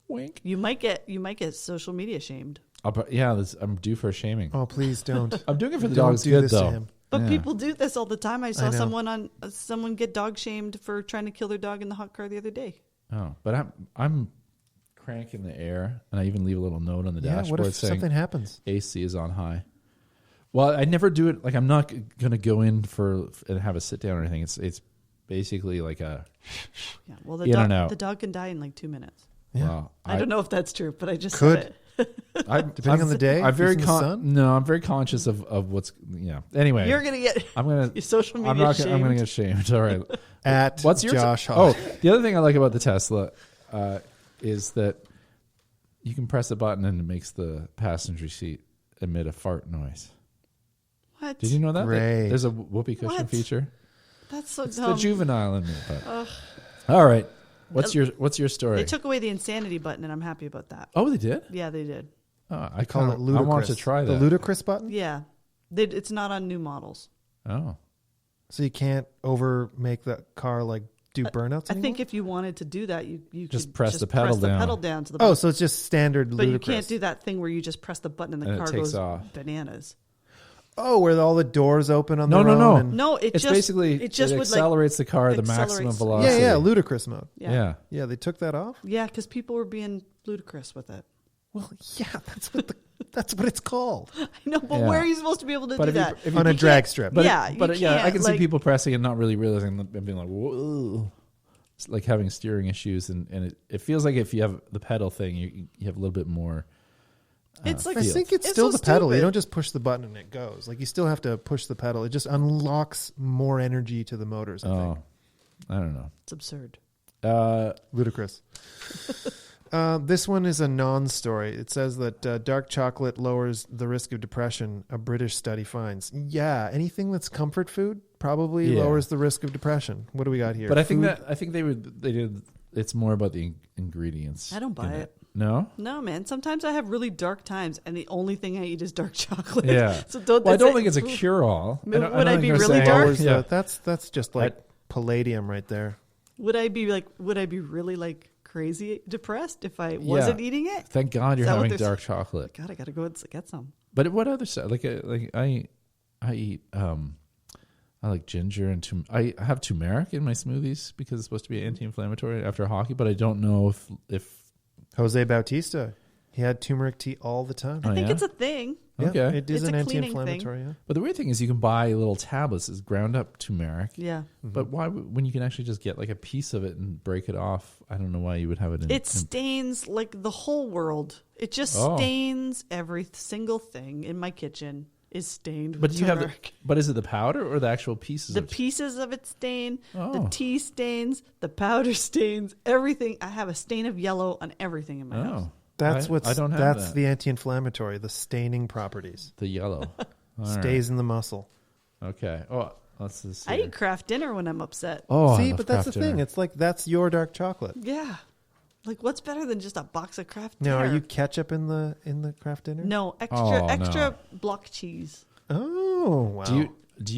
Wink. You might get social media shamed. I'm due for a shaming. Oh, please don't. I'm doing it for the Don't dog's do good this to though. him. But Yeah. people do this all the time. I saw know. someone get dog shamed for trying to kill their dog in the hot car the other day. Oh, but I'm cranking the air, and I even leave a little note on the Yeah, dashboard what if saying something happens? AC is on high. Well, I never do it. Like, I'm not going to go in and have a sit down or anything. It's basically like a. Yeah. Well, In and out. the dog can die in like 2 minutes. Yeah. Well, I don't know if that's true, but I just Could. said it. Depending on the day, I'm very in the sun? no. I'm very conscious of what's. Yeah. Anyway, You're gonna get. I'm gonna your social media. I'm not. shamed. I'm gonna get shamed. All right. At What's your Josh Oh, Hall. the other thing I like about the Tesla is that you can press a button and it makes the passenger seat emit a fart noise. What? Did you know that? Great. There's a whoopee cushion What? feature. That's so It's dumb. the juvenile in me. But. All right. What's your story? They took away the insanity button, and I'm happy about that. Oh, they did. Yeah, they did. Oh, I Call it ludicrous. I want to try that. The ludicrous button? Yeah, it's not on new models. Oh, So you can't make the car like do burnouts I anymore? think if you wanted to do that, you Just could press the pedal down. the pedal down to the Oh, button. so it's just standard But ludicrous. you can't do that thing where you just press the button and the And it car takes goes off. bananas. Oh, where all the doors open on No, their no, own? no. and- No, it it's just basically it just it would accelerates the car to the accelerates- maximum Yeah, velocity. yeah, ludicrous mode. Yeah, Yeah, they took that off? yeah, because people were being ludicrous with it. Well, yeah, that's what it's called. I know, but Yeah. where are you supposed to be able to But do if you- that? if you- On a You drag can't- strip. But yeah, but you yeah, I can't, can see like- people pressing and not really realizing and being like, whoa. It's like having steering issues, and it feels like if you have the pedal thing, you have a little bit more. It's like I think it's It's still so the pedal. You stupid. don't just push the button and it goes. Like you still have to push the pedal. It just unlocks more energy to the motors, I think. I don't know. it's absurd. Ludicrous. This one is a non-story. It says that dark chocolate lowers the risk of depression, a British study finds. Yeah, anything that's comfort food probably Yeah. lowers the risk of depression. What do we got here? But I think Food? they did. It's more about the ingredients. I don't buy in it. No. No, man. Sometimes I have really dark times, and the only thing I eat is dark chocolate. Yeah. so don't. Well, I that's don't it. think it's a cure-all. Would don't I think be they're really saying- dark? Lowers Yeah. that's just like palladium right there. Would I be really like crazy depressed if I wasn't eating it? Thank God you're Is that what having they're dark chocolate. God, I gotta go and get some. But what other stuff? Like I eat. I like ginger and I have turmeric in my smoothies because it's supposed to be anti-inflammatory after hockey. But I don't know if Jose Bautista, he had turmeric tea all the time. I think yeah? it's a thing. Yeah, Okay. it is It's an a cleaning anti-inflammatory. Yeah. But the weird thing is you can buy little tablets as ground up turmeric. Yeah. But why when you can actually just get like a piece of it and break it off? I don't know why you would have it in. It stains like the whole world. It just Oh. stains every single thing in my kitchen is stained But with do you have the, turmeric. but is it the powder or the actual pieces? The of pieces of it stain, Oh. the tea stains, the powder stains, everything. I have a stain of yellow on everything in my house. Oh, That's I don't have that's that. the anti-inflammatory, the staining properties. The yellow All right. Stays in the muscle. Okay. Oh, let's just. I eat Kraft dinner when I'm upset. Oh, I See, love but that's the Kraft thing. dinner. It's like that's your dark chocolate. Yeah. Like, what's better than just a box of Kraft Now, dinner? are you ketchup in the Kraft dinner? No, extra Oh, extra block cheese. Oh, wow. Do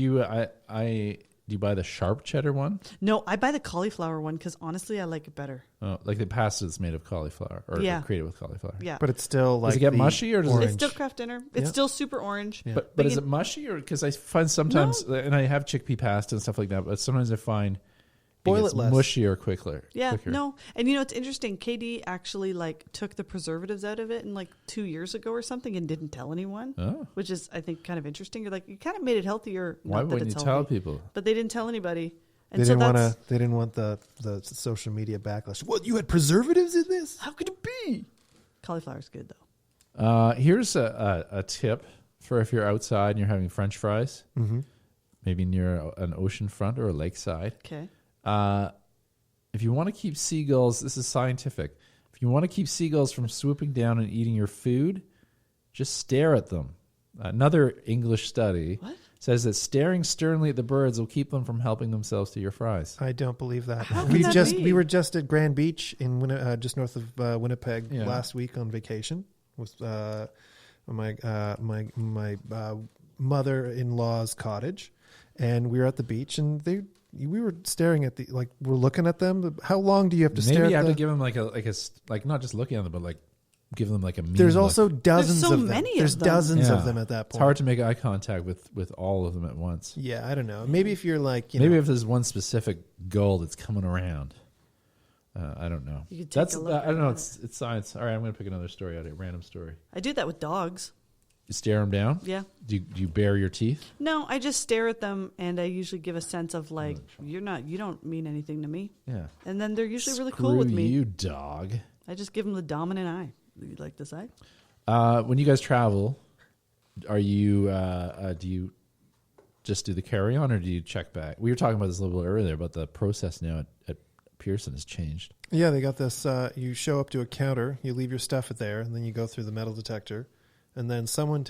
you buy the sharp cheddar one? No, I buy the cauliflower one because honestly, I like it better. Oh, like the pasta that's made of cauliflower or Yeah. created with cauliflower. Yeah. But it's still like Does it get the mushy or does it- orange. It's still Kraft dinner. It's Yeah. still super orange. But is it mushy or because I find sometimes and I have chickpea pasta and stuff like that, but sometimes I find Boil gets it less. mushier quicker. Yeah, quicker. no. And you know, it's interesting. KD actually like took the preservatives out of it in like 2 years ago or something and didn't tell anyone, Oh. which is, I think, kind of interesting. You're like, you kind of made it healthier. Why Not that wouldn't it's you tell healthy, people? But they didn't tell anybody. And They so didn't want that's, to. They didn't want the social media backlash. What, you had preservatives in this? how could it be? Cauliflower's good though. Here's a tip for if you're outside and you're having French fries, maybe near an ocean front or a lakeside. Okay. If you want to keep seagulls, this is scientific. If you want to keep seagulls from swooping down and eating your food, just stare at them. Another English study says that staring sternly at the birds will keep them from helping themselves to your fries. I don't believe that. How can that be? We were just at Grand Beach in just north of Winnipeg Yeah. last week on vacation with my mother-in-law's cottage, and we were at the beach, and we were staring at we're looking at them. How long do you have to stare? Maybe you at have the, to give them like not just looking at them, but like give them like a mean There's look. also dozens so of them. many of There's them. dozens Yeah. of them at that It's point. hard to make eye contact with all of them at once. Yeah, I don't know. Maybe if you're like, Maybe if there's one specific goal that's coming around. I don't know. You could take That's a look I don't at know. it. It's science. All right, I'm going to pick another story out of it. Random story. I do that with dogs. You stare them down. Yeah. Do you bare your teeth? No, I just stare at them and I usually give a sense of like, you don't mean anything to me. Yeah. And then they're usually really cool with Screw me. you, dog. I just give them the dominant eye. You like this eye? When you guys travel, are you do you just do the carry-on or do you check back? We were talking about this a little bit earlier, but the process now at Pearson has changed. Yeah, they got this. You show up to a counter, you leave your stuff there, and then you go through the metal detector. And then someone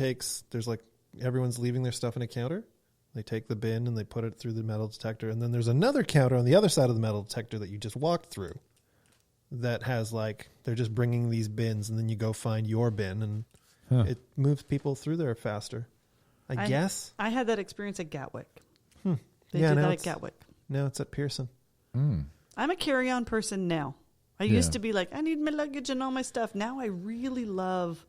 everyone's leaving their stuff in a counter. They take the bin and they put it through the metal detector. And then there's another counter on the other side of the metal detector that you just walked through that has they're just bringing these bins, and then you go find your bin, and it moves people through there faster. I guess. I had that experience at Gatwick. They Yeah, did now that at it's- Gatwick. No, it's at Pearson. I'm a carry-on person now. I used to be like, I need my luggage and all my stuff. Now I really love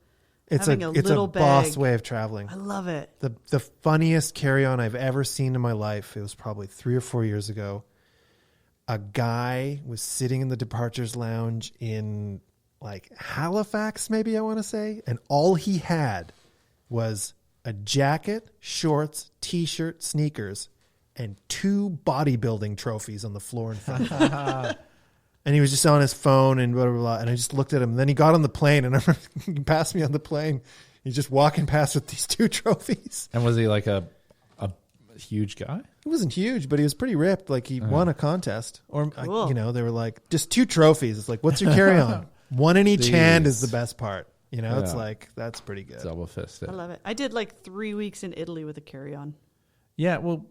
having a little bag. Boss way of traveling. I love it. The funniest carry-on I've ever seen in my life, it was probably 3 or 4 years ago. A guy was sitting in the departures lounge in Halifax, maybe I want to say, and all he had was a jacket, shorts, T-shirt, sneakers, and 2 bodybuilding trophies on the floor in front of him. And he was just on his phone and blah, blah, blah. And I just looked at him. And then he got on the plane, and I remember he passed me on the plane. He's just walking past with these 2 trophies. And was he like a huge guy? He wasn't huge, but he was pretty ripped. He won a contest. Or, Cool. they were like, just 2 trophies. It's like, what's your carry-on? One in each hand is the best part. It's that's pretty good. Double fisted. I love it. I did 3 weeks in Italy with a carry-on. Yeah, well,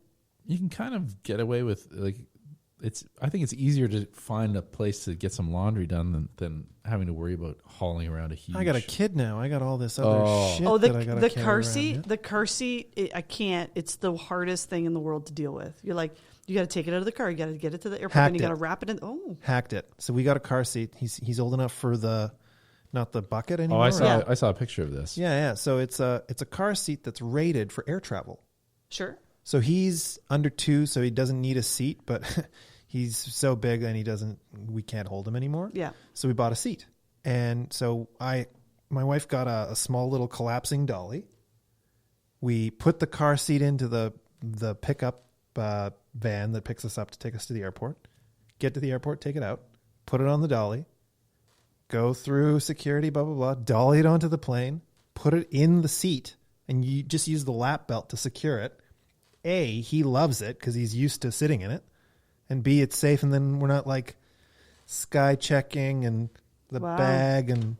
you can kind of get away with I think it's easier to find a place to get some laundry done than having to worry about hauling around a huge. I got a kid now. I got all this other shit. Oh, that I gotta the carry car around, seat. yeah. The car seat. I can't. It's the hardest thing in the world to deal with. You're like, you got to take it out of the car. You got to get it to the airport, Hacked and you got to it. wrap it in. Oh, Hacked it. So we got a car seat. He's old enough for not the bucket Oh, anymore. I saw a picture of this. Yeah. So it's a car seat that's rated for air travel. sure. So he's under 2, so he doesn't need a seat, but he's so big and we can't hold him anymore. Yeah. So we bought a seat. And so my wife got a small little collapsing dolly. We put the car seat into the pickup van that picks us up to take us to the airport. Get to the airport, take it out, put it on the dolly, go through security, blah, blah, blah, dolly it onto the plane, put it in the seat, and you just use the lap belt to secure it. A, he loves it because he's used to sitting in it. And B, it's safe, and then we're not sky checking and the bag and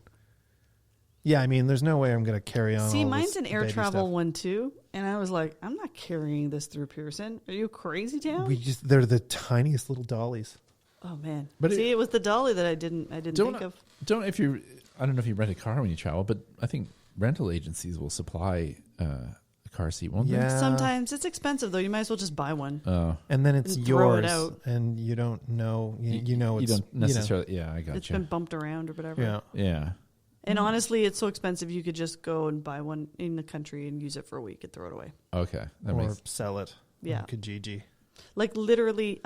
there's no way I'm going to carry on. See, all mine's this an air baby travel stuff. one too, and I was like, I'm not carrying this through Pearson. Are you crazy, town? They're the tiniest little dollies. Oh man! But See, it was the dolly that I didn't think of. I don't know if you rent a car when you travel, but I think rental agencies will supply a car seat, won't they? Yeah. Sometimes it's expensive though. You might as well just buy one. And then it's And throw it yours, out. and you don't know. You know, You it's, don't necessarily. Yeah, I It's got been you. bumped around or whatever. Yeah. Yeah. And honestly, it's so expensive. You could just go and buy one in the country and use it for a week and throw it away. Okay. That Or makes. sell it. Yeah. on Kijiji. Literally,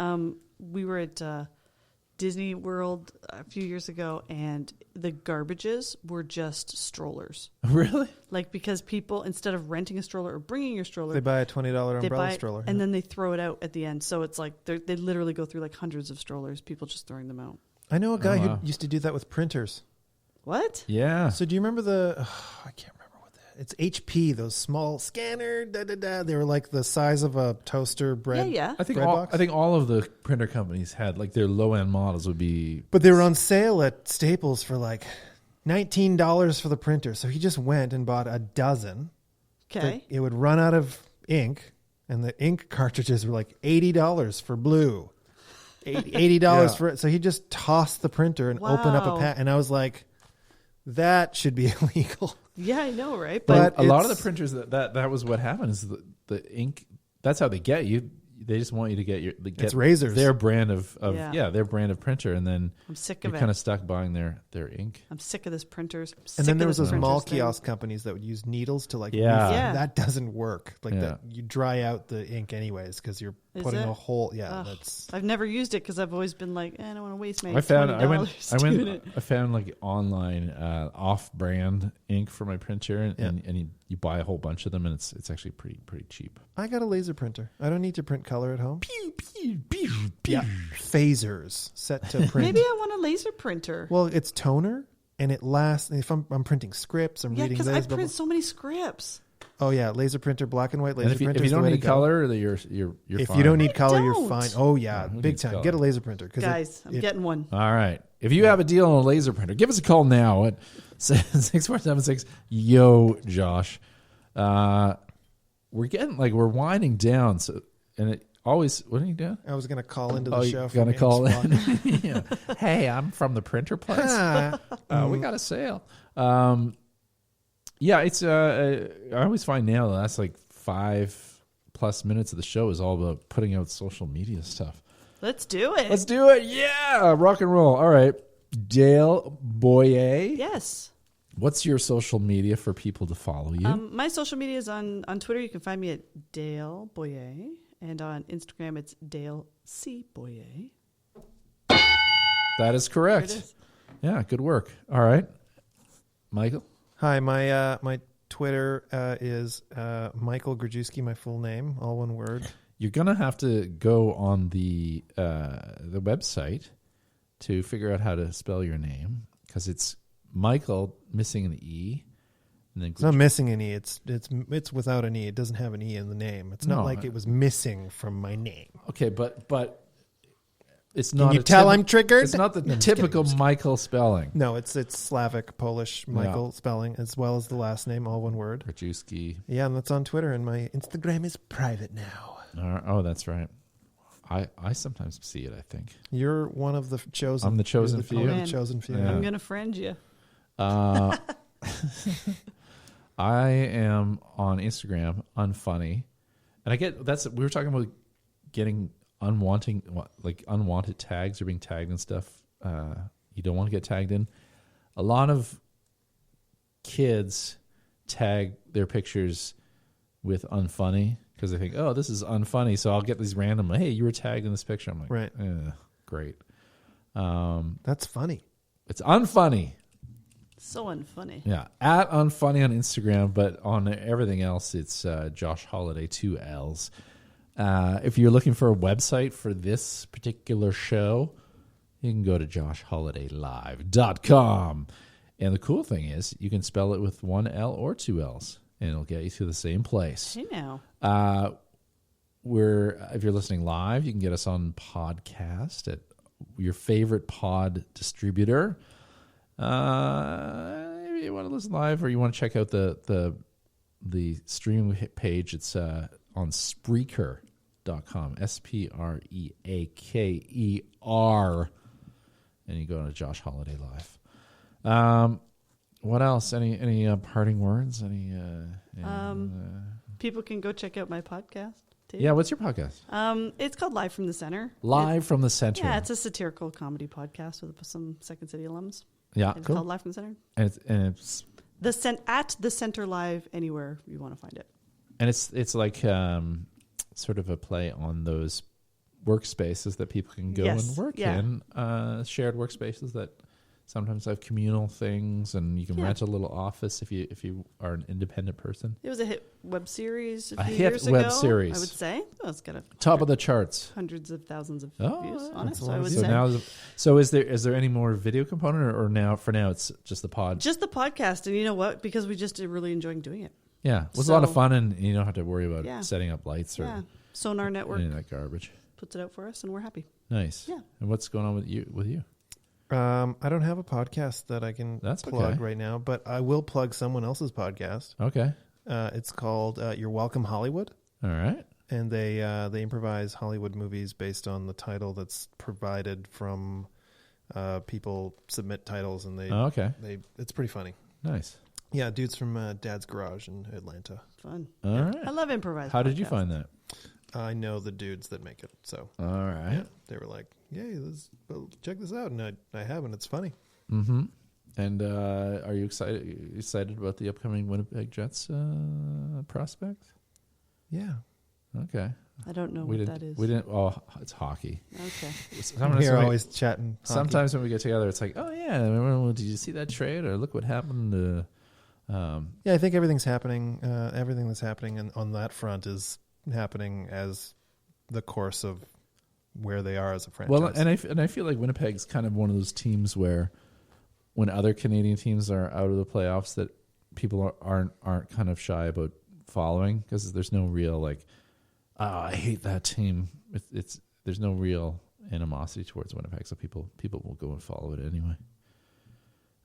we were at Disney World a few years ago, and the garbages were just strollers. Really? Because people, instead of renting a stroller or bringing your stroller, They buy a $20 they umbrella buy it, stroller. and then they throw it out at the end. So it's they literally go through hundreds of strollers, people just throwing them out. I know a guy wow. who used to do that with printers. What? Yeah. So do you remember I can't remember it's HP, those small scanner, They were like the size of a toaster bread. Yeah. I think bread box. all of the printer companies had their low end models would be. But they were on sale at Staples for $19 for the printer. So he just went and bought a dozen. Okay. It would run out of ink, and the ink cartridges were $80 for blue. $80 for it. So he just tossed the printer and opened up a Wow. pack. And I was like, that should be illegal. Yeah, I know, right? But A lot of the it's- printers that was what happened is the ink. That's how they get you. They just want you to get It's razors. their brand of Yeah. their brand of printer, and then I'm sick you're of kind it. of stuck buying their ink. I'm sick of this printers. I'm And sick then of there was this those mall printers thing. kiosk companies that would use needles to Yeah. refill. Yeah. That doesn't work. Yeah. That you dry out the ink anyways because you're Is putting it? a hole. Yeah, Ugh. that's I've never used it because I've always been like, I don't want to waste my I found $20 doing it. I found online off brand ink for my printer, and you buy a whole bunch of them, and it's actually pretty cheap. I got a laser printer. I don't need to print color at home. Yeah, phasers set to print. Maybe I want a laser printer. Well, it's toner and it lasts. If I'm printing scripts, I'm Yeah, reading because this. I blah, blah. print so many scripts. Oh yeah, laser printer, black and white laser And if you printer. don't need color, then you're if fine. you don't need color, you're don't. fine. Oh yeah, who big needs time. color? Get a laser printer, Guys, I'm getting one. All right. If you have a deal on a laser printer, give us a call now at 6476 Yo Josh. We're winding down. So, and it always, what are you doing? I was gonna call into the show. You're gonna call in. Yeah. Hey, I'm from the printer place. We got a sale. Yeah, it's. I always find now the last 5+ minutes of the show is all about putting out social media stuff. Let's do it. Let's do it. Yeah, rock and roll. All right, Dale Boyer. Yes. What's your social media for people to follow you? My social media is on Twitter. You can find me at Dale Boyer. And on Instagram, it's Dale C. Boyer. That is correct. There it is. Yeah, good work. All right, Michael. Hi, my Twitter is Michael Grajewski, my full name, all one word. You're gonna have to go on the website to figure out how to spell your name because it's Michael missing an E, and then It's not missing an E. It's without an E. It doesn't have an E in the name. It's not like it was missing from my name. Okay, but it's not. Can you tell I'm triggered? It's not the typical Michael spelling. No, it's Slavic, Polish Michael spelling, as well as the last name, all one word. Grajewski. Yeah, and that's on Twitter, and my Instagram is private now. Oh, that's right. I sometimes see it. I think You're one of the chosen. I'm the chosen you're few. the Man. chosen few. Yeah. I'm going to friend you. I am on Instagram, unfunny, and I get we were talking about getting unwanted tags or being tagged and stuff. You don't want to get tagged in. A lot of kids tag their pictures with unfunny because they think, oh, this is unfunny, so I'll get these random, hey, you were tagged in this picture. I'm like, Right. Great. That's funny. It's unfunny. So unfunny. Yeah, at unfunny on Instagram, but on everything else, it's Josh Holiday, 2 L's. If you're looking for a website for this particular show, you can go to joshholidaylive.com. And the cool thing is you can spell it with 1 L or 2 L's, and it'll get you to the same place. Hey now. If you're listening live, you can get us on podcast at your favorite pod distributor. If you want to listen live or you want to check out the streaming page, it's on Spreaker.com, Spreaker, and you go to Josh Holiday Live. What else? Any parting words? People can go check out my podcast, too. Yeah, what's your podcast? It's called Live from the Center. Live from the Center. Yeah, it's a satirical comedy podcast with some Second City alums. Yeah, It's cool. called Live from the Center. And it's At the Center Live, anywhere you want to find it. and it's like sort of a play on those workspaces that people can go Yes, and work yeah. in, shared workspaces that sometimes have communal things, and you can Yeah. rent a little office if you are an independent person. It was a hit web series A a few hit years web ago, series. I would say. Oh, it's got Top of the charts. hundreds of thousands of Oh, views on it. that's a So lot I of would views. So say. is there any more video component, or now for now it's just the pod? Just the podcast. And you know what? Because we just are really enjoying doing it. Yeah, it was a lot of So- fun, and you don't have to worry about Yeah. setting up lights or Yeah. Sonar Network any of that garbage. puts it out for us, and we're happy. Nice. Yeah. And what's going on with you? I don't have a podcast that I can That's plug okay. right now, but I will plug someone else's podcast. Okay. It's called You're Welcome Hollywood, All right. and they improvise Hollywood movies based on the title that's provided from people submit titles, and Okay. it's pretty funny. Nice. Yeah, dudes from Dad's Garage in Atlanta. Fun. All right. I love improvised. How did you podcasts. find that? I know the dudes that make it, so All right. yeah, they were like, "Yay, check this out," and I have, and it's funny. Mm-hmm. And are you excited about the upcoming Winnipeg Jets prospect? Yeah, Okay. I don't know We what didn't. that is. We didn't. Oh, it's hockey. Okay. Sometimes we're when we- always chatting. hockey. Sometimes when we get together, it's like, oh yeah, remember, did you see that trade? Or look what happened to. Yeah, I think everything's happening. Everything that's happening on that front is happening as the course of where they are as a franchise. Well, and I feel like Winnipeg's kind of one of those teams where when other Canadian teams are out of the playoffs that people aren't kind of shy about following, because there's no real like, I hate that team. There's no real animosity towards Winnipeg, so people will go and follow it anyway.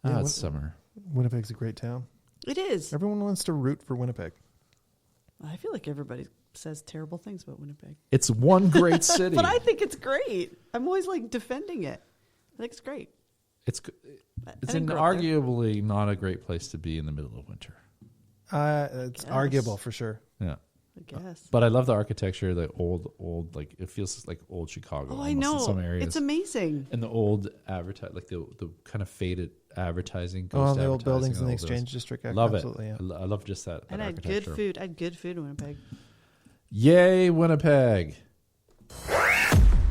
It's summer. Winnipeg's a great town. It is. Everyone wants to root for Winnipeg. I feel like everybody says terrible things about Winnipeg. It's one great city. But I think it's great. I'm always like defending it. I think it's great. It's didn't grow up there. arguably not a great place to be in the middle of winter. It's arguable for sure. Yeah. I guess. But I love the architecture, the old, like it feels like old Chicago. Oh, I almost know. in some areas. It's amazing. And the old like the kind of faded advertising. Oh, ghost the old advertising buildings in and the all those. Exchange District. Love Absolutely, it. yeah. I love just that. And I had architecture. good food. I had good food in Winnipeg. Yay, Winnipeg.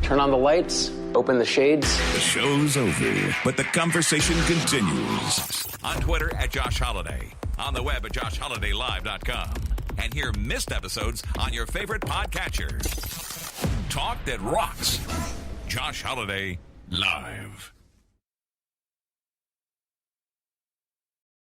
Turn on the lights, open the shades. The show's over, but the conversation continues. On Twitter at Josh Holiday. On the web at joshholidaylive.com. And hear missed episodes on your favorite podcatcher. Talk that rocks. Josh Holiday Live.